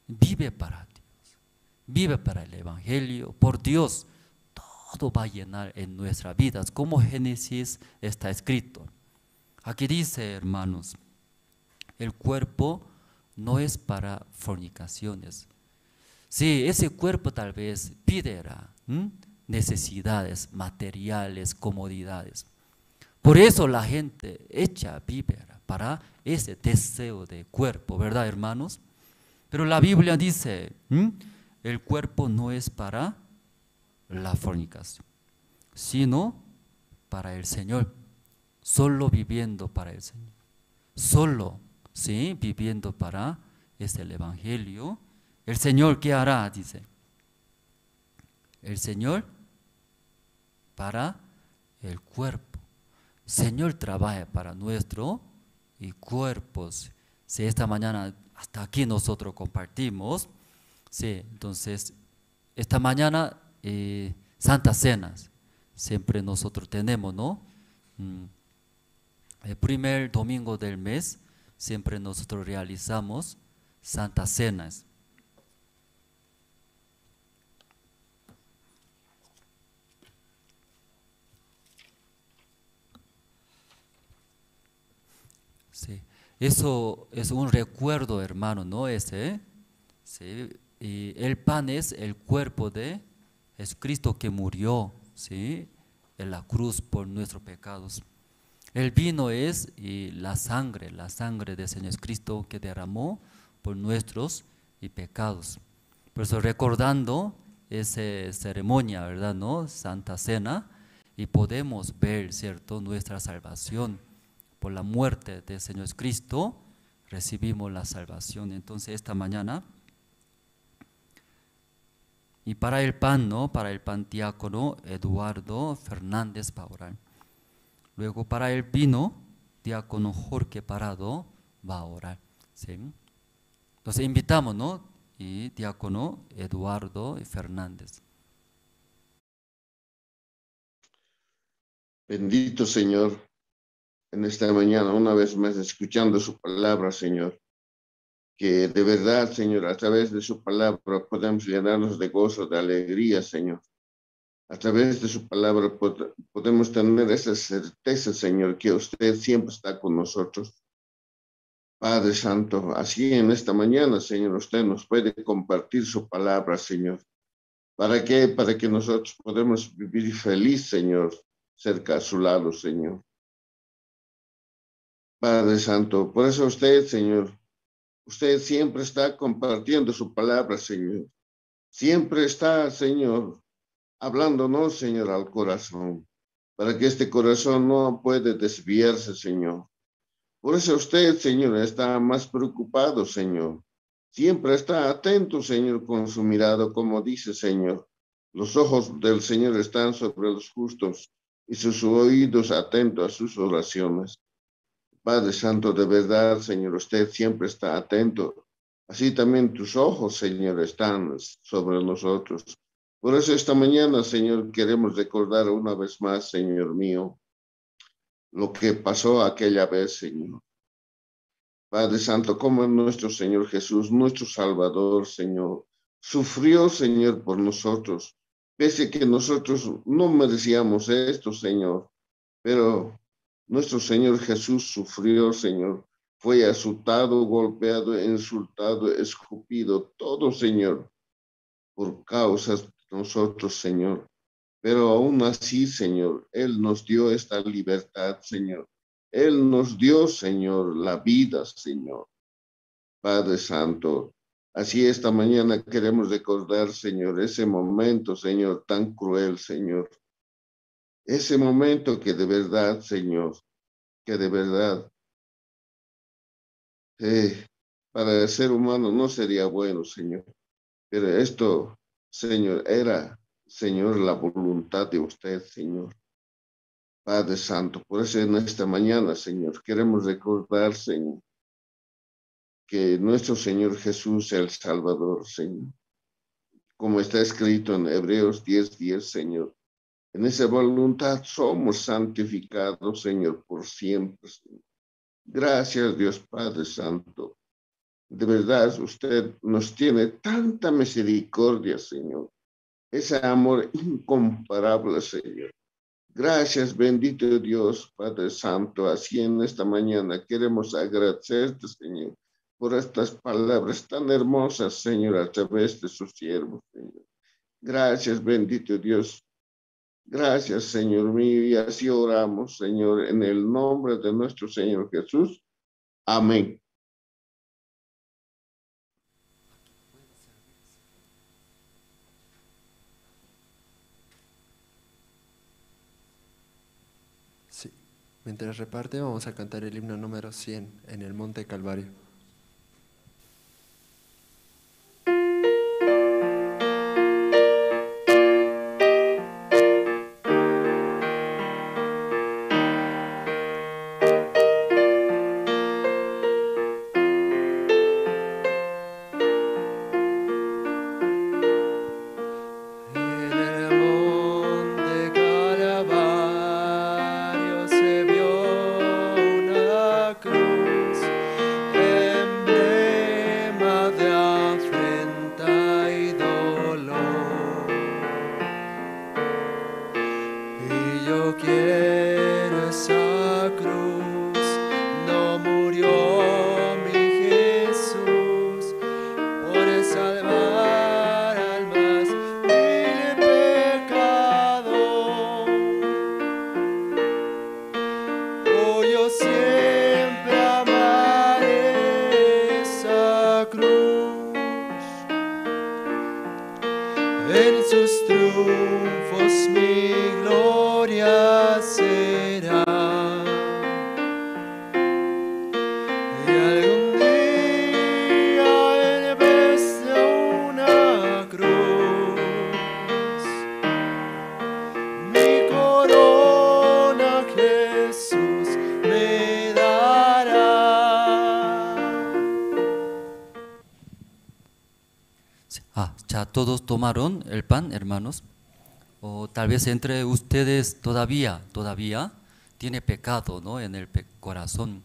Vive para Dios. Vive para el Evangelio. Por Dios, todo va a llenar en nuestras vidas. Como Génesis está escrito. Aquí dice, hermanos, el cuerpo no es para fornicaciones. Sí, ese cuerpo tal vez piderá necesidades materiales, comodidades. Por eso la gente echa vivera para ese deseo de cuerpo, ¿verdad, hermanos? Pero la Biblia dice, el cuerpo no es para la fornicación, sino para el Señor. Solo viviendo para el Señor. Solo, ¿sí? Viviendo para el Evangelio. El Señor, ¿qué hará? Dice. El Señor para el cuerpo. Señor trabaja para nuestro y cuerpos. Si esta mañana hasta aquí nosotros compartimos, sí, entonces esta mañana Santas Cenas siempre nosotros tenemos, ¿no? El primer domingo del mes siempre nosotros realizamos Santas Cenas. Sí. Eso es un recuerdo, hermano, ¿no? Sí. Y el pan es el cuerpo de Jesucristo que murió, ¿sí? En la cruz por nuestros pecados. El vino es la sangre del Señor Jesucristo que derramó por nuestros pecados. Por eso recordando esa ceremonia, ¿verdad? ¿No? Santa Cena, y podemos ver, ¿cierto?, nuestra salvación. Por la muerte del Señor Jesucristo recibimos la salvación. Entonces esta mañana, y para el pan, ¿no? Para el pan, diácono Eduardo Fernández va a orar. Luego para el vino, diácono Jorge Parado va a orar. ¿Sí? Entonces invitamos, ¿no? Y diácono Eduardo Fernández. Bendito Señor, en esta mañana una vez más escuchando su palabra, Señor, que de verdad, Señor, a través de su palabra podemos llenarnos de gozo, de alegría, Señor. A través de su palabra podemos tener esa certeza, Señor, que usted siempre está con nosotros. Padre Santo, así en esta mañana, Señor, usted nos puede compartir su palabra, Señor. ¿Para qué? Para que nosotros podamos vivir feliz, Señor, cerca a su lado, Señor. Padre Santo, por eso usted, Señor, usted siempre está compartiendo su palabra, Señor. Siempre está, Señor, hablándonos, Señor, al corazón, para que este corazón no puede desviarse, Señor. Por eso usted, Señor, está más preocupado, Señor. Siempre está atento, Señor, con su mirada, como dice, Señor. Los ojos del Señor están sobre los justos y sus oídos atentos a sus oraciones. Padre Santo, de verdad, Señor, usted siempre está atento. Así también tus ojos, Señor, están sobre nosotros. Por eso esta mañana, Señor, queremos recordar una vez más, Señor mío, lo que pasó aquella vez, Señor. Padre Santo, como nuestro Señor Jesús, nuestro Salvador, Señor, sufrió, Señor, por nosotros, pese que nosotros no merecíamos esto, Señor, pero nuestro Señor Jesús sufrió, Señor, fue azotado, golpeado, insultado, escupido, todo, Señor, por causas de nosotros, Señor. Pero aún así, Señor, Él nos dio esta libertad, Señor. Él nos dio, Señor, la vida, Señor. Padre Santo, así esta mañana queremos recordar, Señor, ese momento, Señor, tan cruel, Señor. Ese momento que de verdad, Señor, que de verdad, para el ser humano no sería bueno, Señor. Pero esto, Señor, era, Señor, la voluntad de usted, Señor. Padre Santo, por eso en esta mañana, Señor, queremos recordar, Señor, que nuestro Señor Jesús, el Salvador, Señor, como está escrito en Hebreos 10:10, Señor, en esa voluntad somos santificados, Señor, por siempre, Señor. Gracias, Dios Padre Santo. De verdad, usted nos tiene tanta misericordia, Señor. Ese amor incomparable, Señor. Gracias, bendito Dios, Padre Santo. Así en esta mañana queremos agradecerte, Señor, por estas palabras tan hermosas, Señor, a través de sus siervos, Señor. Gracias, bendito Dios. Gracias, Señor mío, y así oramos, Señor, en el nombre de nuestro Señor Jesús. Amén. Sí. Mientras reparte, vamos a cantar el himno número 100 en el Monte Calvario. En En sus triunfos mi gloria será. Y algún día en vez de una cruz, mi corona Jesús me dará. ¿Ya todos tomaron el pan, hermanos? O tal vez entre ustedes todavía tiene pecado, ¿no?, en el corazón.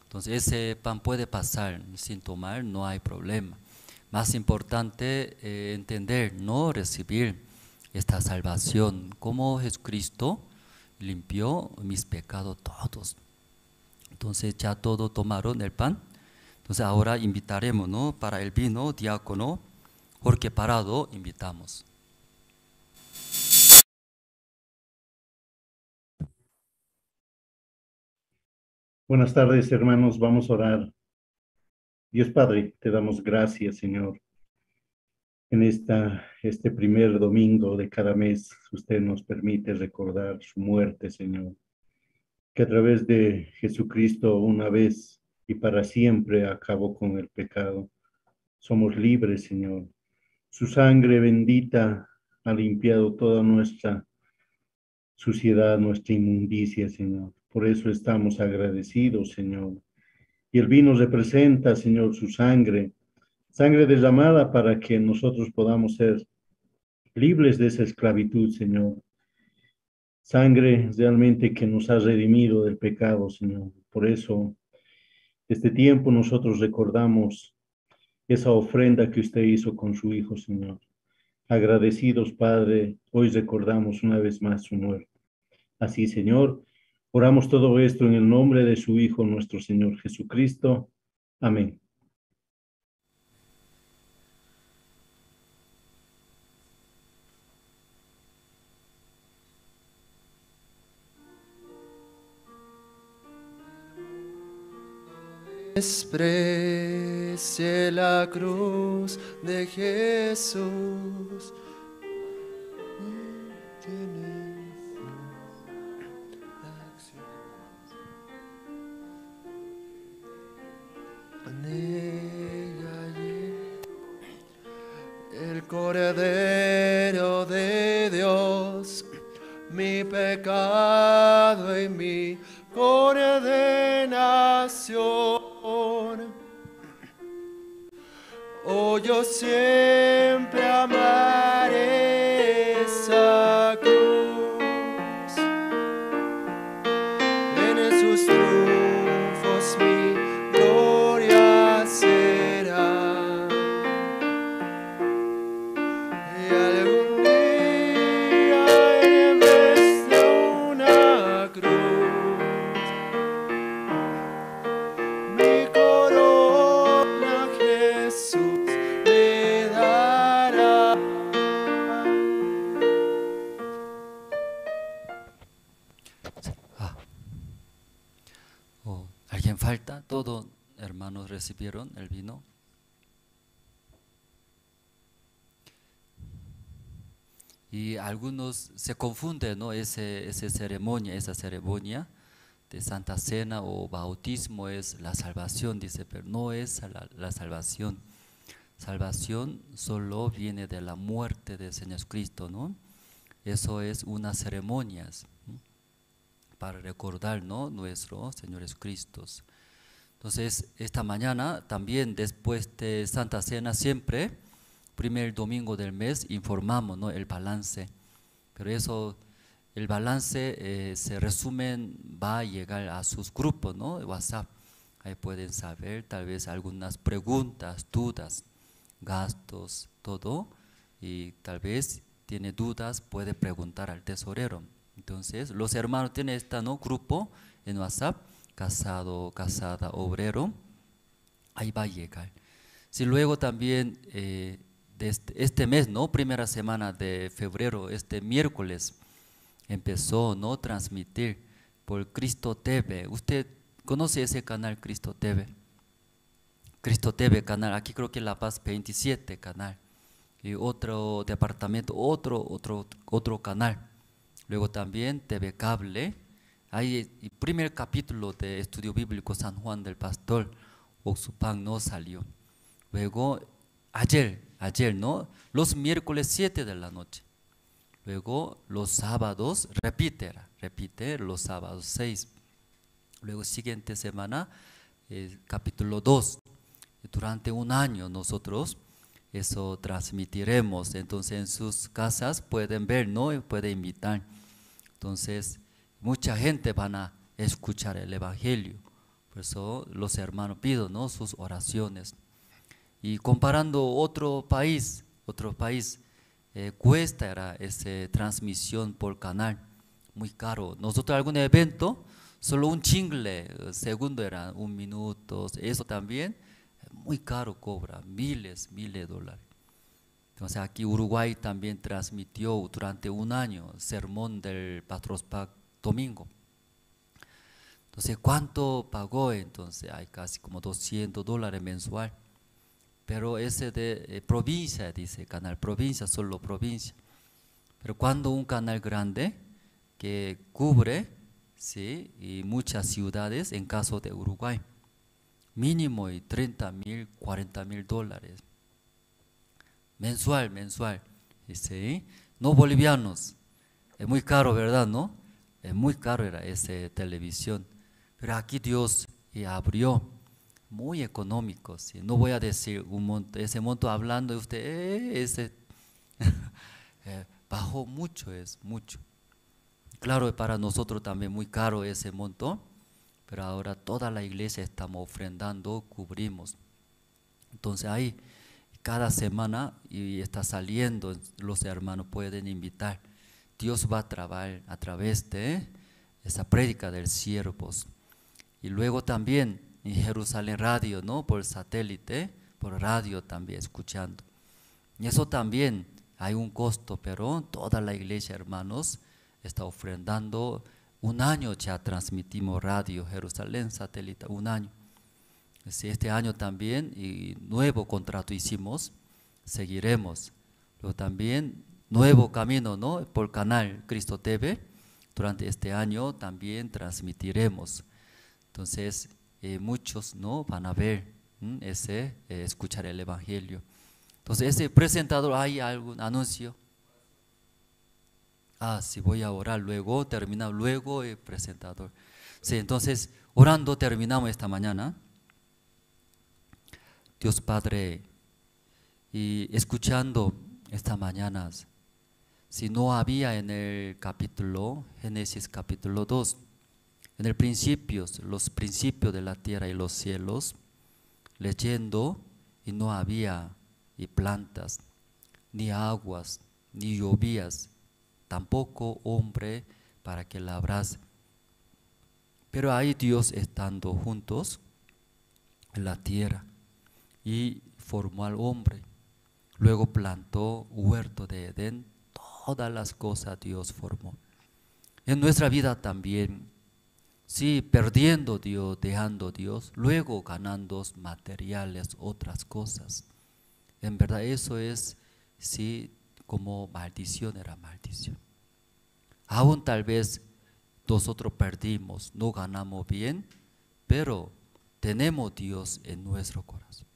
Entonces ese pan puede pasar sin tomar, no hay problema. Más importante entender, no recibir esta salvación, como Jesucristo limpió mis pecados todos. Entonces ya todos tomaron el pan. Entonces ahora invitaremos, ¿no?, para el vino, diácono Jorge Parado, invitamos. Buenas tardes, hermanos, vamos a orar. Dios Padre, te damos gracias, Señor. En este primer domingo de cada mes, usted nos permite recordar su muerte, Señor. Que a través de Jesucristo, una vez y para siempre, acabó con el pecado. Somos libres, Señor. Su sangre bendita ha limpiado toda nuestra suciedad, nuestra inmundicia, Señor. Por eso estamos agradecidos, Señor. Y el vino representa, Señor, su sangre derramada para que nosotros podamos ser libres de esa esclavitud, Señor. Sangre realmente que nos ha redimido del pecado, Señor. Por eso, este tiempo nosotros recordamos esa ofrenda que usted hizo con su Hijo, Señor. Agradecidos, Padre, hoy recordamos una vez más su muerte. Así, Señor, oramos todo esto en el nombre de su Hijo, nuestro Señor Jesucristo. Amén. Desprecie la cruz de Jesús. El Cordero de Dios, mi pecado y mi condenación. Oh, yo siempre amaré esa cruz. En sus triunfos mi gloria será. Y algún día en vez de una cruz, mi corona Jesús me dará. ¿Alguien falta? ¿Todos hermanos recibieron el vino? Y algunos se confunden, ¿no? Esa ceremonia de Santa Cena o bautismo es la salvación, dice, pero no es la salvación. Salvación solo viene de la muerte del Señor Jesucristo, ¿no? Eso es unas ceremonias, ¿no?, para recordar, ¿no?, nuestro Señor Jesucristo. Entonces, esta mañana también, después de Santa Cena, siempre, primer domingo del mes, informamos, ¿no?, el balance. Pero eso, el balance se resumen, va a llegar a sus grupos, ¿no?, de WhatsApp. Ahí pueden saber tal vez algunas preguntas, dudas, gastos, todo. Y tal vez tiene dudas, puede preguntar al tesorero. Entonces, los hermanos tienen este, ¿no?, grupo en WhatsApp, casado, casada, obrero, ahí va a llegar. Si luego también de este mes, ¿no?, primera semana de febrero, este miércoles, empezó, ¿no?, transmitir por Cristo TV. ¿Usted conoce ese canal Cristo TV? Cristo TV canal, aquí creo que La Paz 27 canal. y otro departamento, otro canal. Luego también TV Cable. Hay el primer capítulo de Estudio Bíblico San Juan del Pastor Oxupan no salió. Luego ayer, ¿no? Los miércoles 7 de la noche. Luego los sábados, repite los sábados 6. Luego siguiente semana, capítulo 2. Durante un año nosotros eso transmitiremos. Entonces en sus casas pueden ver, ¿no? Y pueden invitar. Entonces mucha gente van a escuchar el Evangelio. Por eso los hermanos pido, ¿no? Sus oraciones. Y comparando otro país, cuesta esa transmisión por canal, muy caro. Nosotros algún evento, solo un chingle, segundo era 1 minuto, eso también muy caro cobra, miles de dólares. Entonces aquí Uruguay también transmitió durante un año sermón del Patrospac domingo. Entonces, ¿cuánto pagó? Entonces hay casi como $200 mensual. Pero ese de provincia, dice canal provincia, solo provincia. Pero cuando un canal grande que cubre, ¿sí? Y muchas ciudades, en caso de Uruguay, mínimo y $30,000, $40,000 mensual, ¿sí? No bolivianos, es muy caro, ¿verdad? ¿No? Es muy caro era esa televisión, pero aquí Dios abrió, muy económico, ¿sí? No voy a decir un monto, ese monto hablando de usted, bajó mucho, es mucho. Claro, para nosotros también muy caro ese monto, pero ahora toda la iglesia estamos ofrendando, cubrimos. Entonces ahí cada semana y está saliendo, los hermanos pueden invitar. Dios va a trabajar a través de esa prédica del siervos. Y luego también en Jerusalén Radio, ¿no? Por satélite, por radio también escuchando. Y eso también hay un costo, pero toda la iglesia, hermanos, está ofrendando. Un año ya transmitimos radio Jerusalén satélite, un año. Este año también y nuevo contrato hicimos, seguiremos. Luego también nuevo camino, ¿no? Por canal Cristo TV, durante este año también transmitiremos. Entonces muchos, ¿no? Van a ver escuchar el Evangelio. Entonces ese presentador, ¿hay algún anuncio? Sí, voy a orar luego, termina luego el presentador. Sí, entonces orando terminamos esta mañana. Dios Padre, y escuchando esta mañana, si no había en el capítulo, Génesis capítulo 2, en el principio, los principios de la tierra y los cielos, leyendo, y no había y plantas, ni aguas, ni llovías, tampoco hombre para que labrase. Pero ahí Dios estando juntos en la tierra y formó al hombre. Luego plantó huerto de Edén, todas las cosas Dios formó. En nuestra vida también, sí, perdiendo Dios, dejando Dios, luego ganando materiales, otras cosas. En verdad eso es, sí, como maldición, era maldición. Aún tal vez nosotros perdimos, no ganamos bien, pero tenemos Dios en nuestro corazón.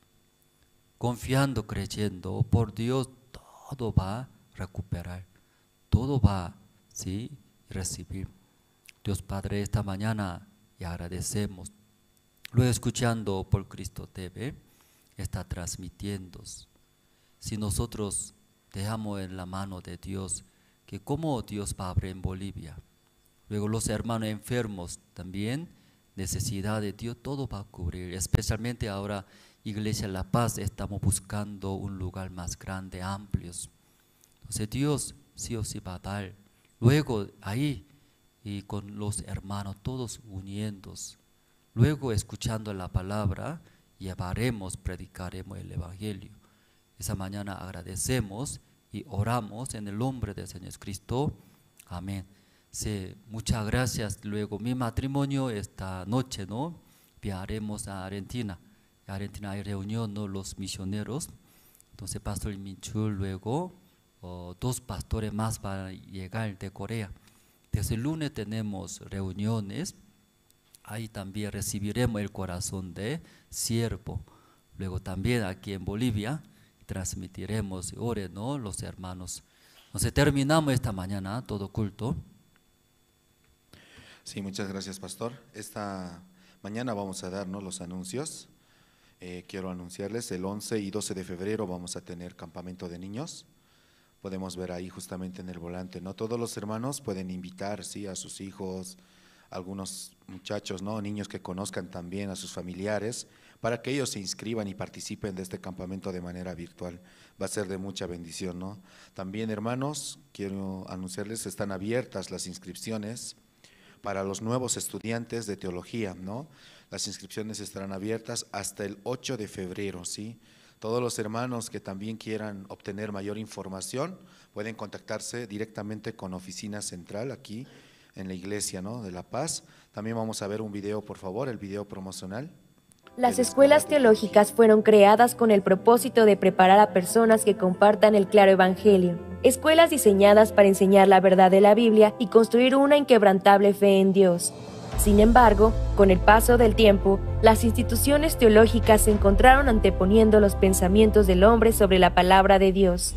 Confiando, creyendo, por Dios todo va a recuperar, todo va, ¿sí?, recibir. Dios Padre, esta mañana y agradecemos. Luego escuchando por Cristo TV, está transmitiendo. Si nosotros dejamos en la mano de Dios, que como Dios va a abrir en Bolivia. Luego los hermanos enfermos también, necesidad de Dios, todo va a cubrir. Especialmente ahora, Iglesia La Paz, estamos buscando un lugar más grande, amplio. Entonces Dios sí o sí va a dar. Luego ahí, y con los hermanos todos uniéndose. Luego escuchando la palabra, llevaremos, predicaremos el Evangelio. Esa mañana agradecemos y oramos en el nombre del Señor Jesucristo. Amén. Sí, muchas gracias. Luego mi matrimonio esta noche, ¿no? Viajaremos a Argentina. En Argentina hay reunión, ¿no? Los misioneros. Entonces Pastor Minchul, luego 2 pastores más van a llegar de Corea. Desde el lunes tenemos reuniones, ahí también recibiremos el corazón de siervo. Luego también aquí en Bolivia transmitiremos, oren, ¿no?, los hermanos. Entonces terminamos esta mañana todo culto. Sí, muchas gracias, pastor. Esta mañana vamos a darnos los anuncios. Quiero anunciarles, el 11 y 12 de febrero vamos a tener campamento de niños. Podemos ver ahí justamente en el volante, ¿no? Todos los hermanos pueden invitar, sí, a sus hijos, algunos muchachos, ¿no?, niños que conozcan también a sus familiares, para que ellos se inscriban y participen de este campamento de manera virtual. Va a ser de mucha bendición, ¿no? También, hermanos, quiero anunciarles, están abiertas las inscripciones para los nuevos estudiantes de teología, ¿no? Las inscripciones estarán abiertas hasta el 8 de febrero, ¿sí? Todos los hermanos que también quieran obtener mayor información pueden contactarse directamente con Oficina Central aquí en la iglesia, ¿no?, de La Paz. También vamos a ver un video, por favor, el video promocional. Las escuelas teológicas fueron creadas con el propósito de preparar a personas que compartan el claro evangelio. Escuelas diseñadas para enseñar la verdad de la Biblia y construir una inquebrantable fe en Dios. Sin embargo, con el paso del tiempo, las instituciones teológicas se encontraron anteponiendo los pensamientos del hombre sobre la palabra de Dios.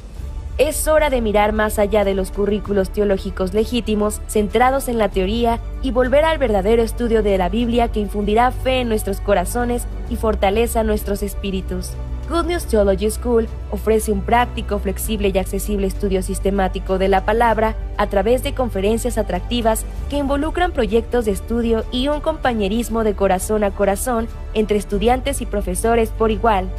Es hora de mirar más allá de los currículos teológicos legítimos, centrados en la teoría, y volver al verdadero estudio de la Biblia que infundirá fe en nuestros corazones y fortaleza nuestros espíritus. Good News Theology School ofrece un práctico, flexible y accesible estudio sistemático de la palabra a través de conferencias atractivas que involucran proyectos de estudio y un compañerismo de corazón a corazón entre estudiantes y profesores por igual.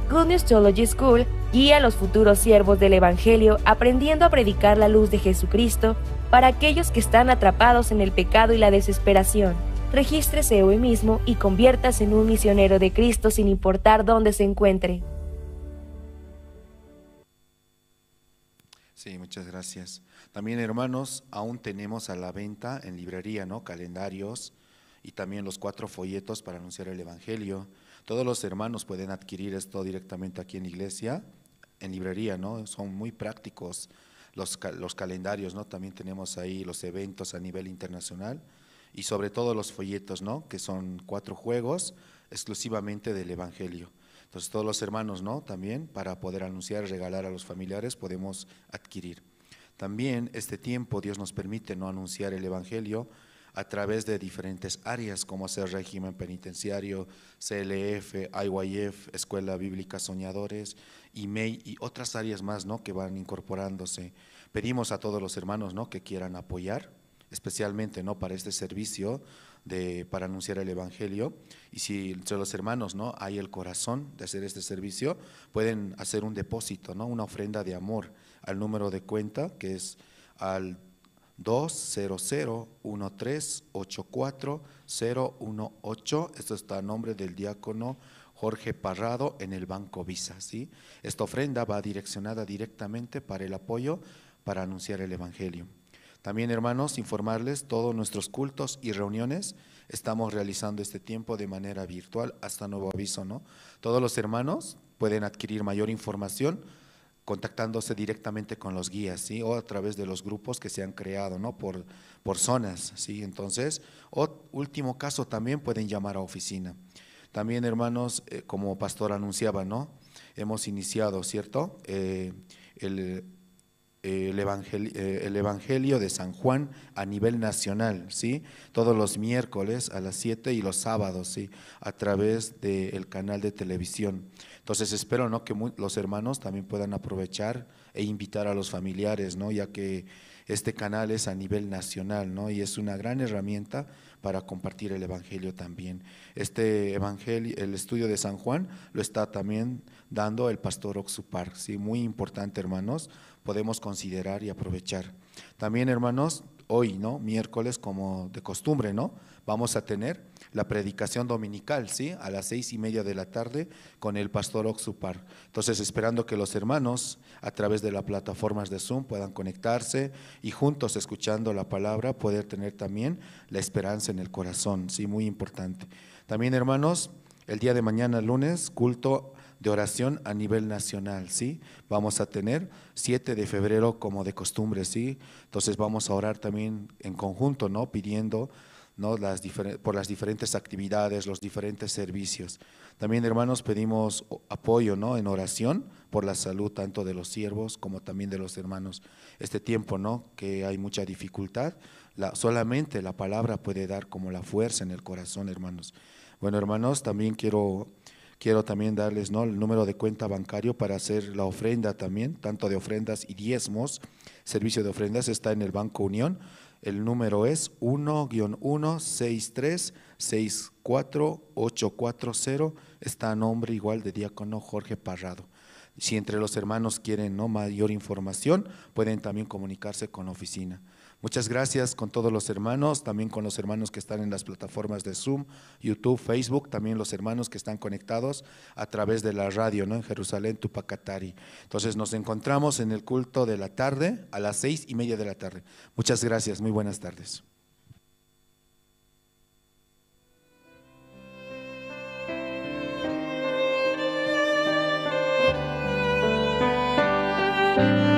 Good News Theology School guía a los futuros siervos del Evangelio aprendiendo a predicar la luz de Jesucristo para aquellos que están atrapados en el pecado y la desesperación. Regístrese hoy mismo y conviértase en un misionero de Cristo sin importar dónde se encuentre. Sí, muchas gracias. También, hermanos, aún tenemos a la venta en librería, ¿no?, calendarios y también los 4 folletos para anunciar el Evangelio. Todos los hermanos pueden adquirir esto directamente aquí en la iglesia, en librería, ¿no? Son muy prácticos los calendarios, ¿no? También tenemos ahí los eventos a nivel internacional y sobre todo los folletos, ¿no?, que son 4 juegos exclusivamente del Evangelio. Entonces todos los hermanos, ¿no?, también para poder anunciar, regalar a los familiares podemos adquirir. También este tiempo Dios nos permite, ¿no?, anunciar el Evangelio a través de diferentes áreas como ser régimen penitenciario, CLF, IYF, Escuela Bíblica Soñadores, IMEI y otras áreas más, ¿no?, que van incorporándose. Pedimos a todos los hermanos, ¿no?, que quieran apoyar, especialmente, ¿no?, para este servicio para anunciar el Evangelio, y si entre los hermanos, ¿no?, hay el corazón de hacer este servicio, pueden hacer un depósito, ¿no?, una ofrenda de amor al número de cuenta que es al 200-1384-018. Esto está a nombre del diácono Jorge Parrado en el Banco Visa, ¿sí? Esta ofrenda va direccionada directamente para el apoyo para anunciar el Evangelio. También, hermanos, informarles, todos nuestros cultos y reuniones estamos realizando este tiempo de manera virtual hasta nuevo aviso, ¿no? Todos los hermanos pueden adquirir mayor información contactándose directamente con los guías, ¿sí?, o a través de los grupos que se han creado, ¿no?, por zonas, ¿sí? Entonces, último caso, también pueden llamar a oficina. También, hermanos, como pastor anunciaba, ¿no?, hemos iniciado, ¿cierto?, el Evangelio de San Juan a nivel nacional, ¿sí?, todos los miércoles a las 7 y los sábados, ¿sí?, a través del canal de televisión. Entonces espero, ¿no?, que los hermanos también puedan aprovechar e invitar a los familiares, ¿no?, ya que este canal es a nivel nacional, ¿no?, y es una gran herramienta para compartir el Evangelio también. Este Evangelio, el estudio de San Juan, lo está también dando el pastor Oxupar, ¿sí?, muy importante, hermanos, podemos considerar y aprovechar. También, hermanos, hoy, ¿no?, miércoles, como de costumbre, ¿no?, vamos a tener la predicación dominical, ¿sí?, a las 6:30 de la tarde con el pastor Oxupar. Entonces, esperando que los hermanos a través de las plataformas de Zoom puedan conectarse y juntos, escuchando la palabra, poder tener también la esperanza en el corazón, ¿sí?, muy importante. También, hermanos, el día de mañana, lunes, culto de oración a nivel nacional, ¿sí? Vamos a tener 7 de febrero como de costumbre, ¿sí? Entonces vamos a orar también en conjunto, ¿no? Pidiendo, ¿no? Por las diferentes actividades, los diferentes servicios. También, hermanos, pedimos apoyo, ¿no? En oración por la salud tanto de los siervos como también de los hermanos. Este tiempo, ¿no? Que hay mucha dificultad, solamente la palabra puede dar como la fuerza en el corazón, hermanos. Bueno, hermanos, también quiero también darles, ¿no? El número de cuenta bancario para hacer la ofrenda también, tanto de ofrendas y diezmos. Servicio de ofrendas está en el Banco Unión. El número es 1-163-64840. Está a nombre igual de diácono Jorge Parrado. Si entre los hermanos quieren, ¿no? Mayor información, pueden también comunicarse con la oficina. Muchas gracias con todos los hermanos, también con los hermanos que están en las plataformas de Zoom, YouTube, Facebook, también los hermanos que están conectados a través de la radio, ¿no? En Jerusalén, Tupacatari. Entonces nos encontramos en el culto de la tarde a las 6:30 de la tarde. Muchas gracias, muy buenas tardes. Thank you.